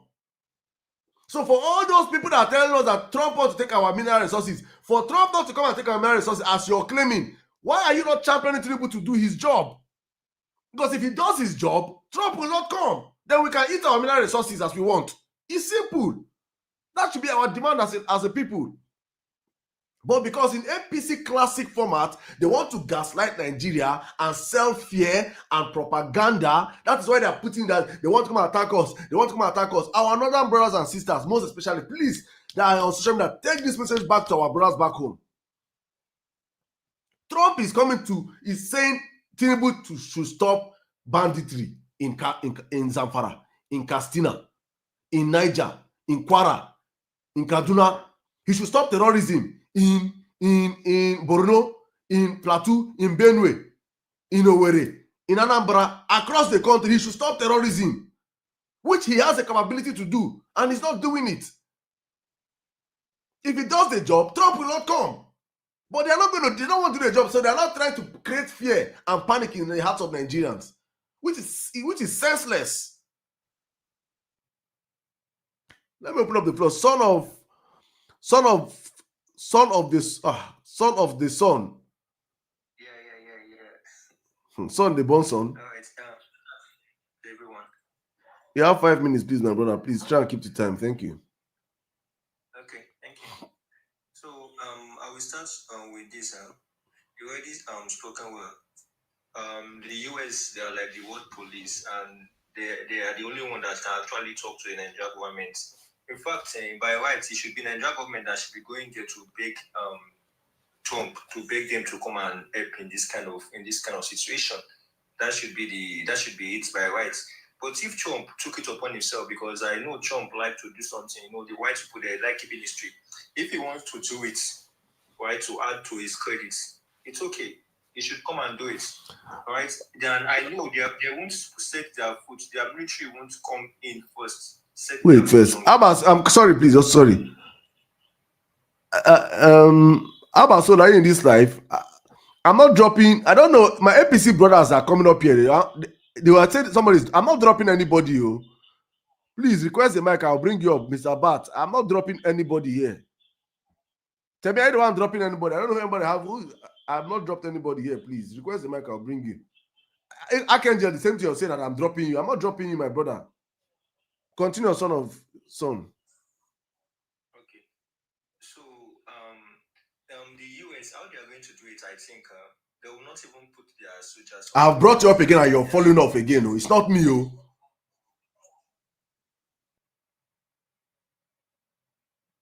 So for all those people that are telling us that Trump wants to take our mineral resources, for Trump not to come and take our mineral resources as you're claiming, why are you not championing Tinubu to do his job? Because if he does his job, Trump will not come. Then we can eat our mineral resources as we want. It's simple. That should be our demand as a people. But because in APC classic format, they want to gaslight Nigeria and sell fear and propaganda. That is why they are putting that they want to come and attack us. They want to come and attack us. Our northern brothers and sisters, most especially, please, that are on social media, take this message back to our brothers back home. Trump is saying Tinubu should stop banditry in Zamfara, in Katsina, in Niger, in Kwara, in Kaduna. He should stop terrorism in Borno, in Plateau, in Benue, in Owerri, in Anambra, across the country. He should stop terrorism, which he has the capability to do, and he's not doing it. If he does the job, Trump will not come. But they don't want to do the job, so they're not trying to create fear and panic in the hearts of Nigerians, which is senseless. Let me open up the floor. Son of the son. Yeah. Son, the born son. All right, everyone. You have 5 minutes, please, my brother. Please try and keep the time. Thank you. Okay, thank you. So I will start with this. You already spoken well. The US, they are like the world police, and they are the only one that can actually talk to the Nigerian government. In fact, by rights, it should be Nigerian government that should be going there to beg Trump, to beg them to come and help in this kind of situation. That should be it by rights. But if Trump took it upon himself, because I know Trump like to do something, the white people, they like keeping history. If he wants to do it, right, to add to his credits, it's okay. He should come and do it, right? Then I know they won't set their foot. Their military won't come in first. Wait first. Abbas, I'm sorry, please. Oh, sorry. Abbas, so in this life, I'm not dropping. I don't know. My APC brothers are coming up here. They were saying I'm not dropping anybody. Oh. Please request the mic. I'll bring you up, Mr. Bat. I'm not dropping anybody here. Tell me, I don't want dropping anybody. I don't know if anybody I've not dropped anybody here. Please request the mic. I'll bring you. I can't just the same thing you're saying that I'm dropping you. I'm not dropping you, my brother. Continue, son. Okay. So the US, how they are going to do it, I think they will not even put their soldiers. I've brought you up again and you're following off again. Oh. It's not me, oh.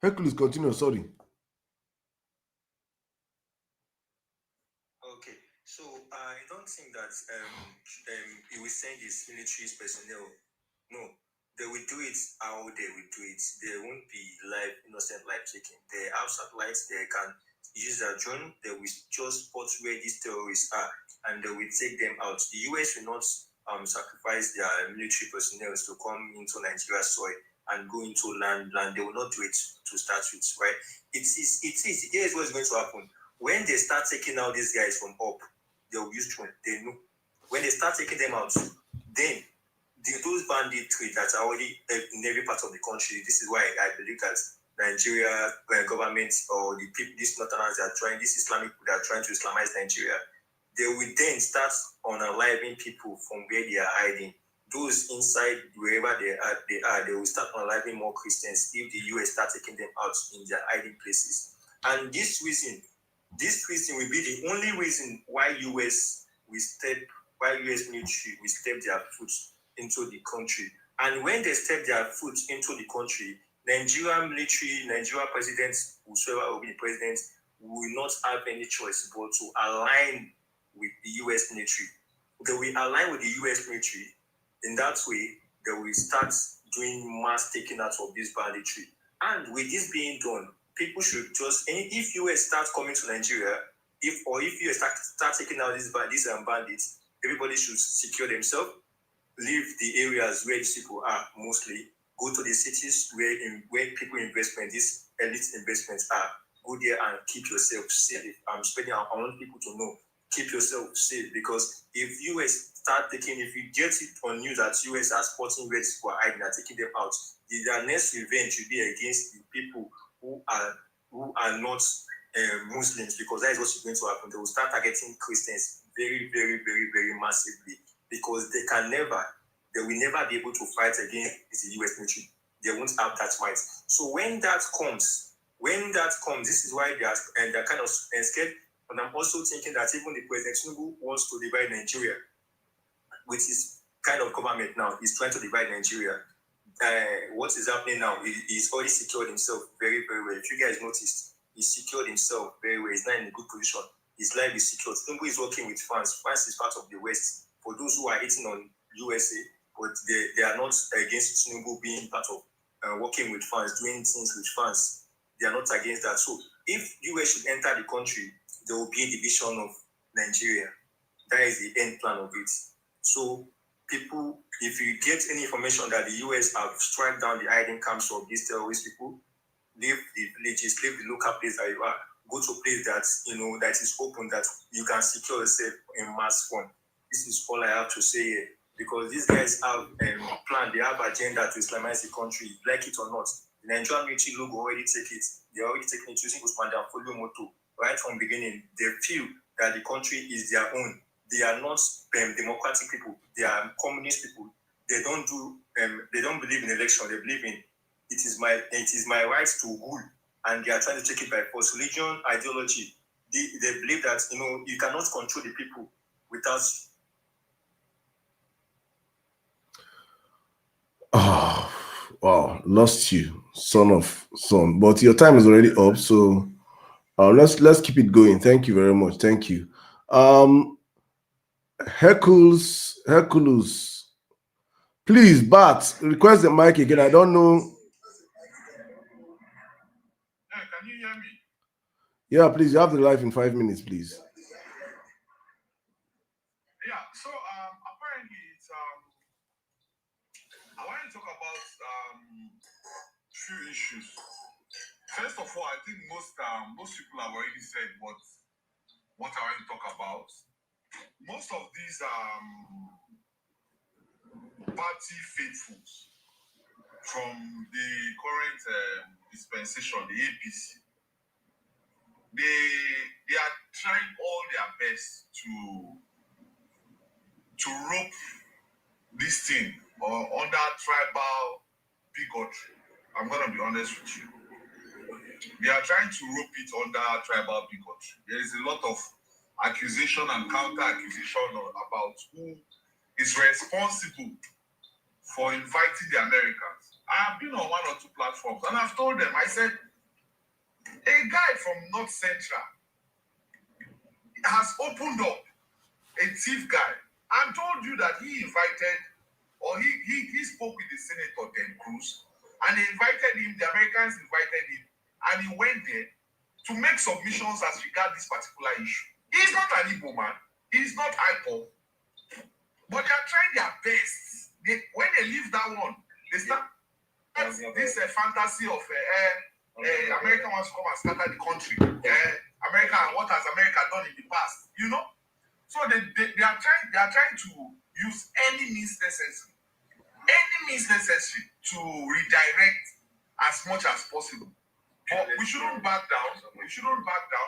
Hercules, continue. Sorry. Okay, so I don't think that he will send his military personnel. No, They will do it how they will do it. There won't be innocent life taking. They have satellites, they can use their drone, they will just spot where these terrorists are and they will take them out. The US will not sacrifice their military personnel to come into Nigeria's soil and go into land. They will not do it to start with, right? It is. Here's what's going to happen. When they start taking out these guys from up, they will use drone. They know. When they start taking them out, then those banditry that are already in every part of the country. This is why I believe that Nigeria government or the people, these northerners are trying, these Islamic people that are trying to Islamize Nigeria, they will then start unaliving people from where they are hiding. Those inside wherever they will start unaliving more Christians if the US start taking them out in their hiding places. And this reason will be the only reason why US military will step their foot into the country. And when they step their foot into the country, Nigerian military, Nigerian presidents, whoever will be the president, will not have any choice but to align with the US military. They will align with the US military. In that way, they will start doing mass taking out of this banditry. And with this being done, people should just, if US starts coming to Nigeria, if US start taking out these bandits, everybody should secure themselves, leave the areas where these people are mostly, go to the cities where people investment, these elite investments are, go there and keep yourself safe. I want people to know, keep yourself safe, because if US if you get it on news that US are spotting where people are hiding and taking them out, their next revenge will be against the people who are not Muslims, because that is what's going to happen. They will start targeting Christians very, very, very, very massively, because they will never be able to fight against the US military. They won't have that might. So when that comes, this is why they're kind of scared. And I'm also thinking that even the President Tinubu wants to divide Nigeria with his kind of government now. He's trying to divide Nigeria. What is happening now? He's already secured himself very, very well. If you guys noticed, he's secured himself very well. He's not in a good position. His life is secured. Tinubu is working with France. France is part of the West. For those who are hating on USA, but they are not against Tinubu being part of working with France, doing things with France. They are not against that. So if US should enter the country, there will be a division of Nigeria. That is the end plan of it. So people, if you get any information that the US have struck down the hiding camps of these terrorist people, leave the villages, leave the local place that you are, go to a place that that is open, that you can secure yourself in mass form. This is all I have to say here, because these guys have a plan, they have agenda to Islamize the country, like it or not. The Nigerian military logo already take it. They are already taking it using Usman Dan Folio motto right from the beginning. They feel that the country is their own. They are not democratic people. They are communist people. They don't believe in election. They believe in it is my right to rule, and they are trying to take it by force. Religion, ideology. They believe that you cannot control the people without. Oh, wow, lost you, son. But your time is already up, so let's keep it going. Thank you very much. Thank you. Hercules, please, Bart, request the mic again. I don't know. Yeah, can you hear me? Yeah, please, you have the live in 5 minutes, please. Yeah, so apparently it's I want to talk about few issues. First of all, I think most people have already said what I want to talk about. Most of these party faithfuls from the current dispensation, the APC, they are trying all their best to rope this thing under tribal bigotry. I'm gonna be honest with you. They are trying to rope it under tribal bigotry. There is a lot of accusation and counter-accusation about who is responsible for inviting the Americans. I have been on one or two platforms and I've told them, I said, a guy from North Central has opened up, a thief guy, and told you that he invited or he spoke with the Senator Ted Cruz, and they invited him, the Americans invited him, and he went there to make submissions as regards this particular issue. He's not an Igbo man. He's not IPOB. But they are trying their best. When they leave that one, they start this fantasy of America wants to come and scatter the country. America, what has America done in the past? You know? So they are trying to use any means necessary to redirect as much as possible. But we shouldn't back down. We shouldn't back down.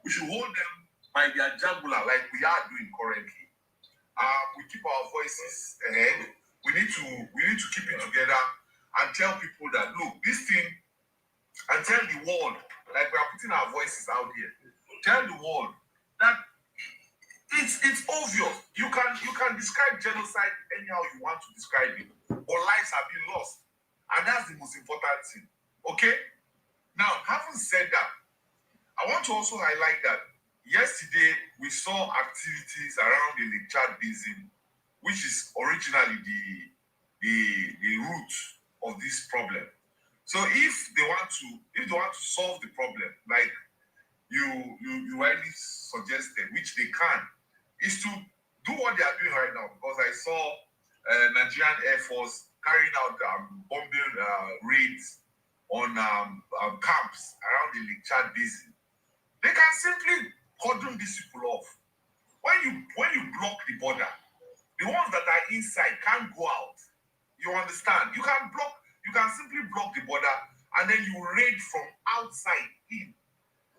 We should hold them by their jugular like we are doing currently. We keep our voices ahead. We need to keep it together and tell people that look, this thing, and tell the world, like we are putting our voices out here. Tell the world that it's obvious. You can describe genocide anyhow you want to describe it, but lives have been lost, and that's the most important thing. Okay. Now, having said that, I want to also highlight that yesterday we saw activities around the Lake Chad Basin, which is originally the root of this problem. So if they want to solve the problem, like you rightly suggested, which they can, is to do what they are doing right now. Because I saw Nigerian Air Force carrying out bombing raids on camps around the Lake Chad Basin. They can simply cordon these people off. When you block the border, the ones that are inside can't go out. You understand? You can simply block the border and then you raid from outside in.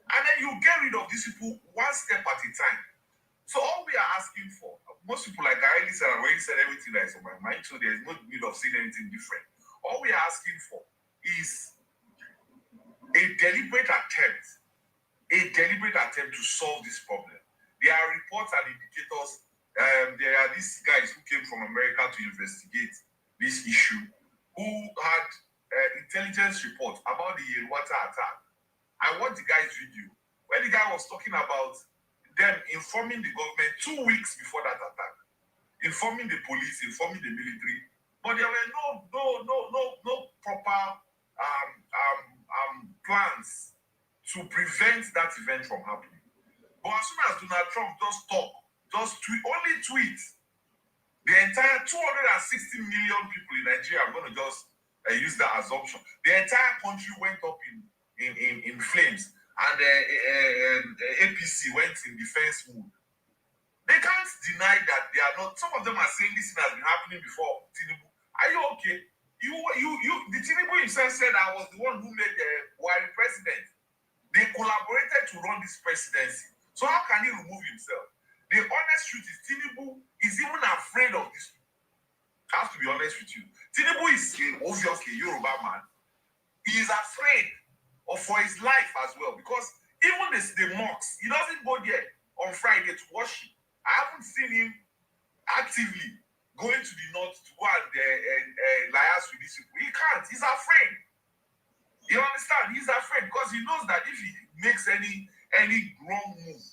And then you get rid of these people one step at a time. So all we are asking for, most people, like I already said everything that is on my mind, so there's no need of saying anything different. All we are asking for is a deliberate attempt to solve this problem. There are reports and indicators. There are these guys who came from America to investigate this issue, who had intelligence reports about the Yelwata attack. I watched the guy's video where the guy was talking about them informing the government 2 weeks before that attack, informing the police, informing the military, but there were no proper plans to prevent that event from happening. But as soon as Donald Trump just tweet, the entire 260 million people in Nigeria, I'm going to just use that assumption, the entire country went up in flames, and APC went in defense mode. They can't deny that they are not. Some of them are saying this thing has been happening before. Tinubu, are you okay? The Tinubu himself said I was the one who made the Buhari president. They collaborated to run this presidency. So how can he remove himself? The honest truth is Tinubu is even afraid of this. I have to be honest with you. Tinubu is obviously a Yoruba man. He is afraid for his life as well, because even the mosques, he doesn't go there on Friday to worship. I haven't seen him actively going to the north to go and liaise with these people. He can't. He's afraid. You understand? He's afraid because he knows that if he makes any wrong move,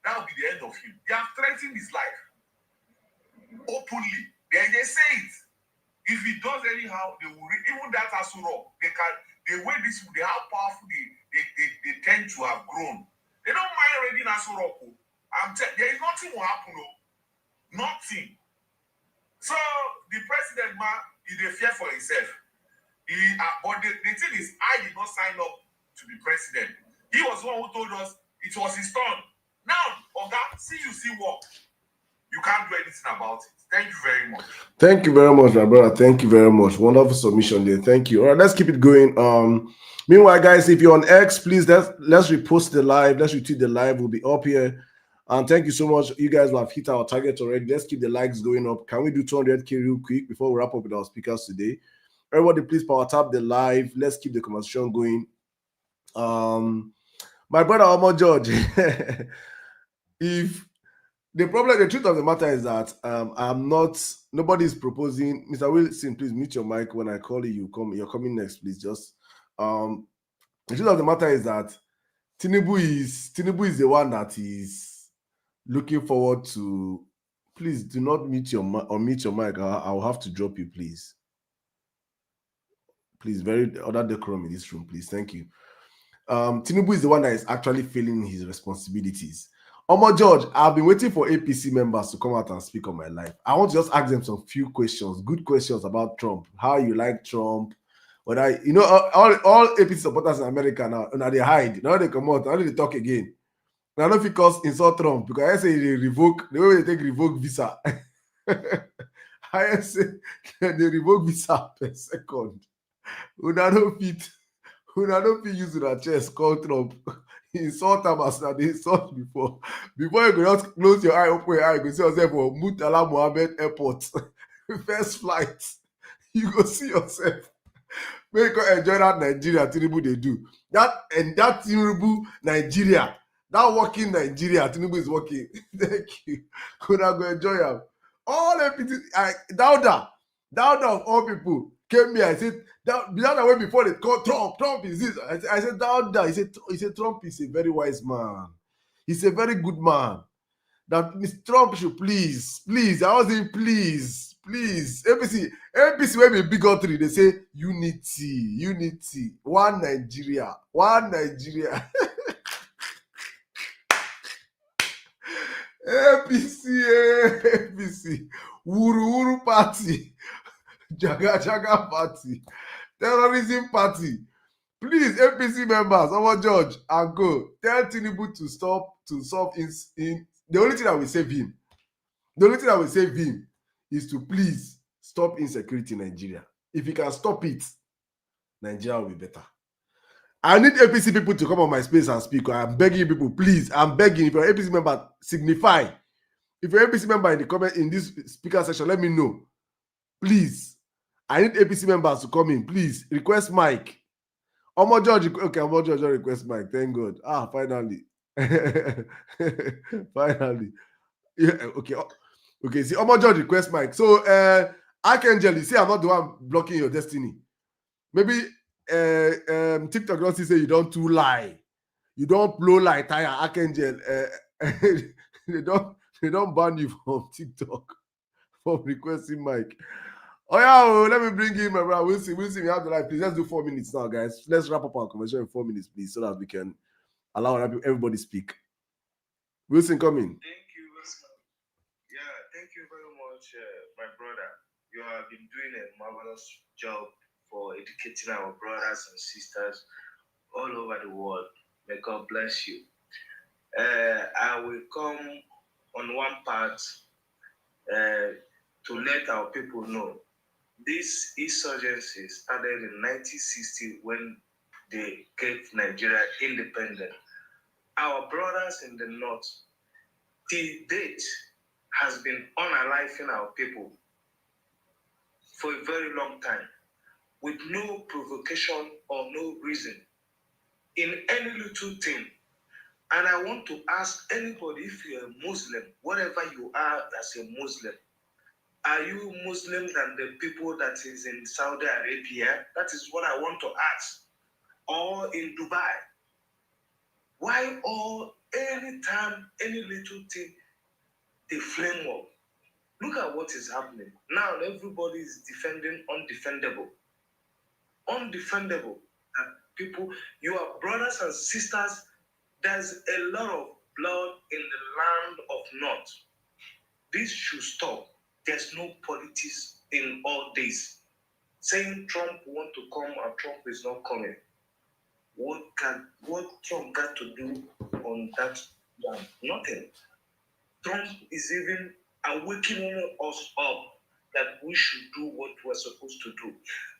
that will be the end of him. They have threatened his life openly. They say it. If he does anyhow, they will even that Asuro, the way how powerful they tend to have grown. They don't mind raiding Asuro. There is nothing will happen. No. Nothing. So the president man is a fear for himself. But the thing is, I did not sign up to be president. He was the one who told us it was his turn. Now, Oga, see work. You can't do anything about it. Thank you very much. Thank you very much, my brother. Thank you very much. Wonderful submission there. Thank you. All right, let's keep it going. Meanwhile, guys, if you're on X, please let's repost the live. Let's retweet the live. We'll be up here. And thank you so much. You guys have hit our target already. Let's keep the likes going up. Can we do 200K real quick before we wrap up with our speakers today? Everybody, please power tap the live. Let's keep the conversation going. My brother Omar George, if the truth of the matter is that nobody's proposing. Mr. Wilson, please mute your mic when I call you. You're coming next, please. Just the truth of the matter is that Tinubu is the one that is looking forward to please do not mute your unmute your mic. I'll have to drop you, please. Please, very other decorum in this room, please. Thank you. Tinubu is the one that is actually failing his responsibilities. Omo George, I've been waiting for APC members to come out and speak on my life. I want to just ask them some few questions, good questions about Trump. How you like Trump? Whether you know all APC supporters in America now they hide. Now they come out, now they talk again. Now don't because insult Trump because I say they revoke the way they take revoke visa. I say they revoke visa per second. Una no fit use una chest call Trump. Insult am as na dey insult before. Before you go just close your eye, open your eye, you go see yourself for Murtala Mohammed Airport. First flight. You go see yourself. Make you enjoy that Nigeria Tinubu dey do. That Tinubu Nigeria, that working Nigeria Tinubu is working. Thank you. Una go enjoy am. All APC, Dauda of all people came here. I said Dauda way before they called Trump. Trump is this. I said Dauda. He said Trump is a very wise man. He's a very good man. That Mr. Trump should please. I was saying please. APC will be bigotry. They say unity, one Nigeria. APC, Wuru party, Jaga party, terrorism party. Please, APC members, our George, and go tell Tinubu to stop in the only thing that will save him. The only thing that will save him is to please stop insecurity in Nigeria. If he can stop it, Nigeria will be better. I need APC people to come on my space and speak. I'm begging people, please. I'm begging. If you're an APC member, signify. If you're an APC member in the comment in this speaker section, let me know. Please. I need APC members to come in. Please request mic. Omo George, okay, Omo George request mic. Thank God. Finally. Finally. Yeah, okay. See, Omo George request mic. So, Archangel, you see, I'm not the one blocking your destiny. Maybe TikTok don't say you don't too lie. You don't blow like tire, Archangel. They don't ban you from TikTok for requesting mic. Oh yeah, let me bring in my brother. We'll see. We have the live. Please, let's do 4 minutes now, guys. Let's wrap up our conversation in 4 minutes, please, so that we can allow everybody speak. Wilson, come in. Thank you, Wilson. Yeah, thank you very much, my brother. You have been doing a marvelous job for educating our brothers and sisters all over the world. May God bless you. I will come on one part to let our people know. This insurgency started in 1960 when they gave Nigeria independence. Our brothers in the north, till date, has been unaliving our people for a very long time, with no provocation or no reason, in any little thing. And I want to ask anybody, if you're a Muslim, whatever you are as a Muslim, are you Muslim than the people that is in Saudi Arabia? That is what I want to ask. Or in Dubai. Why all, anytime, any little thing, they flame up? Look at what is happening. Now everybody is defending undefendable. Undefendable. And people, you are brothers and sisters. There's a lot of blood in the land of North. This should stop. There's no politics in all this. Saying Trump want to come and Trump is not coming. What Trump got to do on that land? Nothing. Trump is even awakening us up that we should do what we're supposed to do.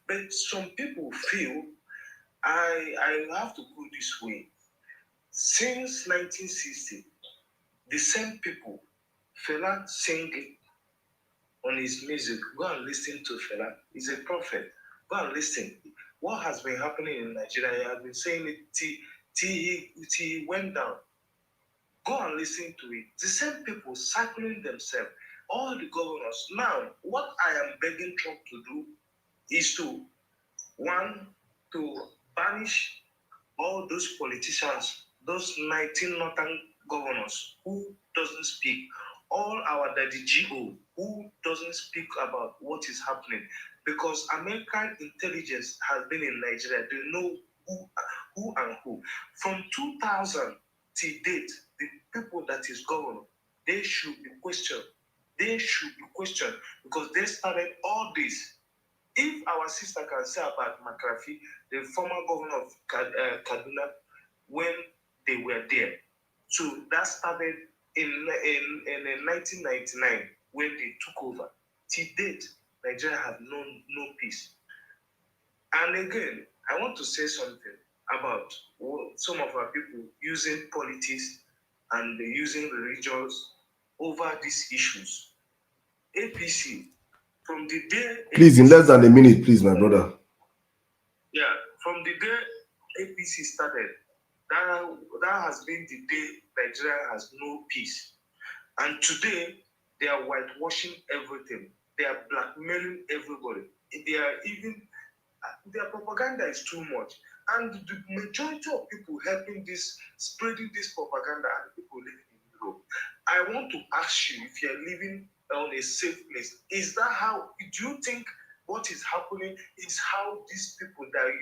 But some people feel, I have to put it this way, since 1960, the same people, Fela singing on his music, go and listen to Fela. He's a prophet. Go and listen. What has been happening in Nigeria, he has been saying it till he went down. Go and listen to it. The same people circling themselves, all the governors. Now, what I am begging Trump to do is to, one, to banish all those politicians, those 19 northern governors who doesn't speak, all our daddy GO who doesn't speak about what is happening, because American intelligence has been in Nigeria. They know who and who. From 2000 till date, the people that is governor, they should be questioned. They should be questioned because they started all this. If our sister can say about McCarthy, the former governor of Kaduna, when they were there, so that started in 1999 when they took over. Till date, Nigeria have known no peace. And again, I want to say something about some of our people using politics and using religions over these issues. APC, from the day... Please, in less than a minute, please, my brother. Yeah, from the day APC started, that has been the day Nigeria has no peace. And today, they are whitewashing everything. They are blackmailing everybody. They are even... their propaganda is too much. And the majority of people helping this, spreading this propaganda are the people living in Europe. I want to ask you, if you're living on a safe place, is that how, do you think what is happening is how these people that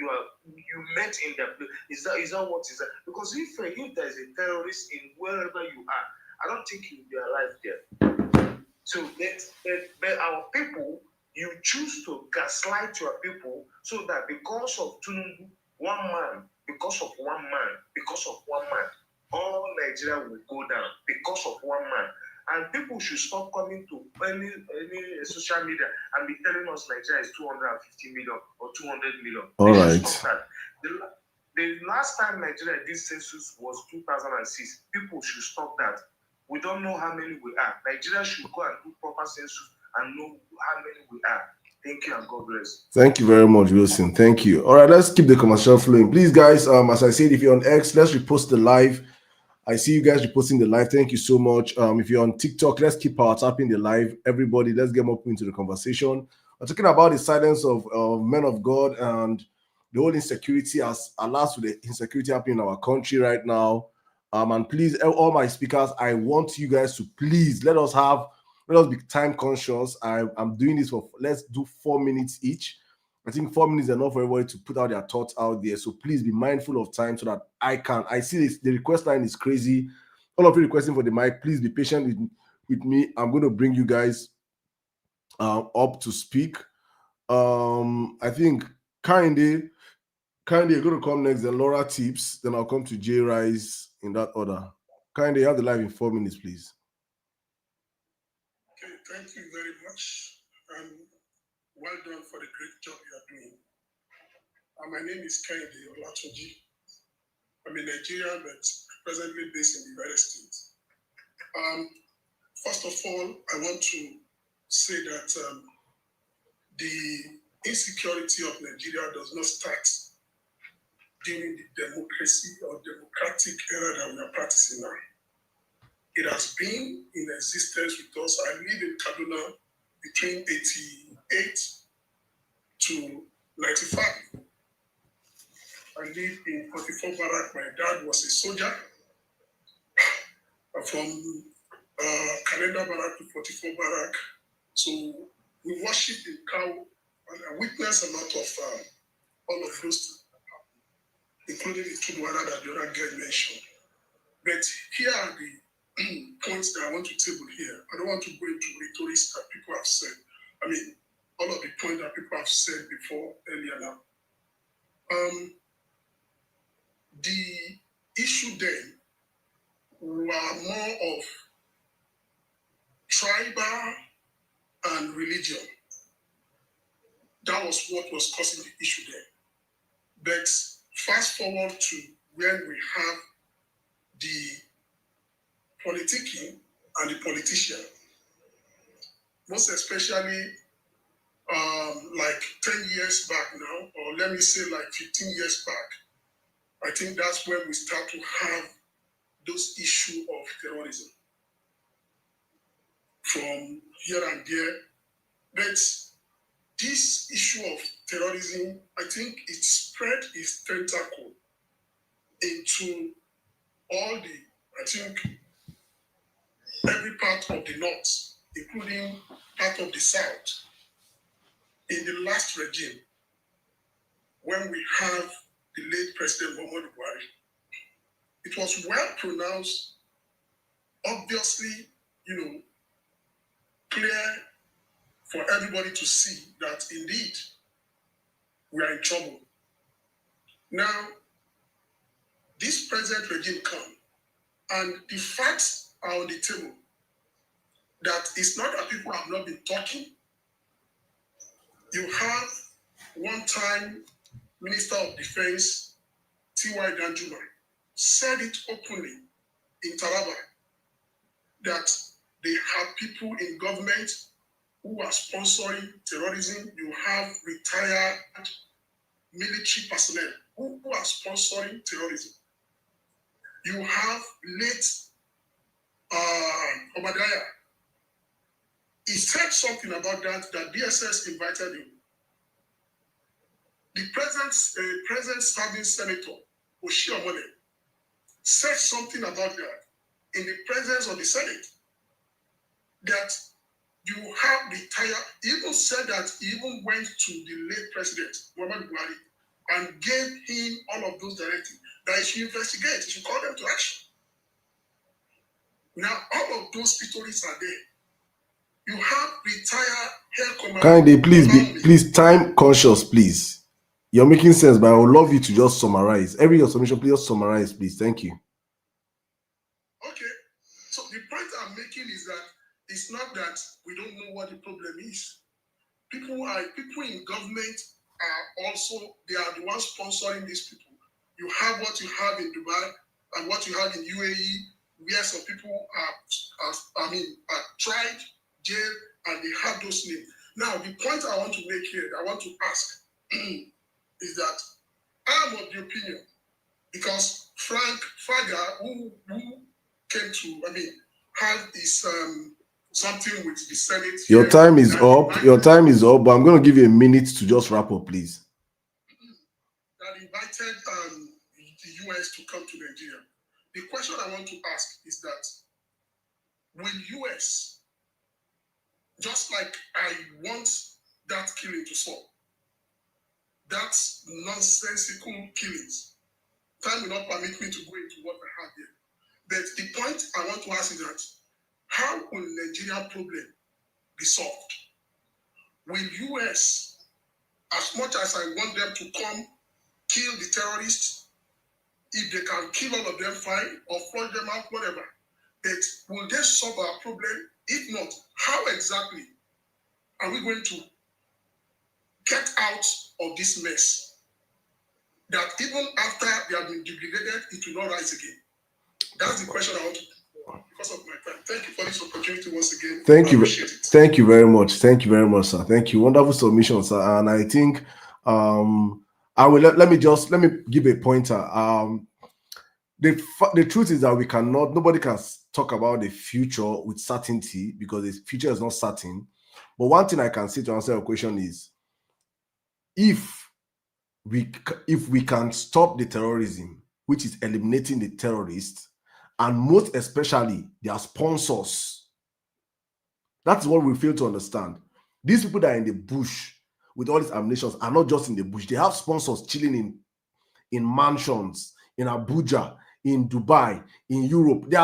you met in their place, is that what is that? Because if there's a terrorist in wherever you are, I don't think you'll be alive there. So but our people, you choose to gaslight your people so that because of one man, all Nigeria will go down because of one man. And people should stop coming to any social media and be telling us Nigeria is 250 million or 200 million. All right. Stop that. The last time Nigeria did census was 2006. People should stop that. We don't know how many we are. Nigeria should go and do proper census and know how many we are. Thank you and God bless. Thank you very much, Wilson. Thank you. All right, let's keep the commercial flowing. Please, guys, as I said, if you're on X, let's repost the live. I see you guys reposting the live. Thank you so much. If you're on TikTok, let's keep power tapping the live. Everybody, let's get more into the conversation. We're talking about the silence of men of God and the whole insecurity, as alas with the insecurity happening in our country right now. And please, all my speakers, I want you guys to please let us be time conscious. I'm doing this for, let's do 4 minutes each. I think 4 minutes is enough for everybody to put out their thoughts out there. So please be mindful of time so that I see this. The request line is crazy. All of you requesting for the mic, please be patient with me. I'm going to bring you guys up to speak. I think Kinde, you're going to come next, then Laura Tips, then I'll come to J Rise in that order. Kinde, you have the live in 4 minutes, please. Okay, thank you very much. Well done for the great job you are doing. My name is Kinde Olatunji. I'm a Nigerian but presently based in the United States. First of all, I want to say that the insecurity of Nigeria does not start during the democracy or democratic era that we are practicing now. It has been in existence with us. I live in Kaduna between 88 to 95. I lived in 44 Barrack. My dad was a soldier. From Calendar Barrack to 44 Barrack. So we worshipped in cow, and I witnessed a lot of all of those, including the Tudwara that the other guy mentioned. But here are the points that I want to table here. I don't want to go into rhetorics that people have said. I mean, all of the points that people have said before earlier now. The issue then were more of tribal and religion. That was what was causing the issue there. But fast forward to when we have the politicking and the politician, most especially like 10 years back now, or let me say like 15 years back, I think that's when we start to have those issues of terrorism from here and there. But this issue of terrorism, I think it spread its tentacle into all the, I think, every part of the north, including part of the south, in the last regime, when we have the late President Muhammadu Buhari, it was well pronounced, obviously, clear for everybody to see that indeed we are in trouble. Now, this present regime come, and the facts are on the table. That it's not that people have not been talking. You have one-time Minister of Defense, T.Y. Danjuma, said it openly in Taraba that they have people in government who are sponsoring terrorism. You have retired military personnel who are sponsoring terrorism. You have late Obadiah. He said something about that DSS invited him. The present serving senator, Oshiomole, said something about that in the presence of the Senate. That you have retired, he even said that he even went to the late president, Muhammadu Buhari, and gave him all of those directives that he should investigate, he should call them to action. Now, all of those stories are there. You have retired Air Commander. Kindly, please, time conscious, please. You're making sense, but I would love you to just summarize. Every your submission, please just summarize, please. Thank you. Okay. So the point I'm making is that it's not that we don't know what the problem is. People in government are also, they are the ones sponsoring these people. You have what you have in Dubai and what you have in UAE, where some people are tried, jailed, and they have those names. Now, the point I want to make here, I want to ask, is that I'm of the opinion, because Frank Faga, who came to, have this something with the Senate. Your time is up. Your time is up, but I'm going to give you a minute to just wrap up, please. That invited the US to come to Nigeria. The question I want to ask is that, will US, just like I want that killing to stop, that's nonsensical killings. Time will not permit me to go into what I have here. But the point I want to ask is that, how will Nigerian problem be solved? Will US, as much as I want them to come kill the terrorists, if they can kill all of them, fine, or flush them out, whatever, but will they solve our problem? If not, how exactly are we going to get out of this mess? That even after they have been degraded, it will not rise again. That's the question I want to do because of my time. Thank you for this opportunity once again. Thank you. Thank you very much. Thank you very much, sir. Thank you. Wonderful submission, sir. And I think I will let me give a pointer. The truth is that nobody can talk about the future with certainty because the future is not certain. But one thing I can say to answer your question is, if we can stop the terrorism, which is eliminating the terrorists, and most especially their sponsors, that's what we fail to understand. These people that are in the bush with all these ammunitions are not just in the bush. They have sponsors chilling in mansions, in Abuja, in Dubai, in Europe. They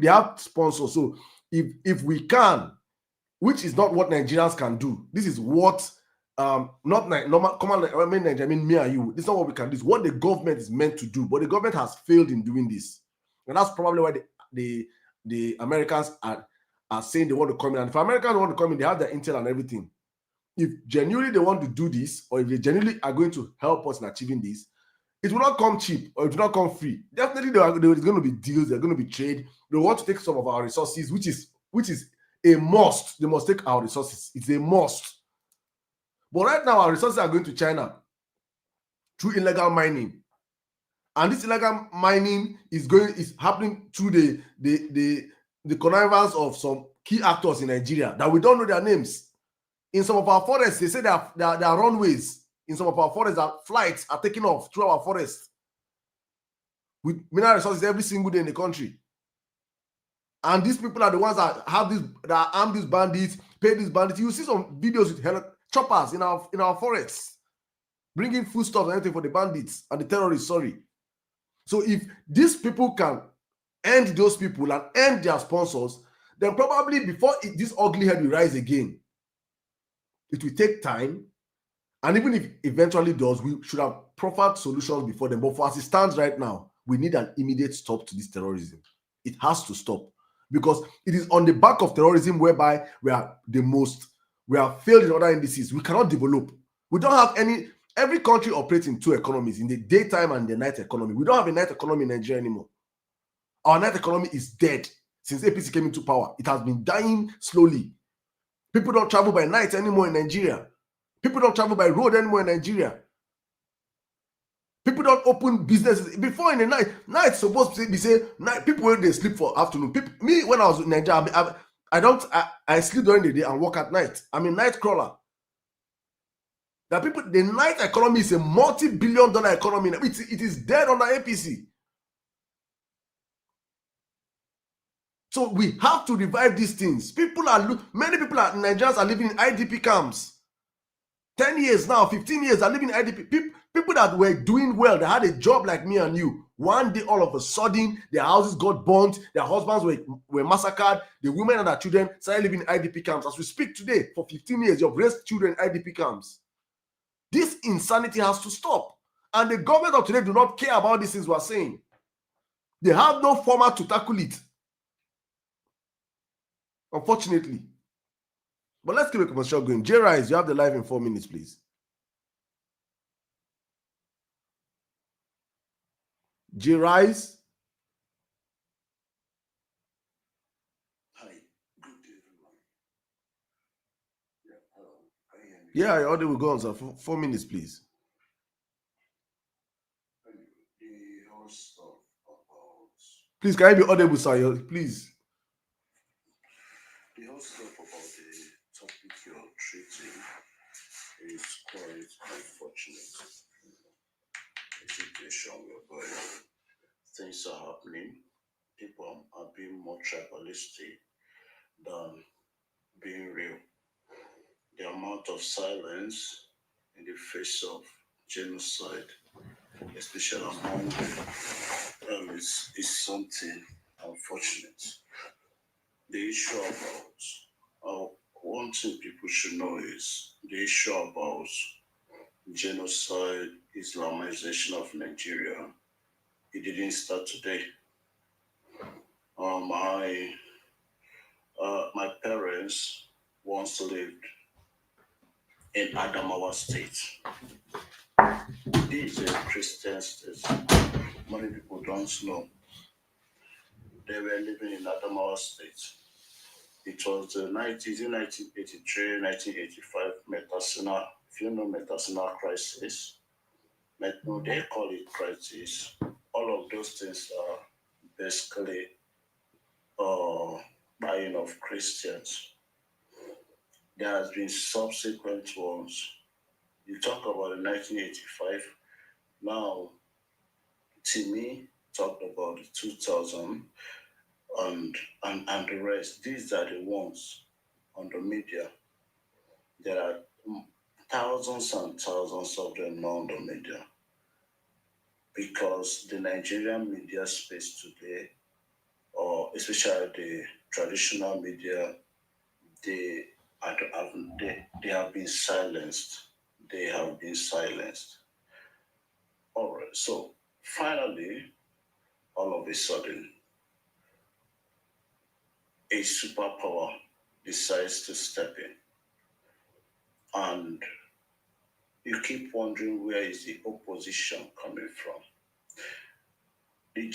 have sponsors. So if we can, which is not what Nigerians can do, this is what not normal common. I mean me and you. This is not what we can do. It's what the government is meant to do, but the government has failed in doing this, and that's probably why the Americans are saying they want to come in. And if Americans want to come in, they have their intel and everything. If genuinely they want to do this, or if they genuinely are going to help us in achieving this, it will not come cheap or it will not come free. Definitely, there's going to be deals. There's going to be trade. They want to take some of our resources, which is a must. They must take our resources. It's a must. But right now, our resources are going to China through illegal mining, and this illegal mining is happening through the connivance of some key actors in Nigeria that we don't know their names. In some of our forests, they say there are runways. In some of our forests, flights are taking off through our forests with mineral resources every single day in the country. And these people are the ones that have this, that arm these bandits, pay these bandits. You see some videos with choppers in our forests, bringing foodstuffs and anything for the bandits and the terrorists. Sorry. So if these people can end those people and end their sponsors, then probably before this ugly head will rise again, it will take time. And even if eventually does, we should have proffered solutions before them. But for as it stands right now, we need an immediate stop to this terrorism. It has to stop, because it is on the back of terrorism whereby we have failed in other indices. We cannot develop. We don't have any. Every country operates in two economies, in the daytime and the night economy. We don't have a night economy in Nigeria anymore. Our night economy is dead since APC came into power. It has been dying slowly. People don't travel by night anymore in Nigeria. People don't travel by road anymore in Nigeria. People don't open businesses. Before in the night supposed to be say night. People when they sleep for afternoon. Me when I was in Nigeria, I sleep during the day and work at night. I'm a night crawler. The night economy is a multi-billion-dollar economy. It is dead under APC. So we have to revive these things. Many people Nigerians are living in IDP camps. 10 years now, 15 years are living in IDP. People that were doing well, they had a job like me and you. One day, all of a sudden, their houses got burnt, their husbands were massacred, the women and their children started living in IDP camps. As we speak today, for 15 years, you've raised children in IDP camps. This insanity has to stop. And the government of today do not care about these things we're saying. They have no format to tackle it, unfortunately. But let's keep a commercial going. J-Rise, you have the live in 4 minutes, please. J-Rise. Hi, good day, everyone. Yeah, hello. Can you hear me? Yeah, your audio will go on, sir. 4 minutes, please. The whole stuff about Please, can you be audible, sir? Please. the whole stuff about the topic you're treating is quite unfortunate. The situation whereby things are happening, people are being more tribalistic than being real. The amount of silence in the face of genocide, especially among them, is something unfortunate. The issue about one thing people should know is the issue about genocide, Islamization of Nigeria. It didn't start today. My parents once lived in Adamawa State. This is a Christian state. Many people don't know. They were living in Adamawa State. It was the 90s, in 1983, 1985 Metasina. If you know Metasina crisis, they call it crisis. All of those things are basically buying of Christians. There has been subsequent ones. You talk about the 1985. Now, Timmy talked about the 2000 and the rest. These are the ones on the media. There are thousands and thousands of them now on the media, because the Nigerian media space today, or especially the traditional media, they have been silenced. They have been silenced. All right. So finally, all of a sudden, a superpower decides to step in, and you keep wondering, where is the opposition coming from? The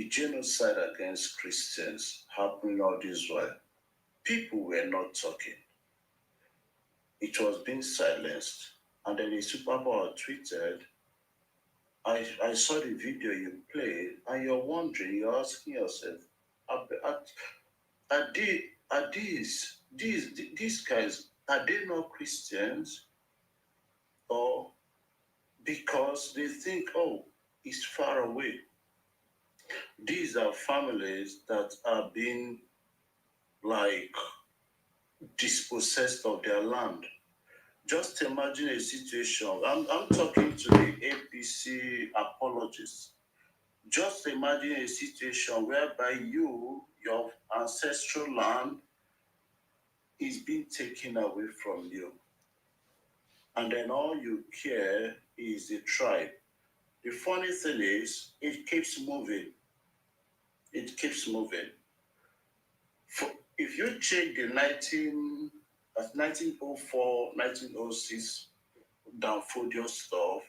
genocide against Christians happening all this while. People were not talking. It was being silenced. And then the superpower tweeted, I saw the video you played, and you're wondering, you're asking yourself, are these guys, are they not Christians? Or because they think, oh, it's far away. These are families that are being like dispossessed of their land. Just imagine a situation. I'm talking to the APC apologists. Just imagine a situation whereby your ancestral land is being taken away from you. And then all you care is the tribe. The funny thing is, it keeps moving. It keeps moving. If you check the 1904, 1906 Danfodio stuff,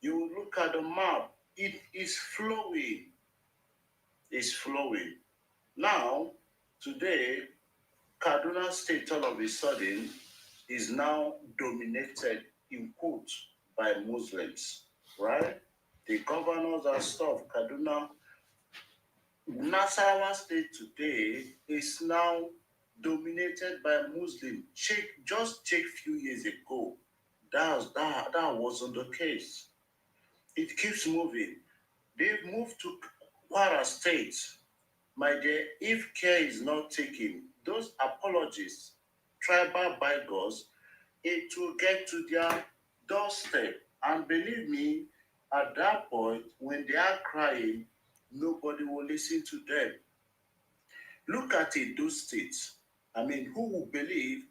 you look at the map, it is flowing. It's flowing. Now, today, Kaduna State all of a sudden is now dominated in quotes by Muslims, right? The governors and stuff, Kaduna, Nasarawa State today is now dominated by Muslims. Just check few years ago, that wasn't the case. It keeps moving. They've moved to Kwara State. My dear, if care is not taken, those apologists, tribal bygones, it will get to their doorstep. And believe me, at that point, when they are crying, nobody will listen to them. Look at Edo State. I mean, who will believe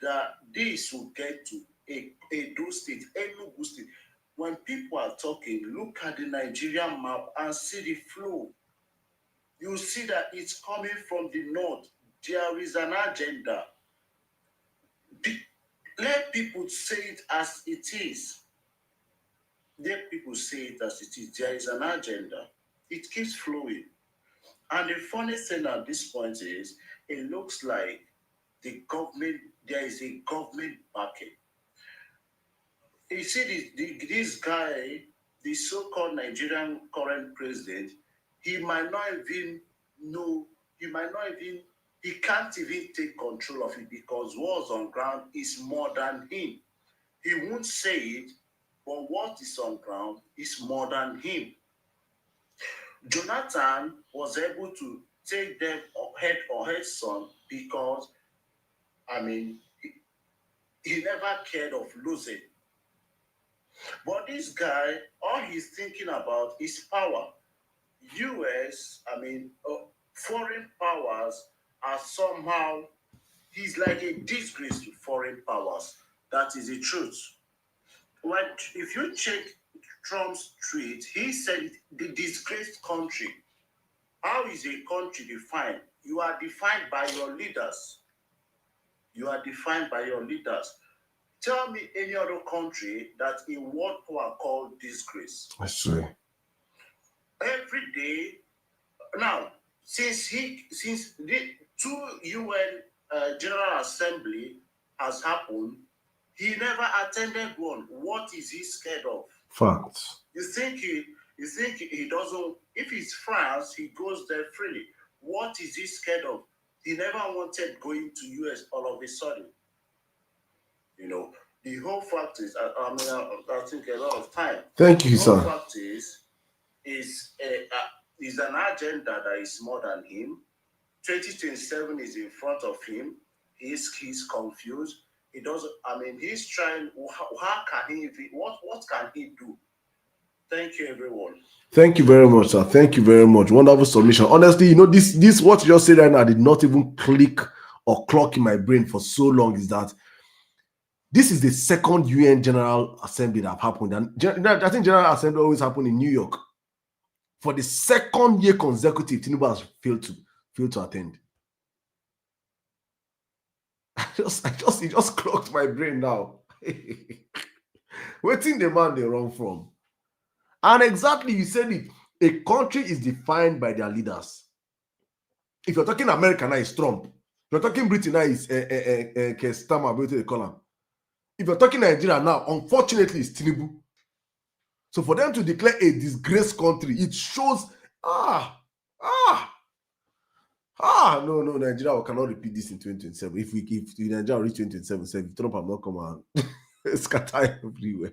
that this will get to Edo State, Enugu State? When people are talking, look at the Nigerian map and see the flow. You see that it's coming from the north. There is an agenda. Let people say it as it is. Let people say it as it is. There is an agenda. It keeps flowing. And the funny thing at this point is, it looks like the government, there is a government backing. You see, this guy, the so-called Nigerian current president, he might not even know, he can't even take control of it because what's on ground is more than him. He won't say it, but what is on ground is more than him. Jonathan was able to take them head or head son because, I mean, he never cared of losing. But this guy, all he's thinking about is power. US, foreign powers are somehow, he's like a disgrace to foreign powers. That is the truth. If you check Trump's tweet, he said the disgraced country. How is a country defined? You are defined by your leaders. You are defined by your leaders. Tell me any other country that a world power called disgrace. I see. Every day, now, since the 2 UN General Assembly has happened, he never attended one. What is he scared of? Facts. You think he doesn't? If it's France, he goes there freely. What is he scared of? He never wanted going to US all of a sudden. You know, the whole fact is, I think a lot of time. Thank you, the whole sir. fact is an agenda that is more than him. 2027 is in front of him. He's confused. He doesn't. He's trying. How can he? What can he do? Thank you, everyone. Thank you very much, sir. Thank you very much. Wonderful submission. Honestly, this what you just said right now did not even click or clock in my brain for so long. Is that this is the second UN General Assembly that have happened, and I think General Assembly always happen in New York. For the second year consecutive, Tinubu has failed to attend. It just clocked my brain now. Waiting the man they run from. And exactly, you said it. A country is defined by their leaders. If you're talking America now, it's Trump. If you're talking Britain now, it's Kestama, what they call him. If you're talking Nigeria now, unfortunately, it's Tinubu. So for them to declare a disgraced country, it shows, no, Nigeria cannot repeat this in 2027. If Nigeria reach 2027, if Trump will not come and scatter everywhere.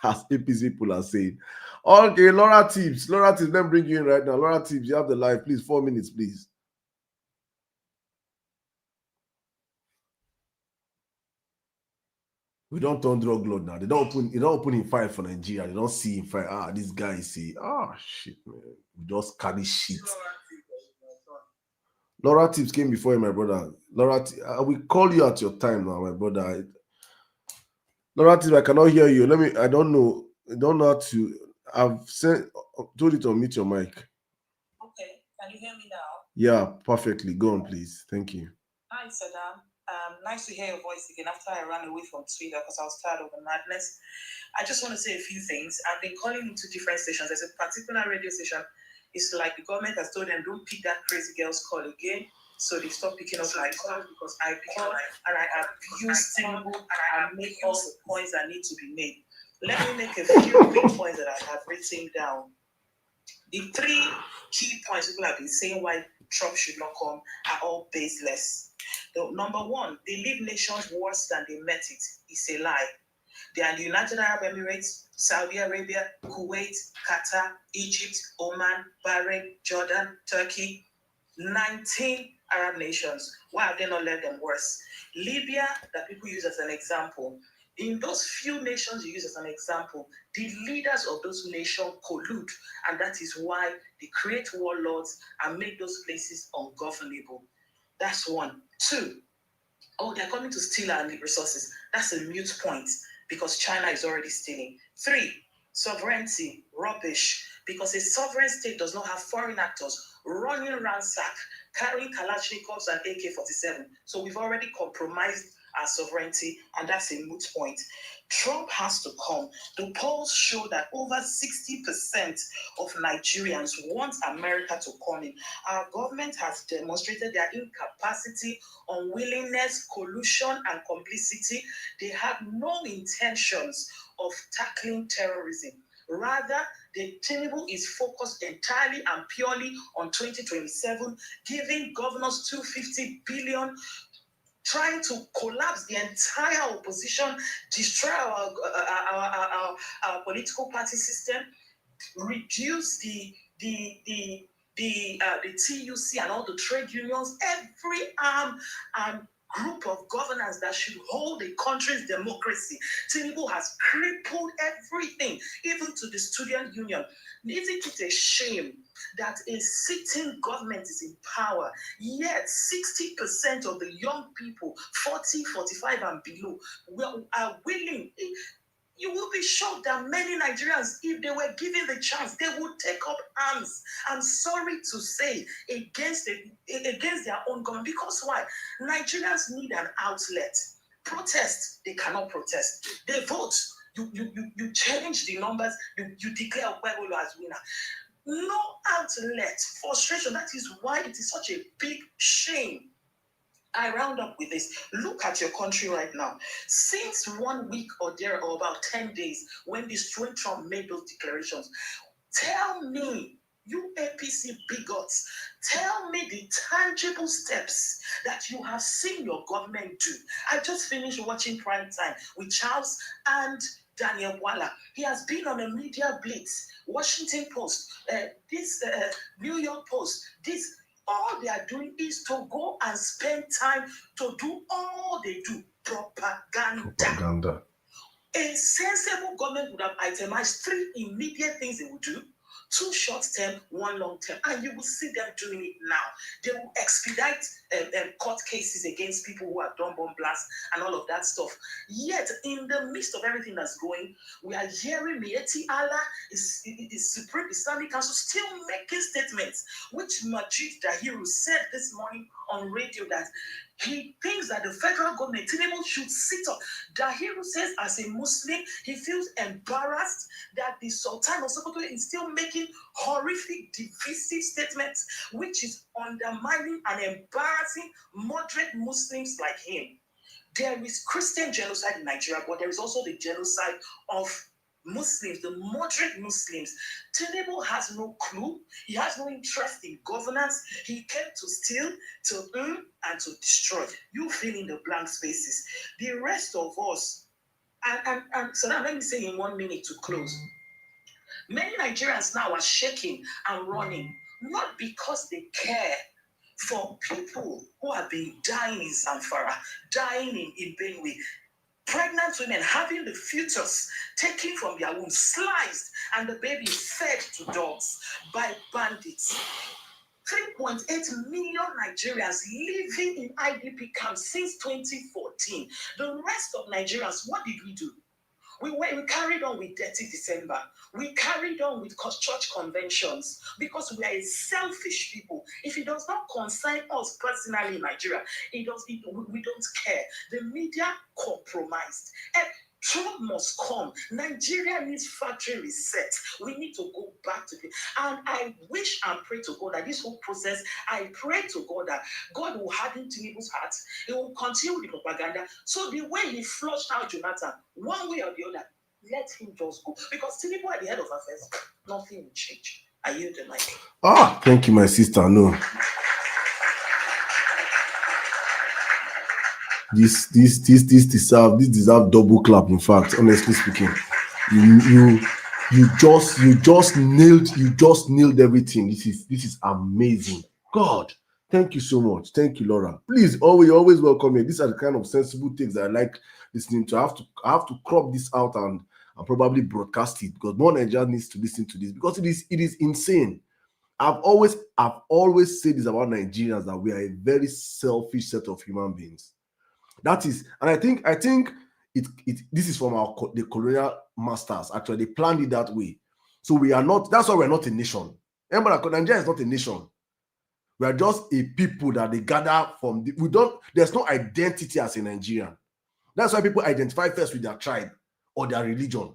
as APC people are saying. Okay, Laura Tibbs, let me bring you in right now. Laura Tibbs, you have the live, please. 4 minutes, please. We don't turn drug lord now. They don't open in fire for Nigeria. They don't see in fire. Ah, this guy see. Ah, shit, man. We just carry shit. Laura Tibbs came before you, my brother. Laura, I will call you at your time now, my brother. Laura Tibbs, I cannot hear you. I don't know how to. I've told you to unmute your mic. Okay, can you hear me now? Yeah, perfectly. Go on, please. Thank you. Hi, Sirdam. Nice to hear your voice again after I ran away from Twitter because I was tired of the madness. I just want to say a few things. I've been calling into different stations. There's a particular radio station. It's like the government has told them, don't pick that crazy girl's call again. So they stop picking up my calls because I call and I abuse Tinubu and I make all the points that need to be made. Let me make a few quick points that I have written down. The 3 key points people have been saying why Trump should not come are all baseless. Number 1, they leave nations worse than they met it. It's a lie. They are the United Arab Emirates, Saudi Arabia, Kuwait, Qatar, Egypt, Oman, Bahrain, Jordan, Turkey, 19 Arab nations. Why have they not led them worse? Libya, that people use as an example. In those few nations you use as an example, the leaders of those nations collude, and that is why they create warlords and make those places ungovernable. That's 1. 2, they're coming to steal our resources. That's a mute point because China is already stealing. 3, sovereignty, rubbish, because a sovereign state does not have foreign actors running ransack, carrying Kalashnikovs and AK-47. So we've already compromised our sovereignty, and that's a moot point. Trump has to come. The polls show that over 60% of Nigerians want America to come in. Our government has demonstrated their incapacity, unwillingness, collusion, and complicity. They have no intentions of tackling terrorism. Rather, the Tinubu is focused entirely and purely on 2027, giving governors 250 billion, trying to collapse the entire opposition, destroy our political party system, reduce the TUC and all the trade unions, every arm and group of governance that should hold a country's democracy. Tinubu has crippled everything, even to the student union. Isn't it a shame that a sitting government is in power, yet 60% of the young people, 40, 45 and below, are willing? You will be shocked that many Nigerians, if they were given the chance, they would take up arms. I'm sorry to say, against their own government. Because why? Nigerians need an outlet. Protest, they cannot protest. They vote. You change the numbers. You declare Okwebolo as winner. No outlet. Frustration. That is why it is such a big shame. I round up with this. Look at your country right now. Since 1 week or about 10 days, when Trump made those declarations, tell me, you APC bigots, tell me the tangible steps that you have seen your government do. I just finished watching Prime Time with Charles and Daniel Walla. He has been on a media blitz. Washington Post, New York Post, this. All they are doing is to go and spend time to do all they do, propaganda. A sensible government would have itemized 3 immediate things they would do, 2 short-term, 1 long-term, and you will see them doing it now. They will expedite court cases against people who have done bomb blasts and all of that stuff. Yet, in the midst of everything that's going, we are hearing Mieti Allah, is Supreme Islamic Council, still making statements, which Majid Dahiru said this morning on radio that he thinks that the federal government should sit up. Dahiru says, as a Muslim, he feels embarrassed that the Sultan of Sokoto is still making horrific, divisive statements, which is undermining and embarrassing moderate Muslims like him. There is Christian genocide in Nigeria, but there is also the genocide of Muslims, the moderate Muslims. Tinubu has no clue. He has no interest in governance. He came to steal, to and to destroy. You fill in the blank spaces. The rest of us And so now let me say in 1 minute to close. Many Nigerians now are shaking and running, not because they care for people who have been dying in Zamfara, dying in Benue, pregnant women having the fetus taken from their womb, sliced, and the baby fed to dogs by bandits. 3.8 million Nigerians living in IDP camps since 2014. The rest of Nigerians, what did we do? We carried on with Dirty December. We carried on with church conventions because we are a selfish people. If it does not concern us personally in Nigeria, we don't care. The media compromised. And Trump must come. Nigeria needs factory reset. We need to go back to it. And I wish and pray to God that this whole process, I pray to God that God will harden Tinubu's heart. He will continue with the propaganda. So the way he flushed out Jonathan, one way or the other, let him just go. Because Tinubu at the head of affairs, nothing will change. I yield the mic. Thank you, my sister. No. This deserve double clap. In fact, honestly speaking, you just nailed everything. This is amazing. God, thank you so much. Thank you, Laura. Please, always welcome here. These are the kind of sensible things that I like listening to. I have to crop this out and probably broadcast it because more Nigerians needs to listen to this because it is insane. I've always said this about Nigerians that we are a very selfish set of human beings. That is, and I think this is from the colonial masters. Actually, they planned it that way. So we are not. That's why we're not a nation. Remember, Nigeria is not a nation. We are just a people that they gather from. There's no identity as a Nigerian. That's why people identify first with their tribe or their religion.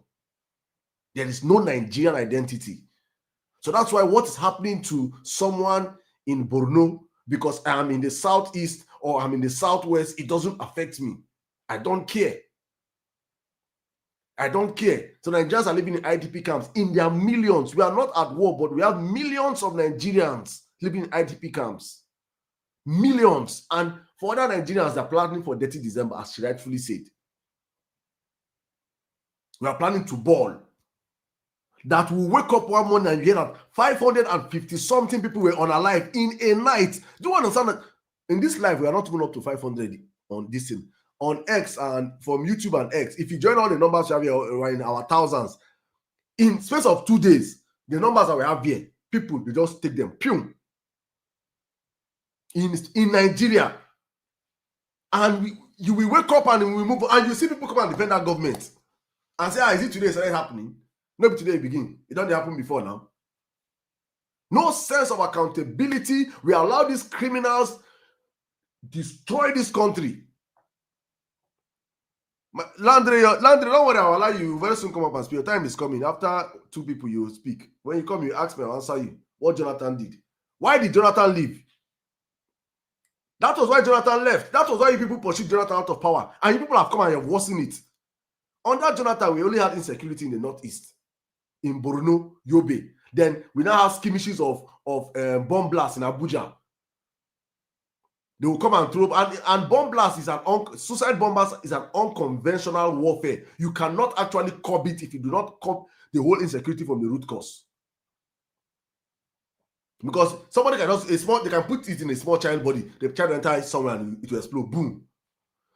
There is no Nigerian identity. So that's why what is happening to someone in Borno, because I am in the southeast or I'm in the southwest, it doesn't affect me. I don't care. So Nigerians are living in IDP camps in their millions. We are not at war, but we have millions of Nigerians living in IDP camps. Millions. And for other Nigerians, they're planning for Dirty December, as she rightfully said. We are planning to ball. That will wake up one morning and hear that 550 something people were unalive in a night. Do you understand that in this life we are not even up to 500 on this thing, on X and from YouTube and X? If you join all the numbers we have here, we're in our thousands. In space of 2 days, the numbers that we have here, people they just take them. Pew. In Nigeria, and you will wake up and we move, and you see people come and defend that government and say, is it today started happening? Maybe today it begin. It don't happen before now. No sense of accountability. We allow these criminals destroy this country. Landry, don't worry, I'll allow you very soon come up and speak. Your time is coming. After 2 people, you will speak. When you come, you ask me, I'll answer you. What Jonathan did. Why did Jonathan leave? That was why Jonathan left. That was why you people pursued Jonathan out of power. And you people have come and have worsened it. Under Jonathan, we only had insecurity in the northeast. In Borno, Yobe. Then we now have skirmishes of bomb blasts in Abuja. They will come and throw and bomb blast is suicide bombers is an unconventional warfare. You cannot actually curb it if you do not curb the whole insecurity from the root cause. Because somebody can they can put it in a small child body, the child enter somewhere and it will explode. Boom.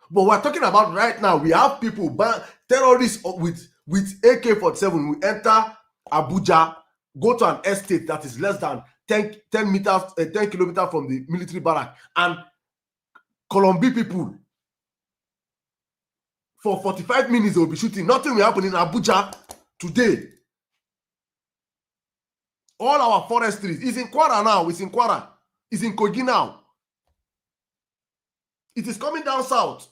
But we're talking about right now, we have people, terrorists with AK-47 will enter Abuja, go to an estate that is less than 10 kilometers from the military barrack, and Colombia people. For 45 minutes, they will be shooting. Nothing will happen in Abuja today. All our forestry is in Kwara now. It's in Kwara. It's in Kogi now. It is coming down south.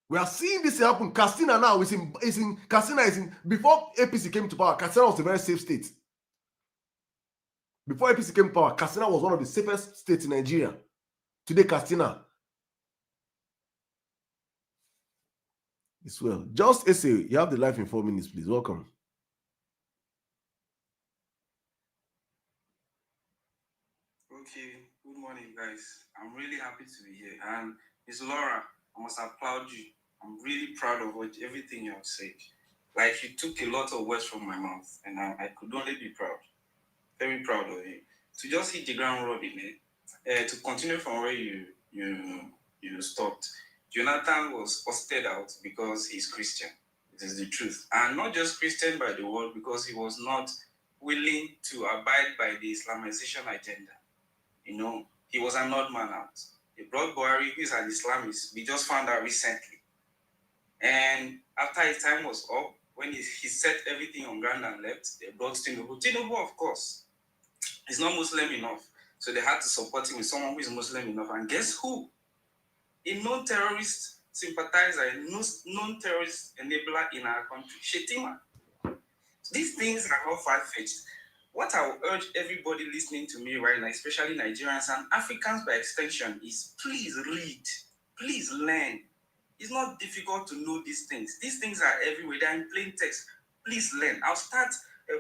We are seeing this happen. Katsina now is in Katsina is in before APC came to power. Katsina was a very safe state. Before APC came to power, Katsina was one of the safest states in Nigeria. Today, Katsina. It's well. Just essay. You have the live in 4 minutes, please. Welcome. Okay. Good morning, guys. I'm really happy to be here. And Miss Laura, I must applaud you. I'm really proud of everything you have said. Like, you took a lot of words from my mouth, and I could only be proud. Very proud of you. To just hit the ground running, to continue from where you stopped. Jonathan was hosted out because he's Christian. It is the truth. And not just Christian by the word, because he was not willing to abide by the Islamization agenda. You know, he was an odd man out. They brought Buhari, who is an Islamist. We just found out recently. And after his time was up, when he set everything on ground and left, they brought Tinubu. Tinubu, of course, is not Muslim enough. So they had to support him with someone who is Muslim enough. And guess who? A known terrorist sympathizer, a known terrorist enabler in our country, Shetima. These things are all far-fetched. What I will urge everybody listening to me right now, especially Nigerians and Africans by extension, is please read, please learn. It's not difficult to know these things. These things are everywhere. They're in plain text. Please learn. I'll start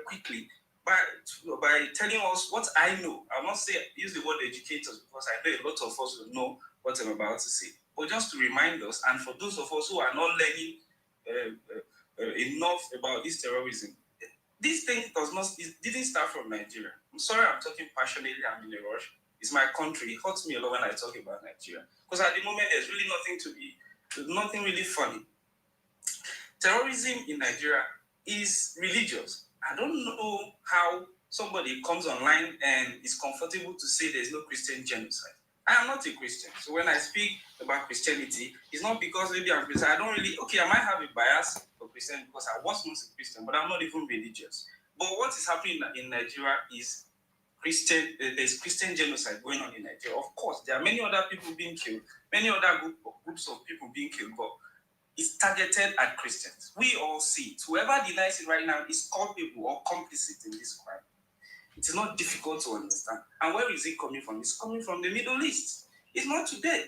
quickly by telling us what I know. I'll not use the word educators, because I know a lot of us will know what I'm about to say. But just to remind us, and for those of us who are not learning enough about this terrorism, this thing didn't start from Nigeria. I'm sorry I'm talking passionately, I'm in a rush. It's my country. It hurts me a lot when I talk about Nigeria. Because at the moment, there's really nothing really funny. Terrorism in Nigeria is religious. I don't know how somebody comes online and is comfortable to say there's no Christian genocide. I am not a Christian. So when I speak about Christianity, it's not because maybe I'm Christian. I might have a bias for Christian because I was once a Christian, but I'm not even religious. But what is happening in Nigeria is there's Christian genocide going on in Nigeria. Of course, there are many other people being killed, many other groups of people being killed, but it's targeted at Christians. We all see it. Whoever denies it right now is culpable or complicit in this crime. It is not difficult to understand. And where is it coming from? It's coming from the Middle East. It's not today.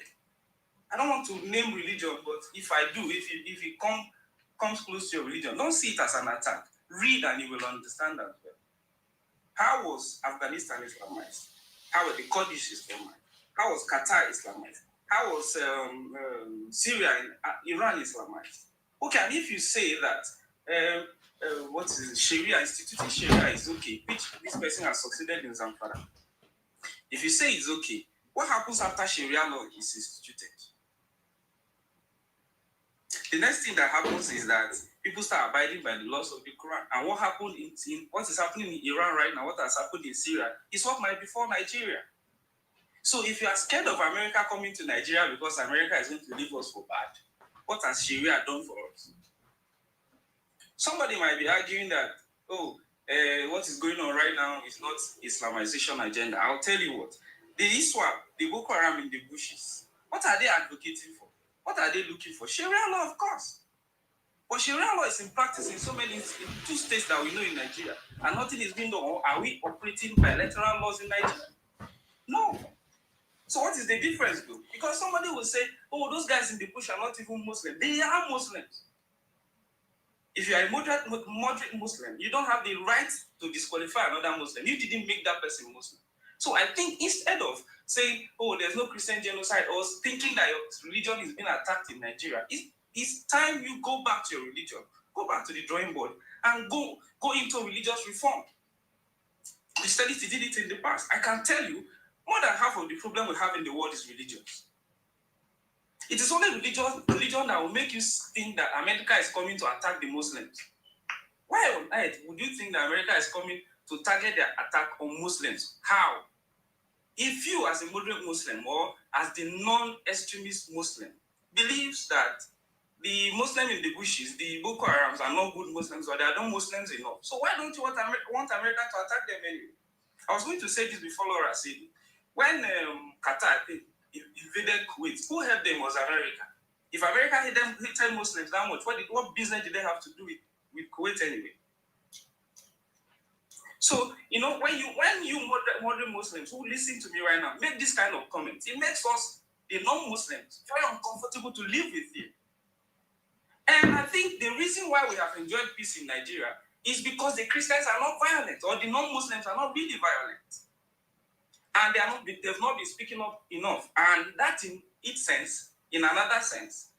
I don't want to name religion, but if I do, if it comes close to your religion, don't see it as an attack. Read and you will understand as well. How was Afghanistan Islamized? How were the Kurdish Islamized? How was Qatar Islamized? How was Syria and Iran Islamized? Okay, and if you say that what is it? Sharia, instituting Sharia is okay, which this person has succeeded in Zamfara. If you say it's okay, what happens after Sharia law is instituted? The next thing that happens is that people start abiding by the laws of the Quran. And what happened what is happening in Iran right now, what has happened in Syria, is what might be for Nigeria. So if you are scared of America coming to Nigeria because America is going to leave us for bad, what has Sharia done for us? Somebody might be arguing that, what is going on right now is not Islamization agenda. I'll tell you what. The ISWAP, the Boko Haram in the bushes, what are they advocating for? What are they looking for? Sharia law, of course. But Sharia law is in practice in in 2 states that we know in Nigeria, and nothing is being done. Are we operating bilateral laws in Nigeria? No. So what is the difference, though? Because somebody will say, those guys in the bush are not even Muslim. They are Muslims. If you are a moderate Muslim, you don't have the right to disqualify another Muslim. You didn't make that person Muslim. So I think instead of saying, there's no Christian genocide, or thinking that your religion is being attacked in Nigeria, it's time you go back to your religion, go back to the drawing board, and go into religious reform. Christianity did it in the past. I can tell you, more than half of the problem we have in the world is religious. It is only religion that will make you think that America is coming to attack the Muslims. Why on earth would you think that America is coming to target their attack on Muslims? How? If you, as a moderate Muslim or as the non-extremist Muslim, believes that the Muslim in the bushes, the Boko Harams, are not good Muslims, or they are not Muslims enough, so why don't you want America to attack them anyway? I was going to say this before Laura said it. When Qatar, I think, invaded Kuwait, who helped them was America. If America hated Muslims that much, what business did they have to do with Kuwait anyway? So, when you modern Muslims who listen to me right now make this kind of comments, it makes us, the non-Muslims, very uncomfortable to live with you. And I think the reason why we have enjoyed peace in Nigeria is because the Christians are not violent, or the non-Muslims are not really violent. And they've not been speaking up enough. And that in its sense, in another sense,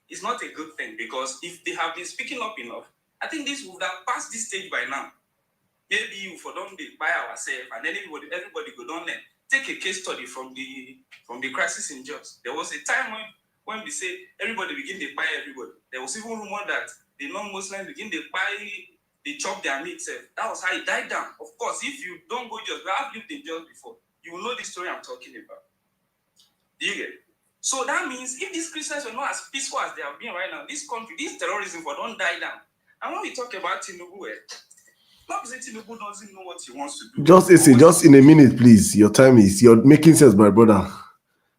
it's not a good thing, because if they have been speaking up enough, I think this would have passed this stage by now. Maybe you for don't be by ourselves, and then everybody go down there. Take a case study from the crisis in Jos. There was a time when we say everybody begin to buy everybody. There was even rumor that the non-Muslims begin to buy, they chop their meat self. That was how it died down. Of course, if you don't go Jos, but I've lived in Jos before, you will know the story I'm talking about. Do you get it? So that means if these Christians were not as peaceful as they have been right now, this country, this terrorism for don't die down. And when we talk about Tinubu, not say Tinubu doesn't know what he wants to do. Just in a minute, please. Your time is, you're making sense, my brother.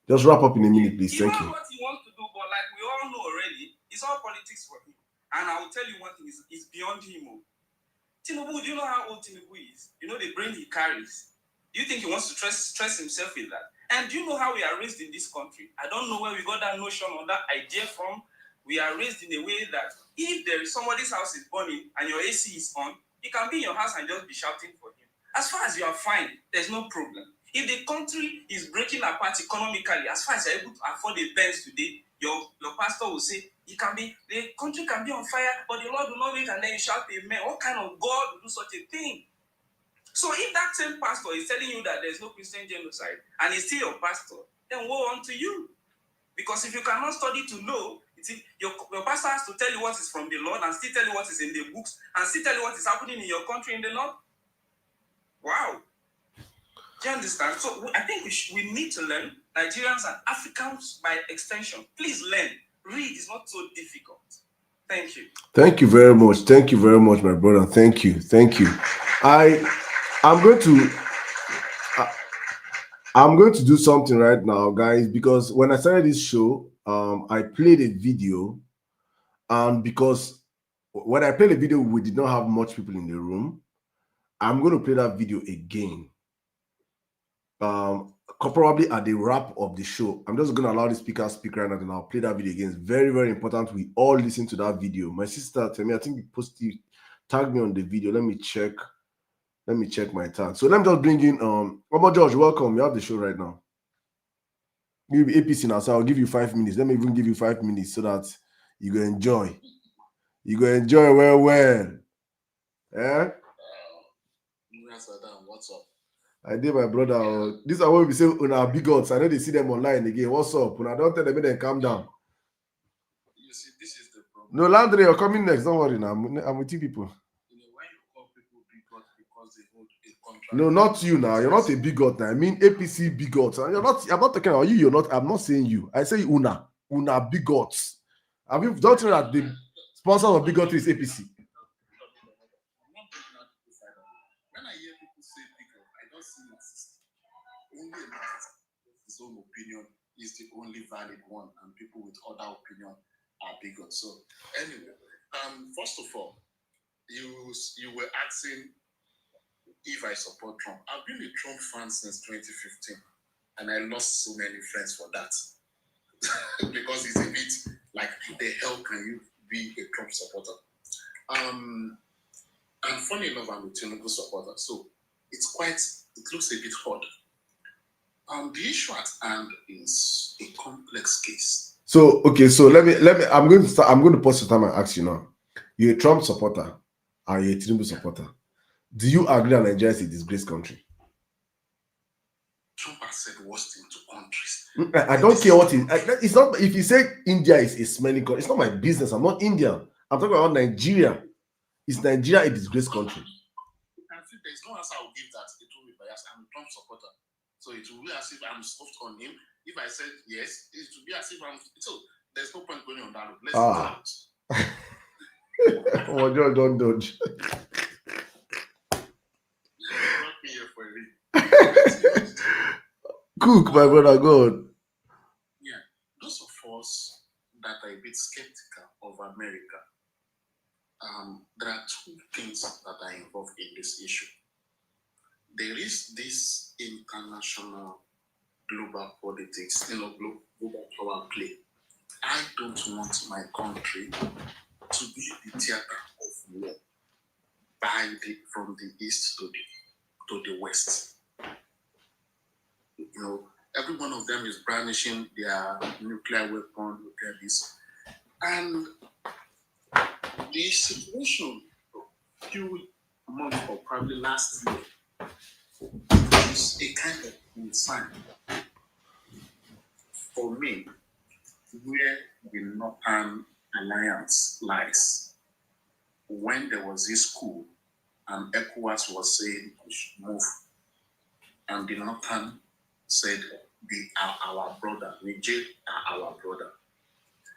Just wrap up in a minute, please. Thank you. He knows what he wants to do, but like we all know already, it's all politics for him. And I will tell you one thing, it's beyond him. Tinubu, do you know how old Tinubu is? You know the brain he carries. Do you think he wants to stress himself with that? And do you know how we are raised in this country? I don't know where we got that notion or that idea from. We are raised in a way that if there is somebody's house is burning and your AC is on, you can be in your house and just be shouting for him. As far as you are fine, there's no problem. If the country is breaking apart economically, as far as you're able to afford a Benz today, your pastor will say, the country can be on fire, but the Lord will not wait, and then you shout amen. What kind of God will do such a thing? So if that same pastor is telling you that there's no Christian genocide and he's still your pastor, then woe unto you. Because if you cannot study to know, your pastor has to tell you what is from the Lord and still tell you what is in the books and still tell you what is happening in your country in the north. Wow. Do you understand? So I think we need to learn, Nigerians and Africans by extension. Please learn. Read is not so difficult. Thank you. Thank you very much. Thank you very much, my brother. Thank you. Thank you. I'm going to do something right now, guys, because when I started this show, I played a video, and because when I played the video, we did not have much people in the room. I'm going to play that video again. Probably at the wrap of the show. I'm just going to allow the speaker speak right now, and I'll play that video again. It's very, very important we all listen to that video. My sister, tell me, I think you tagged me on the video. Let me check my tag. So let me just bring in Omo George, welcome. You have the show right now. You'll be APC now, so I'll give you 5 minutes. Let me even give you 5 minutes so that you go enjoy. You go enjoy well. Yeah? Emir Sirdam, what's up? I did, my brother. This is what we say on our bigots. I know they see them online again. What's up? When I don't tell them, then calm down. You see, this is the problem. No, Landry, you're coming next. Don't worry now. I'm with you people. You know, when you call people bigot because they hold a contract. No, not you now. You're not a bigot now. I mean APC bigots. I'm not talking about you. You're not. I'm not saying you. I say una bigots. Have you don't know that the sponsor of bigotry is APC? When I hear people say bigot, I don't see narcissist. Only a narcissist. His own opinion is the only valid one, and people with other opinion are bigots. So anyway, first of all, you were asking if I support Trump. I've been a Trump fan since 2015, and I lost so many friends for that. Because it's a bit like, the hell can you be a Trump supporter? And funny enough, I'm a Tinubu supporter, so it looks a bit odd. The issue at hand is a complex case. So okay, so let me. I'm going to pause the time and ask you now. You're a Trump supporter, and you're a Tinubu supporter. Do you agree that Nigeria is a disgraced country? Trump has said worst into countries. I don't care what it's not. If you say India is a smelling country, it's not my business. I'm not Indian. I'm talking about Nigeria. Is Nigeria a disgraced country? There's no answer I'll give that. It will be biased. I'm a Trump supporter. So it will be as if I'm soft on him. If I said yes, it will be as if I'm. So there's no point going on that road. Let's go out. Oh, don't dodge. Brought me here for a reason. Cook, my brother, God. Yeah, those of us that are a bit skeptical of America, there are two things that are involved in this issue. There is this international global politics, global power play. I don't want my country to be the theater of war from the east to the west. Every one of them is brandishing their nuclear weapon, nuclear this. And the situation a few months or probably last year is a kind of concern for me where the Northern Alliance lies. When there was this coup and ECOWAS was saying we should move, and the Northern said they are our brother, Niger are our brother.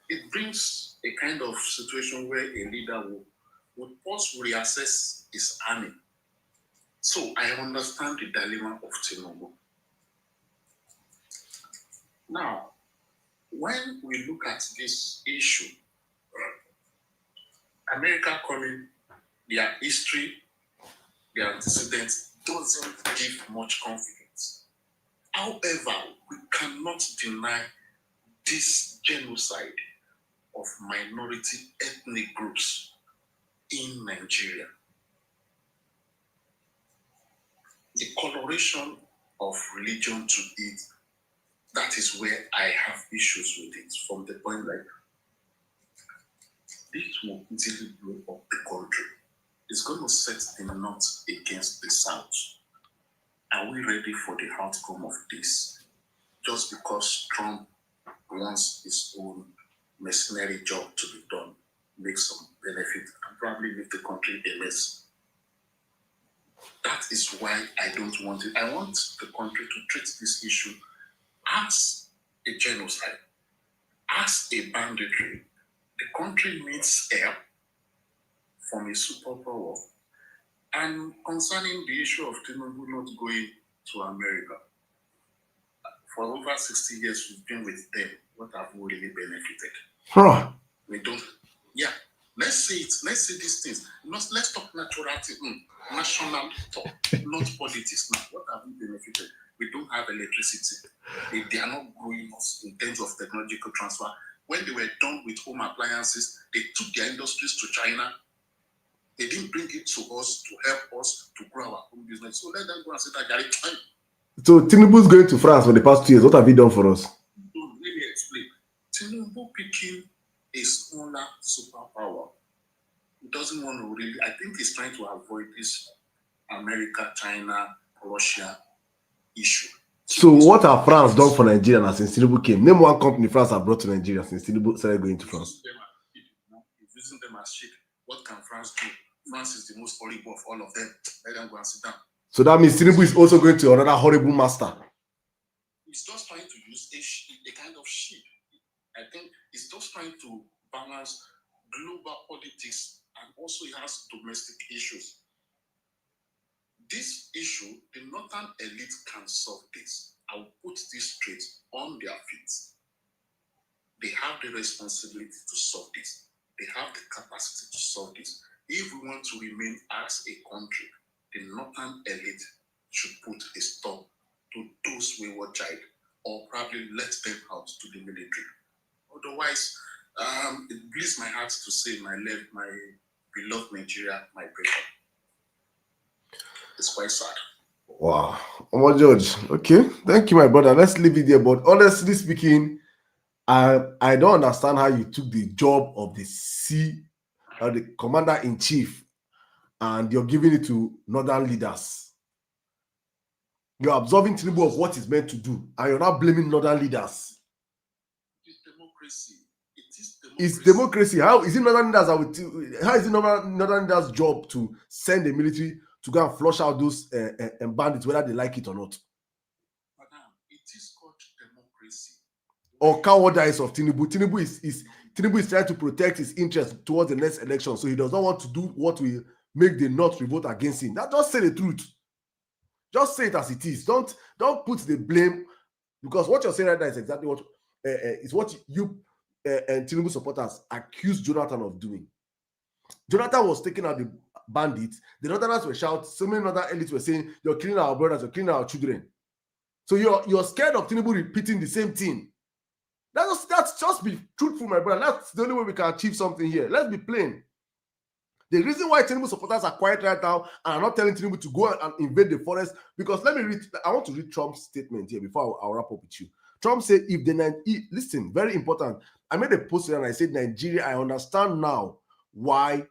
It brings a kind of situation where a leader would first reassess his army. So I understand the dilemma of Tinubu. Now, when we look at this issue, America coming, their history, their antecedents doesn't give much confidence. However, we cannot deny this genocide of minority ethnic groups in Nigeria. The coloration of religion to it, that is where I have issues with it from the point like this will easily blow up the country. It's going to set the North against the South. Are we ready for the outcome of this? Just because Trump wants his own mercenary job to be done, make some benefit, and probably leave the country a mess. That is why I don't want it. I want the country to treat this issue as a genocide, as a banditry. The country needs help from a superpower. And concerning the issue of Tinubu not going to America, for over 60 years we've been with them. What have we really benefited? Huh. We don't. Yeah. Let's say it. Let's say these things. Let's talk naturality, national talk, not politics. Now, what have we benefited? We don't have electricity. They are not growing us in terms of technological transfer. When they were done with home appliances, they took their industries to China. They didn't bring it to us to help us to grow our own business. So let them go and say that Gary. So Tinubu is going to France for the past 2 years. What have you done for us? Don't really explain. Tinubu picking a smaller superpower. He doesn't want to really. I think he's trying to avoid this America, China, Russia issue. So what have France done for Nigeria now since Tinubu came? Name one company France have brought to Nigeria since Tinubu started going to France. Using them as shit. What can France do? France is the most horrible of all of them. Let them go and sit down. So that means Tinubu is also going to another horrible master. He's just trying to use a kind of shit. I think he's just trying to balance global politics and also he has domestic issues. This issue, the Northern elite can solve this. I will put this straight on their feet. They have the responsibility to solve this. They have the capacity to solve this. If we want to remain as a country, the Northern elite should put a stop to those wayward child or probably let them out to the military. Otherwise, it bleeds my heart to say my beloved Nigeria, my breakup. It's quite sad. Wow. Omar George. Okay. Thank you, my brother. Let's leave it there. But honestly speaking, I don't understand how you took the job of the commander-in-chief and you're giving it to northern leaders. You're absolving Tinubu of what he's meant to do, and you're not blaming northern leaders. It's democracy. It is democracy. It's democracy. How is it northern leaders? How is it northern leaders' job to send the military to go and flush out those bandits, whether they like it or not? Madam, it is called democracy. Or cowardice of Tinubu. Tinubu is trying to protect his interests towards the next election, so he does not want to do what will make the North revolt against him. Now, just say the truth. Just say it as it is. Don't put the blame, because what you're saying right now is exactly what you and Tinubu supporters accused Jonathan of doing. Jonathan was taking out the bandits. The Northerners were shouting. So many other elites were saying, "You're killing our brothers. You're killing our children." So you're scared of Tinubu repeating the same thing. That's just be truthful, my brother. That's the only way we can achieve something here. Let's be plain. The reason why Tinubu supporters are quiet right now and are not telling Tinubu to go and invade the forest, because I want to read Trump's statement here before I'll wrap up with you. Trump said, listen, very important. I made a post and I said, Nigeria, I understand now why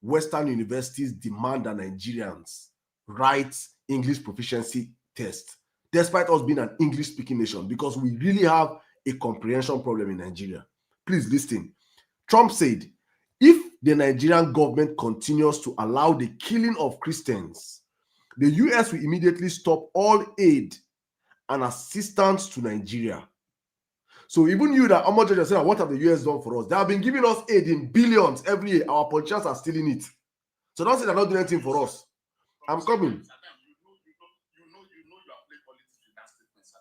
Western universities demand that Nigerians write English proficiency test, despite us being an English-speaking nation, because we really have a comprehension problem in Nigeria. Please listen. Trump said, if the Nigerian government continues to allow the killing of Christians, the US will immediately stop all aid and assistance to Nigeria. So even you that Ahmad Georgia said, what have the US done for us? They have been giving us aid in billions every year. Our politicians are stealing it. So don't say they're not doing anything for us. I'm coming.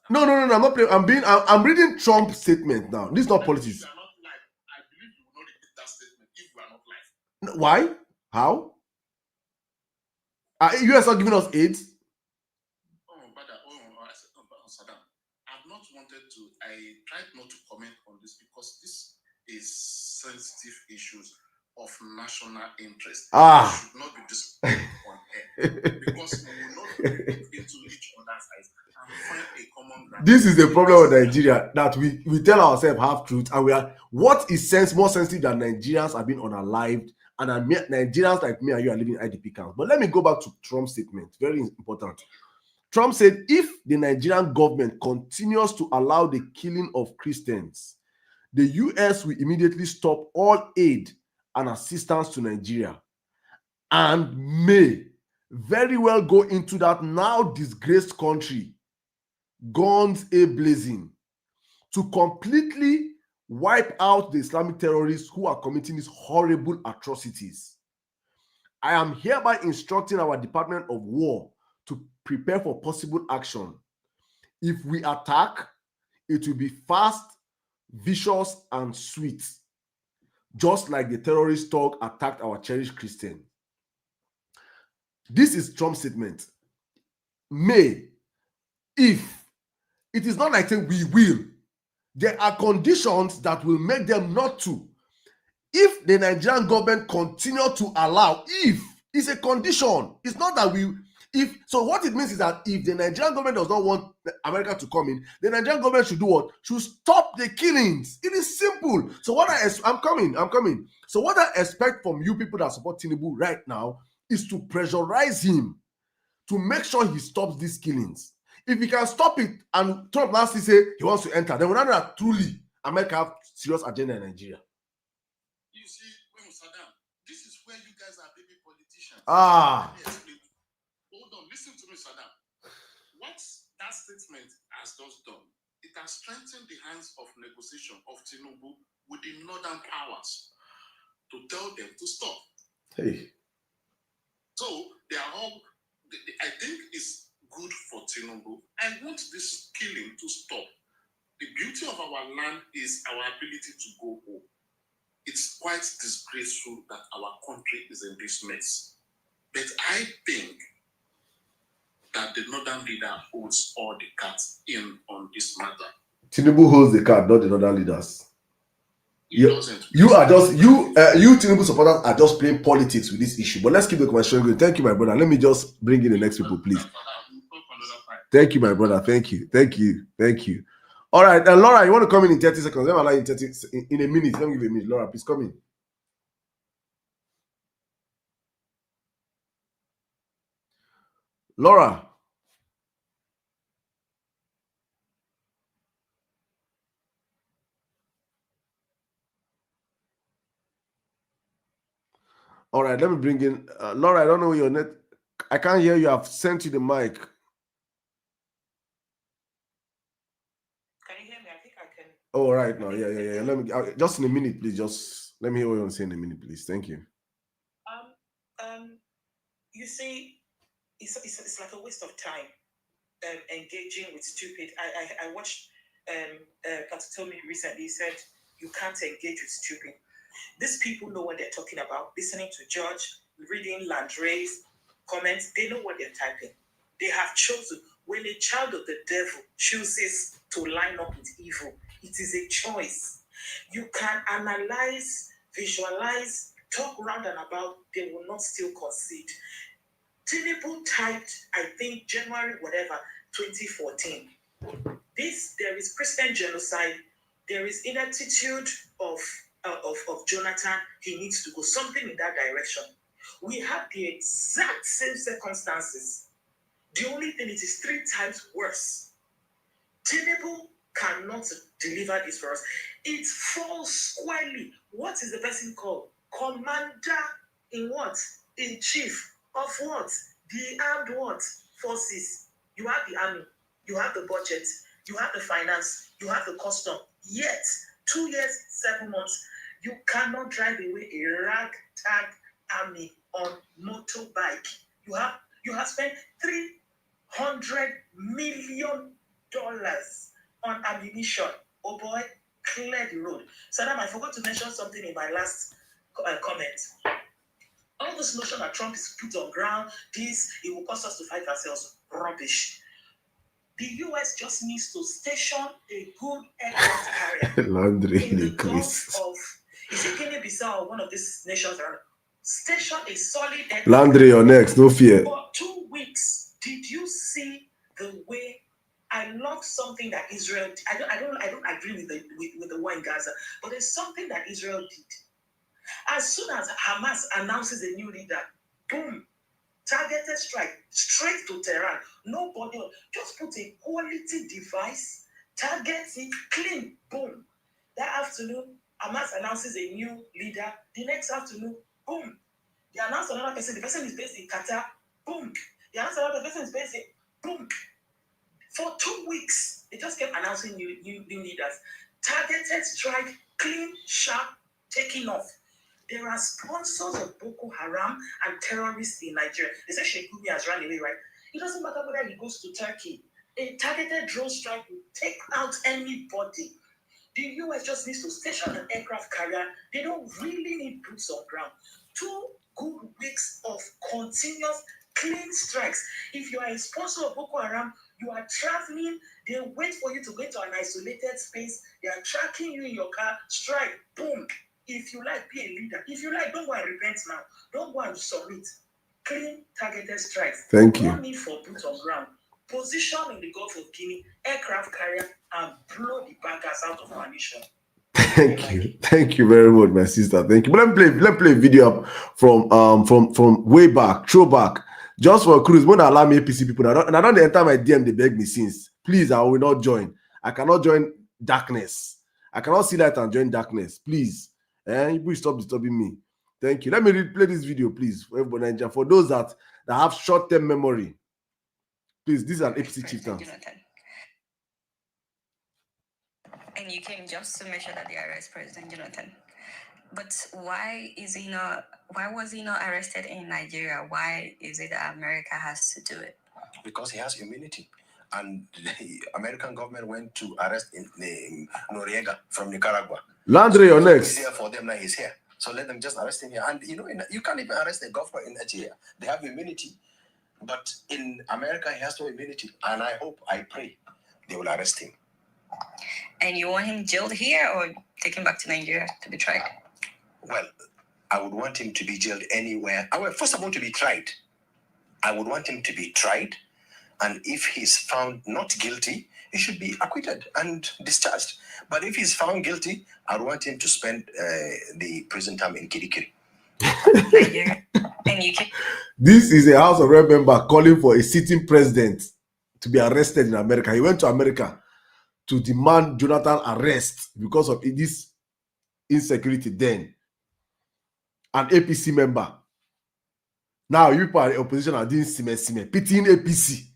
No, I'm not playing. I'm reading Trump's statement now. This is not politics. I believe you will not repeat that statement if we are not live. Why? How? US not giving us aid? Saddam, I've not wanted to. I tried not to comment on this because this is sensitive issues of national interest. We should not be discussed on air because we will not get into each other's eyes and find a common ground. This is the problem with Nigeria, that we tell ourselves half truth, and we are what is more sensitive than Nigerians are being unalived, and Nigerians like me and you are living in IDP camps. But let me go back to Trump's statement. Very important. Trump said, if the Nigerian government continues to allow the killing of Christians, the US will immediately stop all aid and assistance to Nigeria and may very well go into that now disgraced country, guns a-blazing, to completely wipe out the Islamic terrorists who are committing these horrible atrocities. I am hereby instructing our Department of War to prepare for possible action. If we attack, it will be fast, vicious, and sweet, just like the terrorist thug attacked our cherished Christian. This is Trump's statement. May, if, it is not like saying we will. There are conditions that will make them not to. If the Nigerian government continue to allow, if, it's a condition. It's not that so what it means is that if the Nigerian government does not want America to come in, the Nigerian government should do what? Should stop the killings. It is simple. So what I'm coming. So what I expect from you people that support Tinubu right now is to pressurize him to make sure he stops these killings. If he can stop it, and Trump last say he wants to enter, then we know that truly America have serious agenda in Nigeria. You see, Saddam, this is where you guys are baby politicians. Hold on, listen to me, Saddam. What that statement has just done, it has strengthened the hands of negotiation of Tinubu with the northern powers to tell them to stop. Hey. So they are all, I think it's good for Tinubu. I want this killing to stop. The beauty of our land is our ability to go home. It's quite disgraceful that our country is in this mess. But I think that the northern leader holds all the cards in on this matter. Tinubu holds the card, not the northern leaders. He doesn't. You Tinubu supporters are just playing politics with this issue. But let's keep the conversation going. Thank you, my brother. Let me just bring in the next people, please. Thank you, my brother. Thank you. All right, Laura, you want to come in 30 seconds? Let me allow you in a minute. Let me give you a minute. Laura, please come in. Laura. All right, let me bring in Laura. I don't know your net. I can't hear you. I've sent you the mic. Can you hear me? I think I can. Oh, right now. Yeah. Let me just in a minute, please. Just let me hear what you want to say in a minute, please. Thank you. You see, it's like a waste of time engaging with stupid. I watched Katutomi recently. He said you can't engage with stupid. These people know what they're talking about. Listening to George, reading Landre's comments, they know what they're typing. They have chosen. When a child of the devil chooses to line up with evil, it is a choice. You can analyze, visualize, talk round and about, they will not still concede. Tinubu typed, I think, January, 2014. there is Christian genocide, there is ineptitude of Jonathan. He needs to go something in that direction. We have the exact same circumstances. The only thing is 3 times worse. Tinubu cannot deliver this for us. It falls squarely. What is the person called? Commander in what? In chief of what? The armed what? Forces. You have the army, you have the budget, you have the finance, you have the custom. Yet, 2 years, 7 months, you cannot drive away a ragtag army on motorbike. You have spent $300 million on ammunition. Oh boy, clear the road. Saddam, I forgot to mention something in my last comment. All this notion that Trump is put on ground, it will cost us to fight ourselves. Rubbish. The US just needs to station a good aircraft carrier Laundry in the increase. Gulf of, is it Guinea-Bissau or one of these nations around? Station a solid aircraft. Landry, you're next, no fear. For 2 weeks, did you see the way? I love something that Israel did. I don't agree with the war in Gaza, but there's something that Israel did. As soon as Hamas announces a new leader, boom, targeted strike straight to Tehran. Nobody, just put a quality device, target it, clean, boom. That afternoon, Hamas announces a new leader. The next afternoon, boom, they announce another person. The person is based in Qatar, boom. They announce another person is based in, boom. For 2 weeks, they just kept announcing new leaders. Targeted strike, clean, sharp, taking off. There are sponsors of Boko Haram and terrorists in Nigeria. They say Sheikh Gumi has run away, right? It doesn't matter whether he goes to Turkey. A targeted drone strike will take out anybody. The US just needs to station an aircraft carrier. They don't really need boots on ground. 2 good weeks of continuous clean strikes. If you are a sponsor of Boko Haram, you are traveling, they wait for you to go into an isolated space. They are tracking you in your car, strike, boom. If you like, be a leader. If you like, don't go and repent now. Don't go and submit. Clean, targeted strikes. Thank you. No need for boots on ground. Position in the Gulf of Guinea, aircraft carrier, and blow the baggers out of ammunition. Thank you. Thank you very much, my sister. Thank you. But let me play a video up from way back, throwback. Just for a cruise, when I allow me APC people, and I don't enter my DM, they beg me since. Please, I will not join. I cannot join darkness. I cannot see light and join darkness. Please. You will stop disturbing me. Thank you. Let me replay this video, please, for everybody. For those that have short-term memory. Please, this is an APC chieftain. And you came just to make sure that they arrest President Jonathan. But why was he not arrested in Nigeria? Why is it that America has to do it? Because he has immunity. And the American government went to arrest Noriega from Nicaragua. Landry, you're next. He's here for them, now he's here. So let them just arrest him here. And you can't even arrest the governor in Nigeria. They have immunity. But in America, he has no immunity. And I pray they will arrest him. And you want him jailed here or taken back to Nigeria to be tried? Well, I would want him to be jailed anywhere. First of all, to be tried. I would want him to be tried. And if he's found not guilty, he should be acquitted and discharged. But if he's found guilty, I would want him to spend the prison time in Kirikiri. This is a House of Rep member calling for a sitting president to be arrested in America. He went to America to demand Jonathan arrest because of this insecurity then. An APC member. Now you people are the opposition are doing sime pitying APC.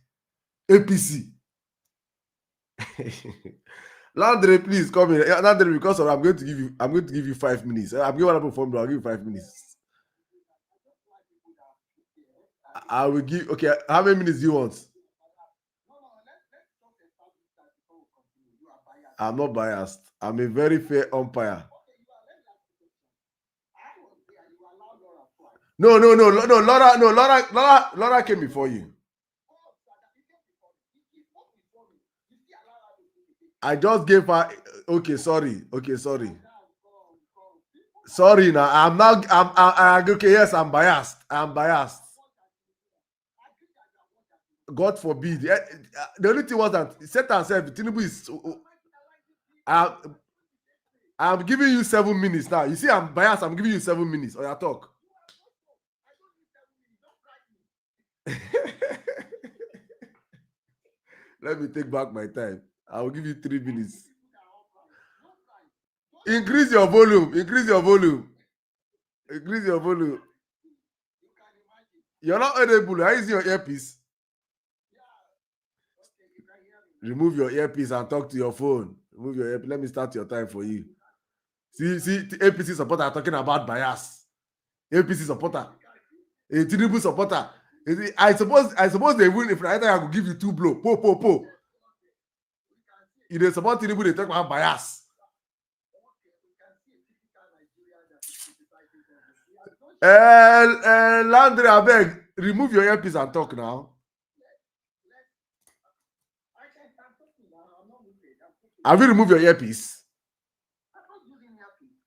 Landry, please come in. Landry, because I'm going to give you 5 minutes. I'm giving one phone, I'll give you 5 minutes. I will give. Okay, how many minutes do you want? I'm not biased. I'm a very fair umpire. No. Laura came before you. I just gave her. Okay, sorry. Sorry, now I'm not. I'm okay. Yes, I'm biased. God forbid. The only thing was that Satan said, Tinubu is. I'm giving you 7 minutes now. You see, I'm biased. I'm giving you 7 minutes. Or you talk. Let me take back my time. I will give you 3 minutes. Increase your volume. Increase your volume. Increase your volume. You're not audible. Are you using your earpiece? Remove your earpiece and talk to your phone. Remove your earpiece. Let me start your time for you. See, the APC supporter are talking about bias. APC supporter. A Tinubu supporter. I suppose they win if I could give you 2 blow. Po. If they support Tinubu, they talk about bias. Landry, I beg, remove your earpiece and talk now. Have you removed your earpiece?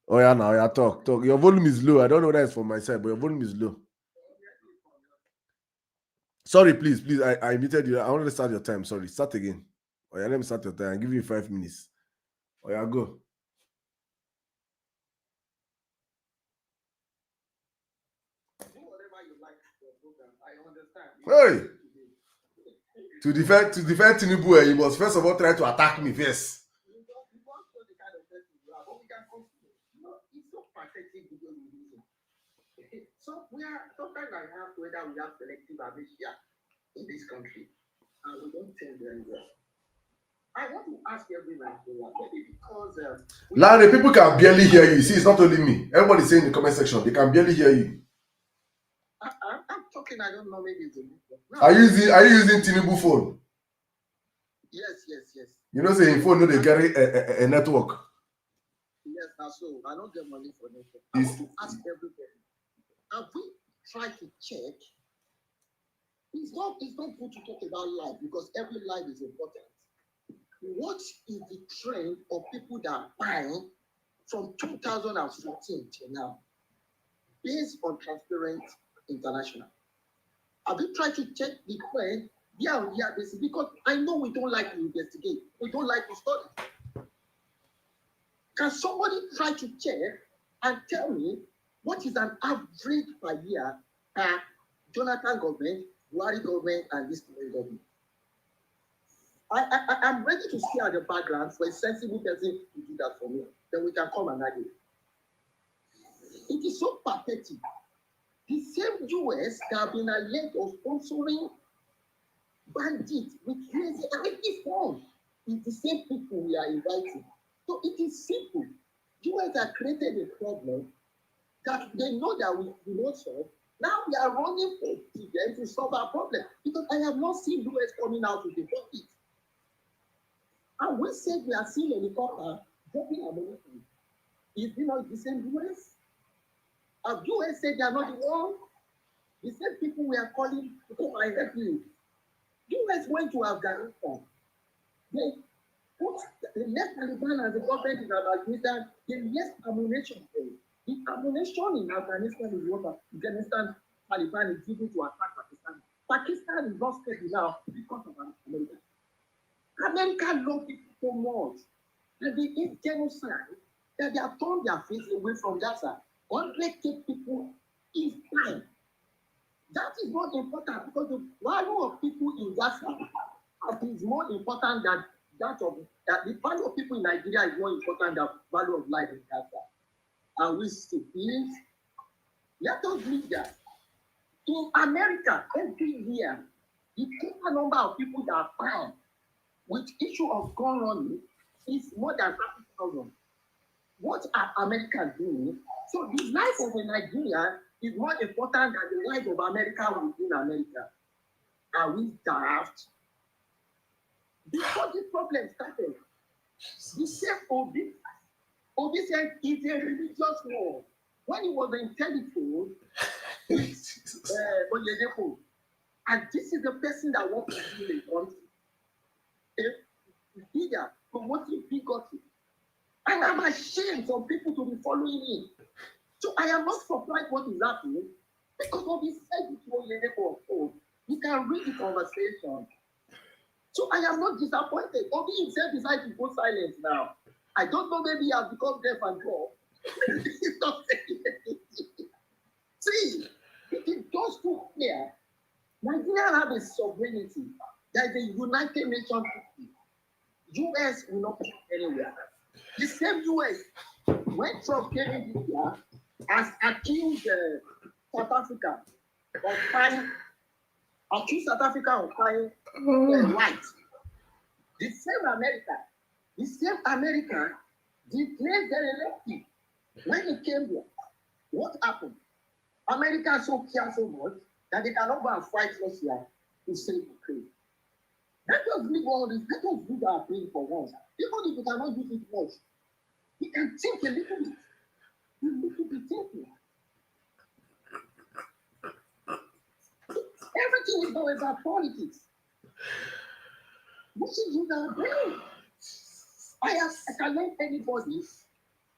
Oh yeah, now yeah, talk. Your volume is low. I don't know whether it's for myself, but your volume is low. Sorry, please. I muted you. I want to start your time. Sorry, start again. Oh yeah, let me start your time. I'll give you 5 minutes. Oh yeah, go. Hey, to defend Tinubu, you must first of all try to attack me first. So sometimes I have whether we have selective amnesia in this country, and we don't tell very well. I want to ask everyone, maybe because Larry, people can barely hear you. See, it's not only me. Everybody saying in the comment section, they can barely hear you. I'm talking. I don't know. Maybe it's a no. Are you using Tinubu phone? Yes. You know, say phone, no, they carry a network. Yes, that's so. I don't get money for network. I want to ask everybody. Have we tried to check? It's not good to talk about life because every life is important. What is the trend of people that are buying from 2014 till now, based on Transparent International? Have you tried to check the trend year on year basis? Because I know we don't like to investigate, we don't like to study. Can somebody try to check and tell me what is an average per year per Jonathan government, Buhari government, and this government? I'm ready to stay at the background for a sensible person to do that for me. Then we can come and argue. It is so pathetic. The same US that have been alleged of sponsoring bandits with crazy form is the same people we are inviting. So it is simple. US have created a problem that they know that we will not solve. Now we are running for them to solve our problem because I have not seen US coming out with a profit. And we said we are seeing helicopter dropping ammunition. Is it not the same US? Have US said they are not the one? The same people we are calling to come and help you. US went to Afghanistan. They left Taliban as the government in Afghanistan. They left ammunition there. The ammunition in Afghanistan is what Afghanistan Taliban is giving to attack Pakistan. Pakistan is not steady now because of America. America loves people so much. And they hate genocide that they have turned their face away from Gaza. 100K people is time. That is not important because the value of people in Gaza is more important than that the value of people in Nigeria is more important than the value of life in Gaza. And we still please let us leave that. In America, every year, the total number of people that are found with issue of gun running is more than 30,000. What are Americans doing? So the life of a Nigerian is more important than the life of America within America. Are we daft? Before this problem started, the same Obi said it's a religious war. When he was in telephone, and this is the person that wants to do a country. A leader promoting bigotry. And I'm ashamed for people to be following him. So I am not surprised what is happening because of his said it was We can read the conversation. So I am not disappointed. Obi himself decided to go silent now. I don't know, maybe he has become deaf and dumb. He's not saying anything. See, it is just too clear. Nigeria have a sovereignty. There is a United Nations treaty. US will not go anywhere. The same US, when Trump came in this year, has accused South Africa of buying, white. The same America declared their elective. When it came here, what happened? America so care so much that they cannot go and fight Russia to save Ukraine. Let us leave all this. Let us do our thing for once. Even if we cannot use it much, we can think a little bit. We need to be thinking. Everything is not about politics. We should use our brain. I challenge anybody.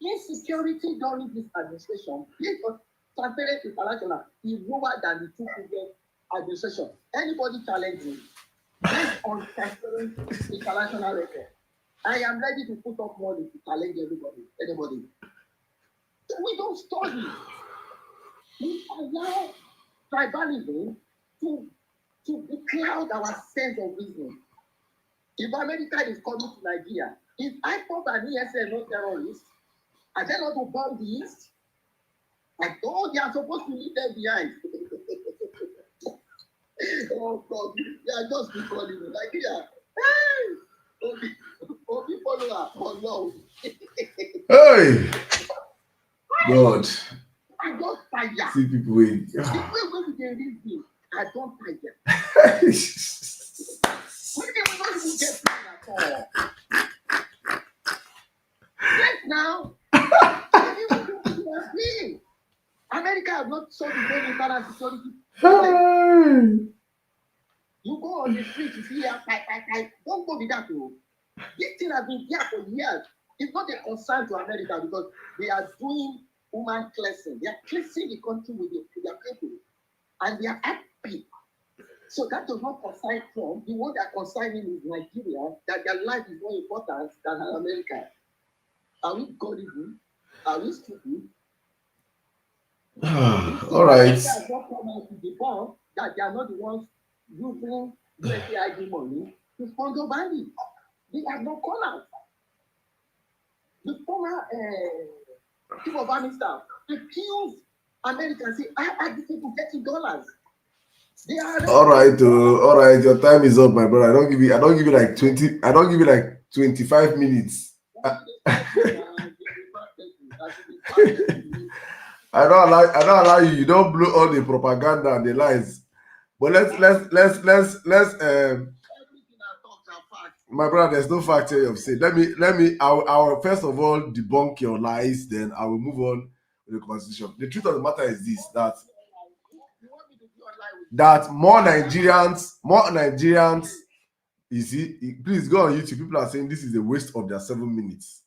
Insecurity during this administration, based on transparent international, is lower than the 2 previous administration. Anybody challenging based on transparent international record, I am ready to put up money to challenge anybody. We don't study. We allow tribalism to cloud our sense of reason. If America is coming to Nigeria, if I thought an ESL not terrorists, are they not to bomb the East? I thought they are supposed to leave them behind. Oh God, they are just recalling Nigeria. Hey! Obi follower, oh no. Hey! God. I don't tired. See people wait. If we're going to get this thing, I don't tired. We will not even get paid at all. Yes, now. America has not solved the main internal security problem. You go on the street, you see here, don't go with that. This thing has been here for years. It's not a concern to America because they are doing human cleansing. They are cleansing the country with their people. And they are happy. So that does not concern Trump. The one that concerns him is Nigeria, that their life is more important than America. Are we gullible? Are we stupid? All right. That they are not the ones using USAID money to sponsor bandits. They have no call out. The former chief of army staff accused Americans, say, I had these people getting dollars. All right, all right. Your time is up, my brother. I don't give you like 20. I don't give you like 25 minutes. I don't allow you. You don't blow all the propaganda and the lies. But let's my brother, there's no fact here you've said. I'll first of all debunk your lies, then I will move on with the conversation. The truth of the matter is this, that more Nigerians, you see, please go on YouTube. People are saying this is a waste of their 7 minutes.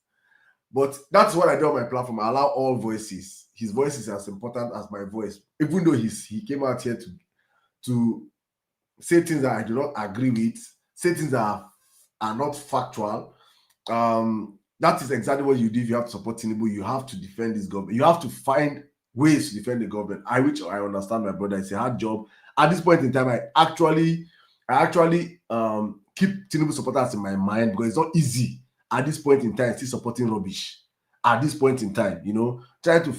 But that's what I do on my platform. I allow all voices. His voice is as important as my voice. Even though he came out here to say things that I do not agree with, say things that are not factual. That is exactly what you do if you have to support Tinubu. You have to defend this government. You have to find ways to defend the government. I understand, my brother. It's a hard job. At this point in time, I actually keep Tinubu supporters in my mind because it's not easy at this point in time still supporting rubbish. At this point in time, trying to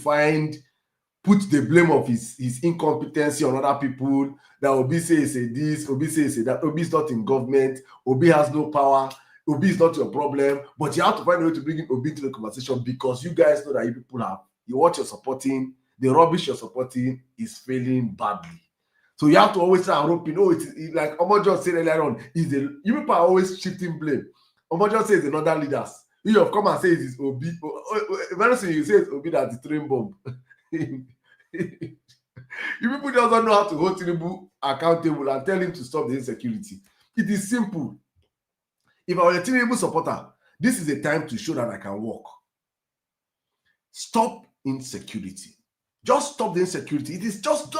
put the blame of his incompetency on other people. That Obi says this, Obi says that. Obi is not in government. Obi has no power. Obi is not your problem. But you have to find a way to bring in Obi to the conversation because you guys know that you people what you're supporting, the rubbish you're supporting is failing badly. So you have to always try and rope in. It's like Omojo said earlier on, you people are always shifting blame. Omojo says another leaders. You have come and say it's Obi. Very soon you say it's Obi that's the train bomb. You people just don't know how to hold Tinubu accountable and tell him to stop the insecurity. It is simple. If I were a Tinubu supporter, this is a time to show that I can walk. Stop insecurity. Just stop the insecurity. It is just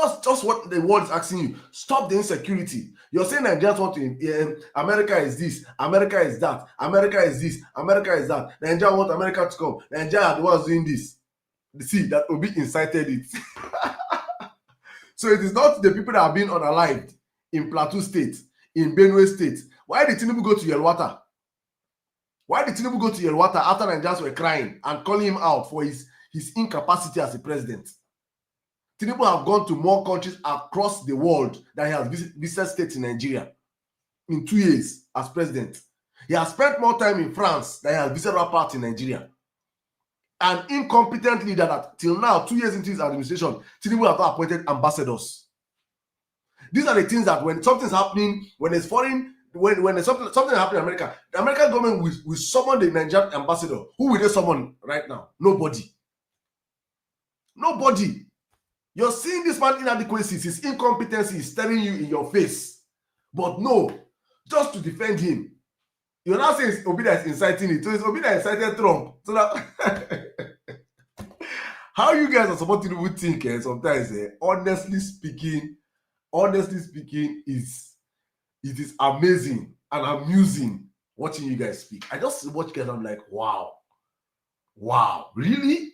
what the world is asking you. Stop the insecurity. You're saying Nigerians want to, America is this, America is that, America is this, America is that. Nigeria want America to come. Nigeria are the ones doing this. See, that Obi incited it. So it is not the people that have been unalived in Plateau State, in Benue State. Why did Tinubu go to Yelwata? Why did Tinubu go to Yelwata after Nigerians were crying and calling him out for his incapacity as a president? Tinubu have gone to more countries across the world than he has visited states in Nigeria in 2 years as president. He has spent more time in France than he has visited our part in Nigeria. An incompetent leader that till now, 2 years into his administration, Tinubu have not appointed ambassadors. These are the things that when something's happening, when it's foreign, when there's something happening in America, the American government will summon the Nigerian ambassador. Who will they summon right now? Nobody. Nobody. You're seeing this man inadequacies, his incompetency is staring you in your face. But no, just to defend him. You're not saying it's Obi that is inciting it. So it's Obi that incited Trump. So that how you guys are supposed to think sometimes, honestly speaking, it is amazing and amusing watching you guys speak. I just watch you guys, I'm like, wow, really?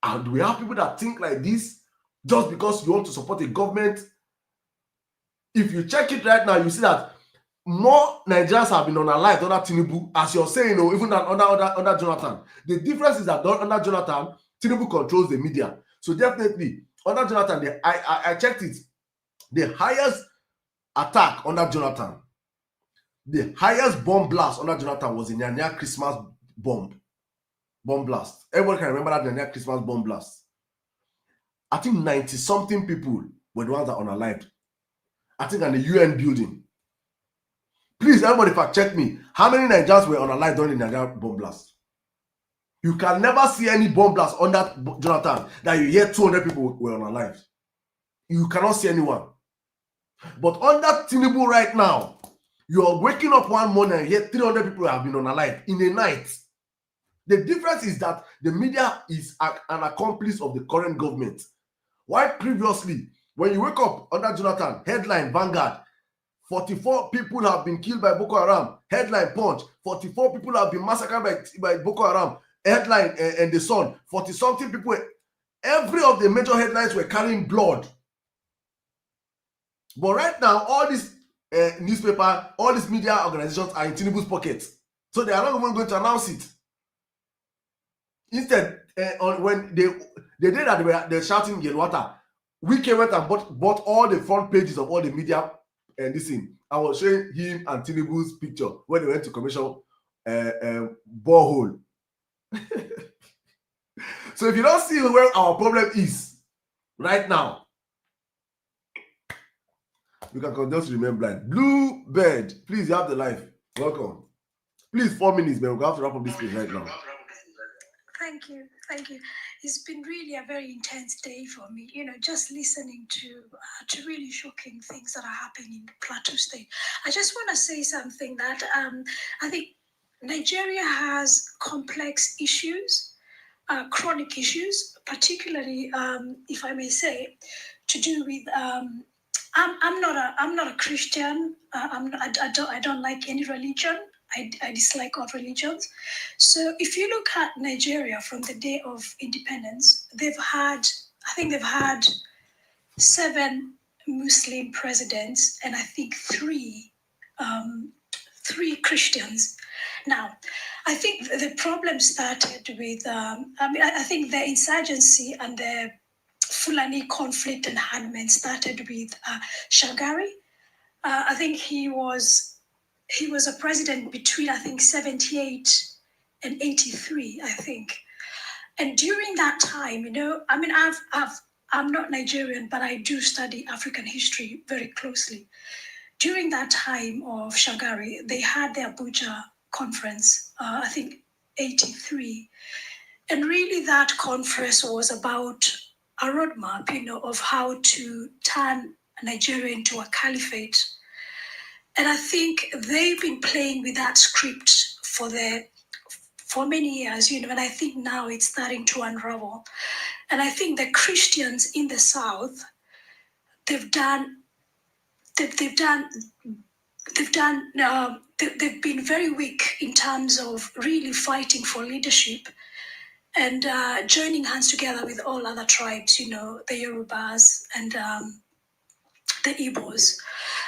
And we have people that think like this just because you want to support a government. If you check it right now, you see that more Nigerians have been unalived under Tinubu, as you're saying, even under Jonathan. The difference is that under Jonathan, Tinubu controls the media. So definitely, under Jonathan, I checked it. The highest attack under Jonathan, the highest bomb blast under Jonathan was the Nyanya Christmas bomb blast. Everyone can remember that Nyanya Christmas bomb blast. I think 90-something people were the ones that unalived. I think in the UN building. Please, everybody fact check me. How many Nigerians were unalived during the Nyanya bomb blast? You can never see any bomb blast under Jonathan that you hear 200 people were unalived. You cannot see anyone. But under Tinubu right now, you are waking up one morning and hear 300 people have been unalived in a night. The difference is that the media is an accomplice of the current government. Why previously, when you wake up under Jonathan, headline Vanguard, 44 people have been killed by Boko Haram. Headline Punch, 44 people have been massacred by Boko Haram. Headline and the Sun, 40-something people. Every of the major headlines were carrying blood. But right now, all these newspaper, all these media organizations are in Tinubu's pockets. So they are not even going to announce it. Instead, when the day that they're shouting Yelwata, we came out and bought all the front pages of all the media and this thing. I was showing him and Tinubu's picture when they went to commercial borehole. So if you don't see where our problem is right now, you can just remain blind. Blue Bird, please, you have the life. Welcome. Please, 4 minutes, man. We're going to have to wrap up this page right now. Thank you. It's been really a very intense day for me. Just listening to really shocking things that are happening in Plateau State. I just want to say something that I think Nigeria has complex issues, chronic issues, particularly, if I may say, to do with. I'm not a Christian. I don't like any religion. I dislike all religions. So if you look at Nigeria from the day of independence, they've had 7 Muslim presidents and I think 3 Christians. Now, I think the problem started with, I think the insurgency and the Fulani conflict and hardmen started with Shagari. I think he was a president between, I think, 78 and 83, I think. And during that time, I'm not Nigerian, but I do study African history very closely. During that time of Shagari, they had the Abuja conference, I think 83. And really that conference was about a roadmap, of how to turn Nigeria into a caliphate. And I think they've been playing with that script for many years, and I think now it's starting to unravel. And I think the Christians in the South, they've been very weak in terms of really fighting for leadership and joining hands together with all other tribes, the Yorubas and the Igbos.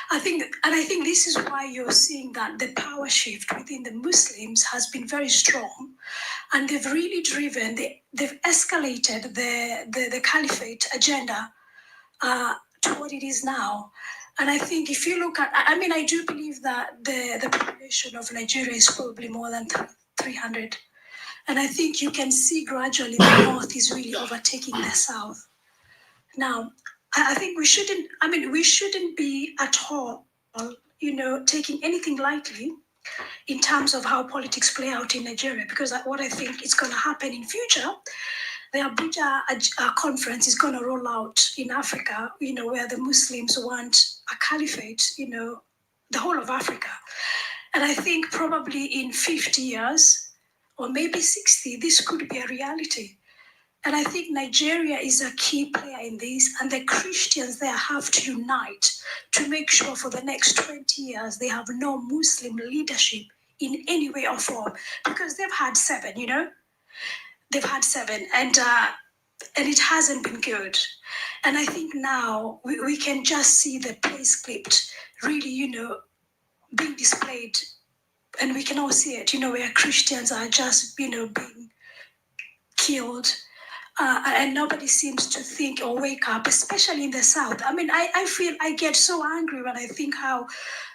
I think this is why you're seeing that the power shift within the Muslims has been very strong, and they've really they've escalated the caliphate agenda to what it is now. And I think if you look at, I do believe that the population of Nigeria is probably more than 300. And I think you can see gradually the North is really overtaking the South. Now, I think we shouldn't be at all, taking anything lightly in terms of how politics play out in Nigeria, because what I think is going to happen in future, the Abuja conference is going to roll out in Africa, where the Muslims want a caliphate, the whole of Africa. And I think probably in 50 years, or maybe 60, this could be a reality. And I think Nigeria is a key player in this, and the Christians there have to unite to make sure for the next 20 years they have no Muslim leadership in any way or form, because they've had 7, They've had 7, and it hasn't been good. And I think now we can just see the place clipped, really, being displayed, and we can all see it, where Christians are just, being killed. And nobody seems to think or wake up, especially in the South. I feel I get so angry when I think how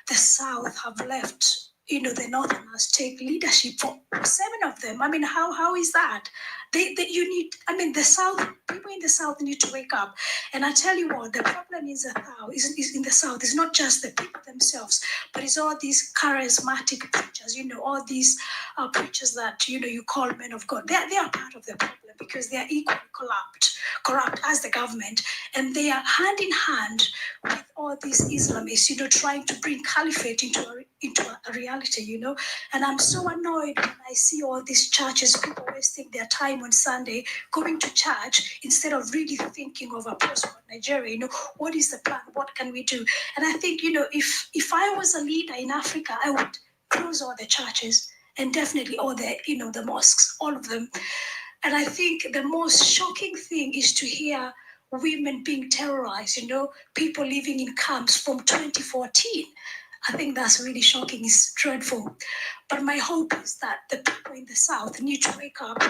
the South have left, the Northerners take leadership for 7 of them. How is that? The South, people in the South need to wake up. And I tell you what, the problem is in the South. It's not just the people themselves, but it's all these charismatic preachers, all these preachers that, you call men of God. They are part of the problem, because they are equally corrupt as the government, and they are hand in hand with all these Islamists, trying to bring caliphate into a reality, And I'm so annoyed when I see all these churches, people wasting their time on Sunday going to church instead of really thinking of a prosperous Nigeria. What is the plan? What can we do? And I think, if I was a leader in Africa, I would close all the churches and definitely all the, the mosques, all of them. And I think the most shocking thing is to hear women being terrorized, people living in camps from 2014. I think that's really shocking. It's dreadful. But my hope is that the people in the South need to wake up,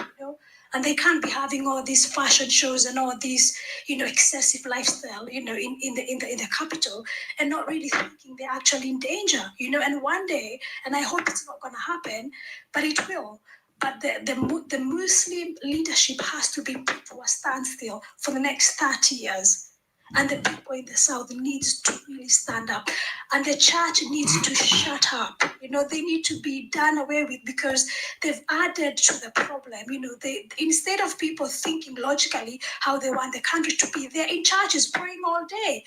and they can't be having all these fashion shows and all these, excessive lifestyle, in the capital, and not really thinking they're actually in danger, And one day, and I hope it's not going to happen, but it will. But the Muslim leadership has to be put to a standstill for the next 30 years. And the people in the South needs to really stand up. And the church needs to shut up. They need to be done away with, because they've added to the problem. They, instead of people thinking logically how they want the country to be, they're in churches praying all day,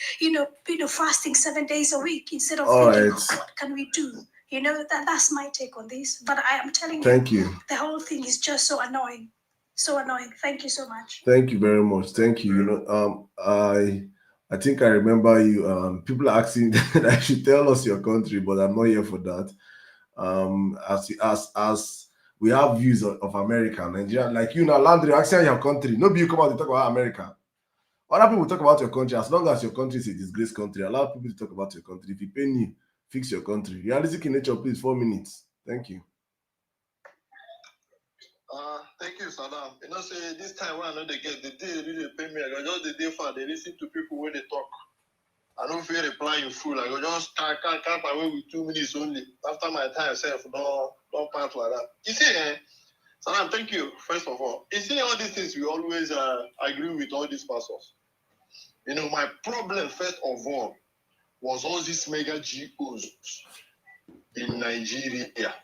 fasting 7 days a week, instead of thinking, what can we do? That's my take on this. But I am telling you, the whole thing is just so annoying. So annoying. Thank you so much. Thank you very much. Thank you. I think I remember you. People are asking that I should tell us your country, but I'm not here for that. As we have views of America, Nigeria, like now, Landry, asking your country. Nobody you come out to talk about America. Other people talk about your country. As long as your country is a disgraced country, allow people to talk about your country. If you pay me, fix your country. Realistic in nature, please. 4 minutes. Thank you. Thank you, Saddam. Say this time when I know they get the day they really pay me, I go just the day for they listen to people when they talk. I don't feel reply in full. I go just can't away with 2 minutes only. After my time self, don't part like that. You see, Saddam, thank you, first of all. You see all these things we always agree with all these pastors. My problem first of all was all these mega GOs in Nigeria.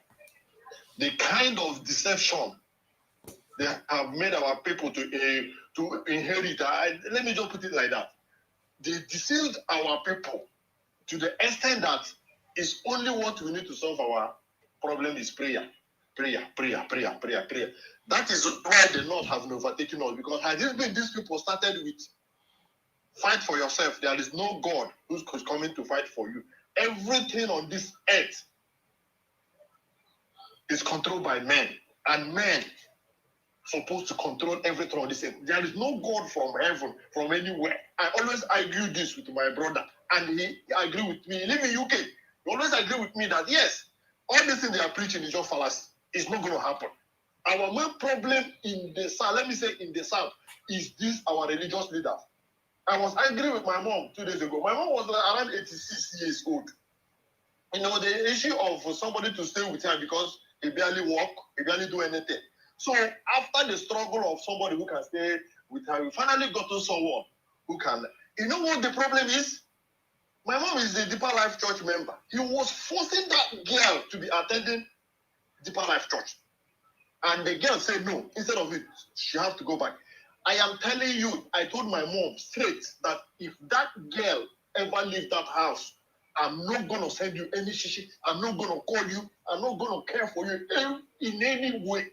The kind of deception they have made our people to inherit. Let me just put it like that. They deceived our people to the extent that it's only what we need to solve our problem is prayer. prayer. That is why the North have overtaken us, because had it been these people started with fight for yourself, there is no God who's coming to fight for you. Everything on this earth is controlled by men, and men supposed to control everything on this earth. There is no God from heaven, from anywhere. I always argue this with my brother, and he agree with me. He live in UK. He always agree with me that yes, all this thing they are preaching is just fallacy. It's not going to happen. Our main problem in the South, let me say in the South, is this our religious leaders. I was angry with my mom 2 days ago. My mom was around 86 years old. You know, the issue of somebody to stay with her because he barely walk, he barely do anything. So after the struggle of somebody who can stay with her, we finally got to someone who can. You know what the problem is? My mom is a Deeper Life Church member. He was forcing that girl to be attending Deeper Life Church. And the girl said no. Instead of it, she has to go back. I am telling you, I told my mom straight that if that girl ever leave that house, I'm not going to send you any shishi. I'm not going to call you. I'm not going to care for you in any way.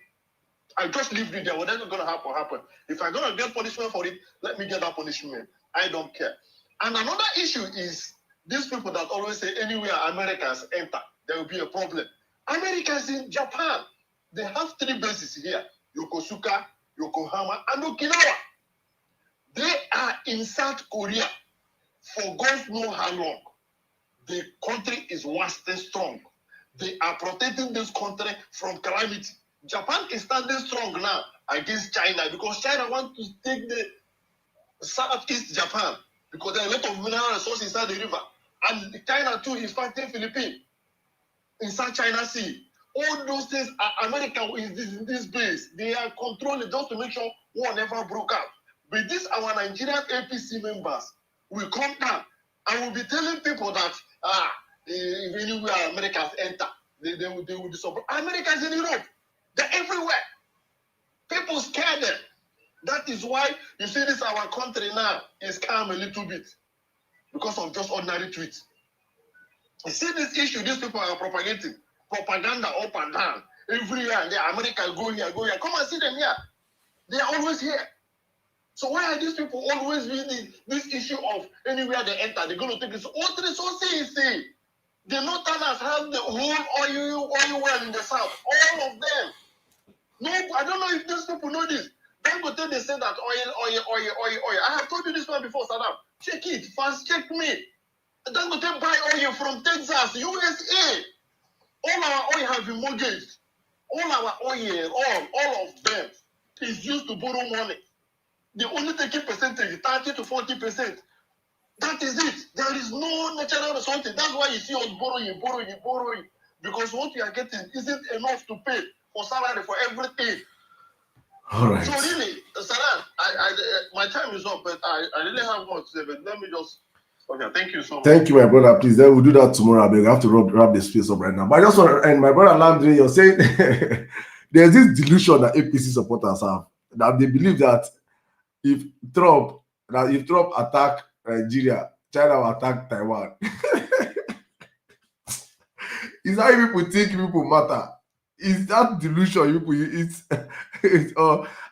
I just leave you there. Whatever's going to happen. If I'm going to get punishment for it, let me get that punishment. I don't care. And another issue is these people that always say anywhere Americans enter, there will be a problem. Americans in Japan, they have 3 bases here: Yokosuka, Yokohama, and Okinawa. They are in South Korea for God knows how long. The country is vast and strong. They are protecting this country from calamity. Japan is standing strong now against China because China wants to take the Southeast Japan because there are a lot of mineral resources inside the river. And China too is fighting Philippines in South China Sea. All those things are America is in this base. They are controlling just to make sure war never broke out. But these our Nigerian APC members will come down and will be telling people that if anywhere Americans enter, they will support. Americans in Europe, they're everywhere. People scare them. That is why you see this our country now is calm a little bit because of just ordinary tweets. You see this issue these people are propagating. Propaganda up and down. Every year and there, America go here. Come and see them here. They are always here. So why are these people always reading this issue of anywhere they enter, they're going to take this all the resources? The Northerners have the whole oil well in the South. All of them. No, I don't know if these people know this. Dangote, they say that oil. I have told you this one before, Saddam. Check it. Fast check me. Dangote buy oil from Texas, USA. All our oil have been mortgaged. All our oil, all of them is used to borrow money. They only take percentage, 30 to 40%. That is it. There is no natural resources. That's why you see us borrowing. Because what we are getting isn't enough to pay for salary for everything. All right. So really, Salah, my time is up, but I really have more to say, but let me just... Okay, thank you so much. Thank you, my brother. Please, then we'll do that tomorrow. I have to wrap the space up right now. But I just want to, and my brother Landry, you're saying there's this delusion that APC supporters have, that they believe that if Trump attack Nigeria, China will attack Taiwan. It's how people think people matter. It's that delusion people.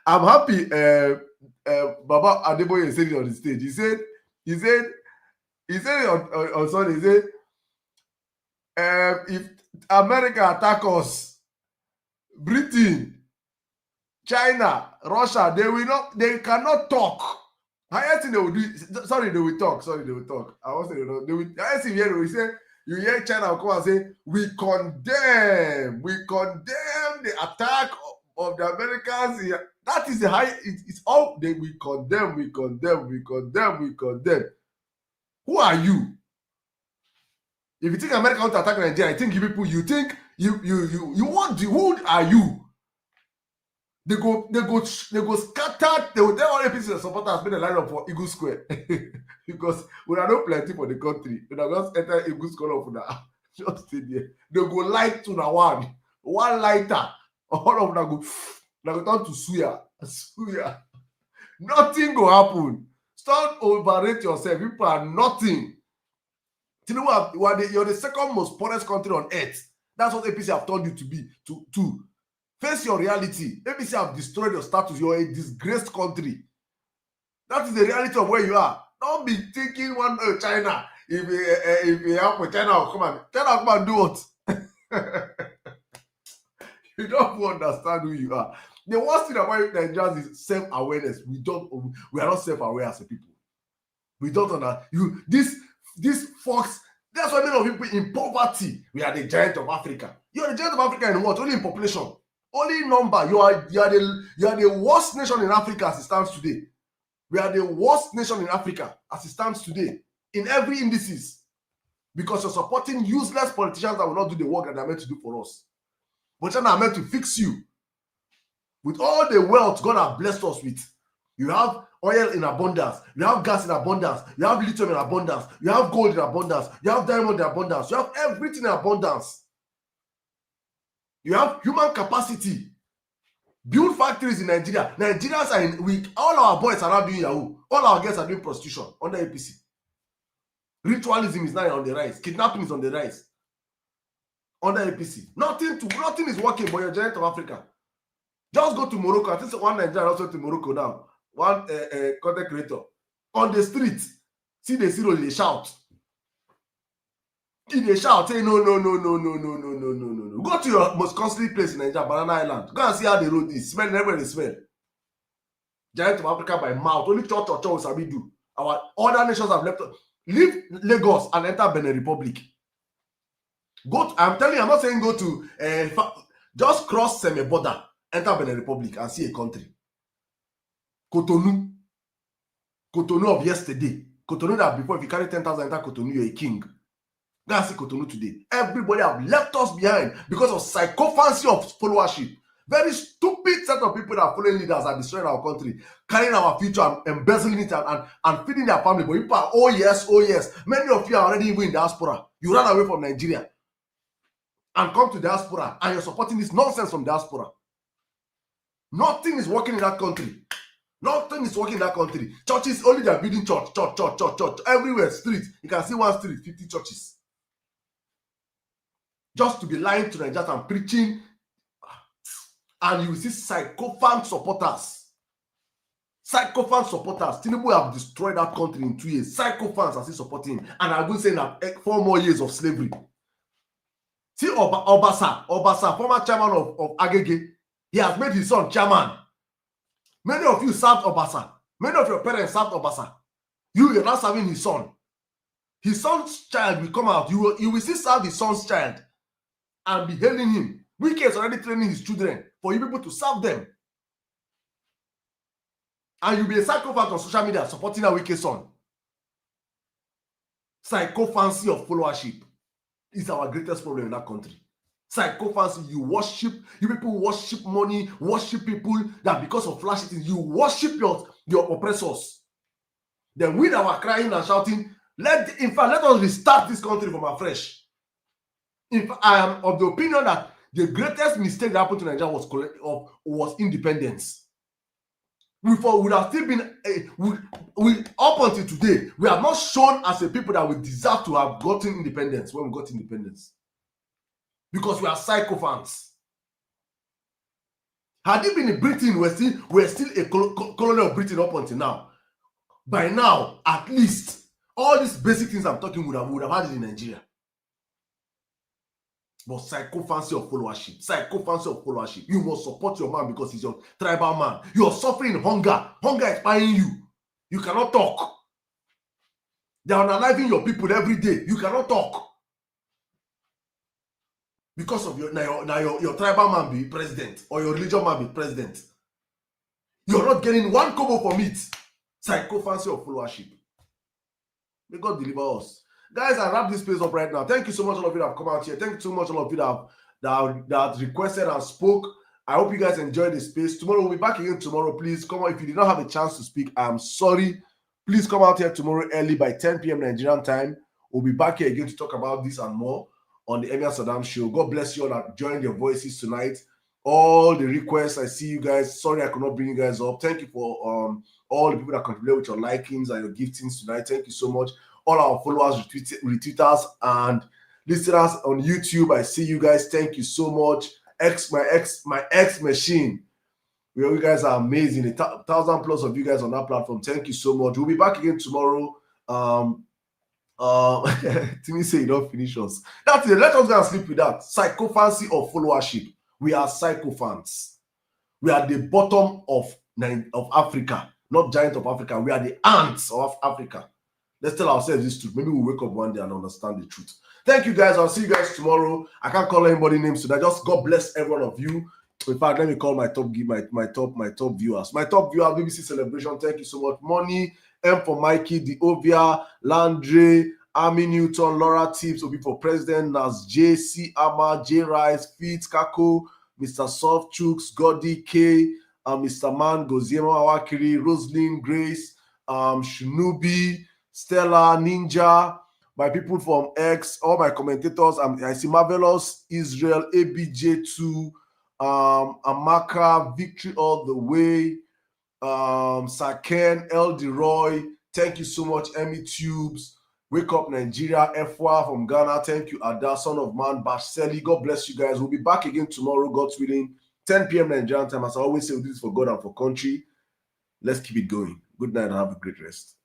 I'm happy. Baba Adeboye said it on the stage. He said on Sunday, he said, if America attack us, Britain, China, Russia, they cannot talk. Highest thing they will do, they will talk. I was saying, they will, highest thing here, we say, you hear China will come and say, we condemn the attack of the Americans. That is the high, it's all, we condemn. Who are you? If you think America want to attack Nigeria, I think you want, who are you? They go scatter. They will tell all the pieces of supporters been a line up for Eagle Square because we are not plenty for the country. We are just enter Eagle Square for that. Just stay there. They go light to the one lighter. All of them go turn to suya. Nothing go happen. Stop overrate yourself. People are nothing. You're the second most poorest country on earth. That's what APC have told you to be. Face your reality. ABC have destroyed your status. You're a disgraced country. That is the reality of where you are. Don't be thinking China. If you help with China, will come and do what? You don't understand who you are. The worst thing about Nigerians is self-awareness. We are not self-aware as a people. We don't understand. This fox. That's why many of people in poverty. We are the giant of Africa. You are the giant of Africa in what? Only in population. Only in number. You are the worst nation in Africa as it stands today. We are the worst nation in Africa as it stands today in every indices, because you're supporting useless politicians that will not do the work that they're meant to do for us. But China are meant to fix you. With all the wealth God has blessed us with, you have oil in abundance, you have gas in abundance, you have lithium in abundance, you have gold in abundance, you have diamond in abundance, you have everything in abundance. You have human capacity. Build factories in Nigeria. Nigerians are all our boys are not doing Yahoo. All our girls are doing prostitution under APC. Ritualism is now on the rise. Kidnapping is on the rise under APC. Nothing is working, but you're giant of Africa. Just go to Morocco. I think one Nigerian also to Morocco now. One content creator on the street. See the zero, they shout. They shout, say no. Go to your most costly place in Nigeria, Banana Island. Go and see how the road is. Smell everywhere they smell. Giant of Africa by mouth. Only church will sabi do. Our other nations have left. Leave Lagos and enter Benin Republic. I'm telling you, I'm not saying go to just cross semi border, enter Benin Republic and see a country. Cotonou of yesterday. Cotonou that before, if you carry 10,000 enter Cotonou, you're a king. Go and see Cotonou today. Everybody have left us behind because of psychophancy of followership. Very stupid set of people that are following leaders are destroying our country, carrying our future and embezzling it and feeding their family. But people are, oh yes. Many of you are already even in diaspora. You ran away from Nigeria and come to diaspora, and you're supporting this nonsense from diaspora. Nothing is working in that country. Nothing is working in that country. Churches, only they're building church. Everywhere, street. You can see one street, 50 churches. Just to be lying to Nigerians and preaching. And you will see psychophant supporters. Tinubu have destroyed that country in 2 years. Psychophants are still supporting him. And I'm going to say that 4 more years of slavery. See Obasa, former chairman of Agege, he has made his son chairman. Many of you served Obasa. Many of your parents served Obasa. You're not serving his son. His son's child will come out. You will still serve his son's child and be hailing him. Wike is already training his children for you people to serve them. And you'll be a psychopath on social media supporting a Wike's son. Psychophancy of followership is our greatest problem in that country. Psychophancy, you people worship money, worship people that because of flashy things, you worship your oppressors. Then we that were crying and shouting, let us restart this country from afresh. I am of the opinion that the greatest mistake that happened to Nigeria was independence. We would have still been up until today. We have not shown as a people that we deserve to have gotten independence when we got independence, because we are psychophants. Had it been in Britain, we're still a colony of Britain up until now. By now, at least all these basic things I'm talking would have had it in Nigeria. But psychophancy of followership. You must support your man because he's your tribal man. You are suffering hunger. Hunger is buying you. You cannot talk. They are unaliving your people every day. You cannot talk. Because of your tribal man be president or your religion man be president. You're not getting one kobo from it. Psychophancy of followership. May God deliver us. Guys, I wrap this place up right now. Thank you so much, all of you that have come out here. Thank you so much, all of you that requested and spoke. I hope you guys enjoyed the space. Tomorrow, we'll be back again tomorrow. Please come on. If you did not have a chance to speak, I'm sorry. Please come out here tomorrow early by 10 p.m. Nigerian time. We'll be back here again to talk about this and more on the Emir Sirdam show. God bless you all that joined your voices tonight. All the requests, I see you guys. Sorry I could not bring you guys up. Thank you for all the people that contributed with your likings and your giftings tonight. Thank you so much. All our followers, retweeters, and listeners on YouTube, I see you guys. Thank you so much. my X machine. You guys are amazing. 1,000 plus of you guys on that platform. Thank you so much. We'll be back again tomorrow. Timmy say you don't finish us. That's it. Let us go and sleep with that. Psychophancy or followership. We are psychophans. We are the bottom of Africa, not giant of Africa. We are the ants of Africa. Let's tell ourselves this truth. Maybe we'll wake up one day and understand the truth. Thank you guys. I'll see you guys tomorrow. I can't call anybody names today. Just God bless every one of you. In fact, let me call my top viewers. My top viewers, BBC Celebration. Thank you so much. Money, M for Mikey, the Ovia, Landry, Army Newton, Laura Tips will be for President, Nas J, C Ama, J Rice, Fitz, Kako, Mr. Soft Chooks, Goddy K, Mr. Man, Goziema Awakiri, Roslyn, Grace, Shnubi, Stella, Ninja, my people from X, all my commentators. I see Marvelous, Israel, ABJ2, Amaka, Victory All the Way, Saken, El Deroy, thank you so much, Emmy Tubes, Wake Up Nigeria, F1 from Ghana, thank you, Ada, Son of Man, Bashseli, God bless you guys. We'll be back again tomorrow, God's willing, 10 p.m. Nigerian time. As I always say, we do this for God and for country. Let's keep it going. Good night and have a great rest.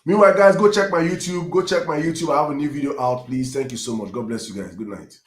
Meanwhile, guys, go check my YouTube. I have a new video out, please. Thank you so much. God bless you guys. Good night.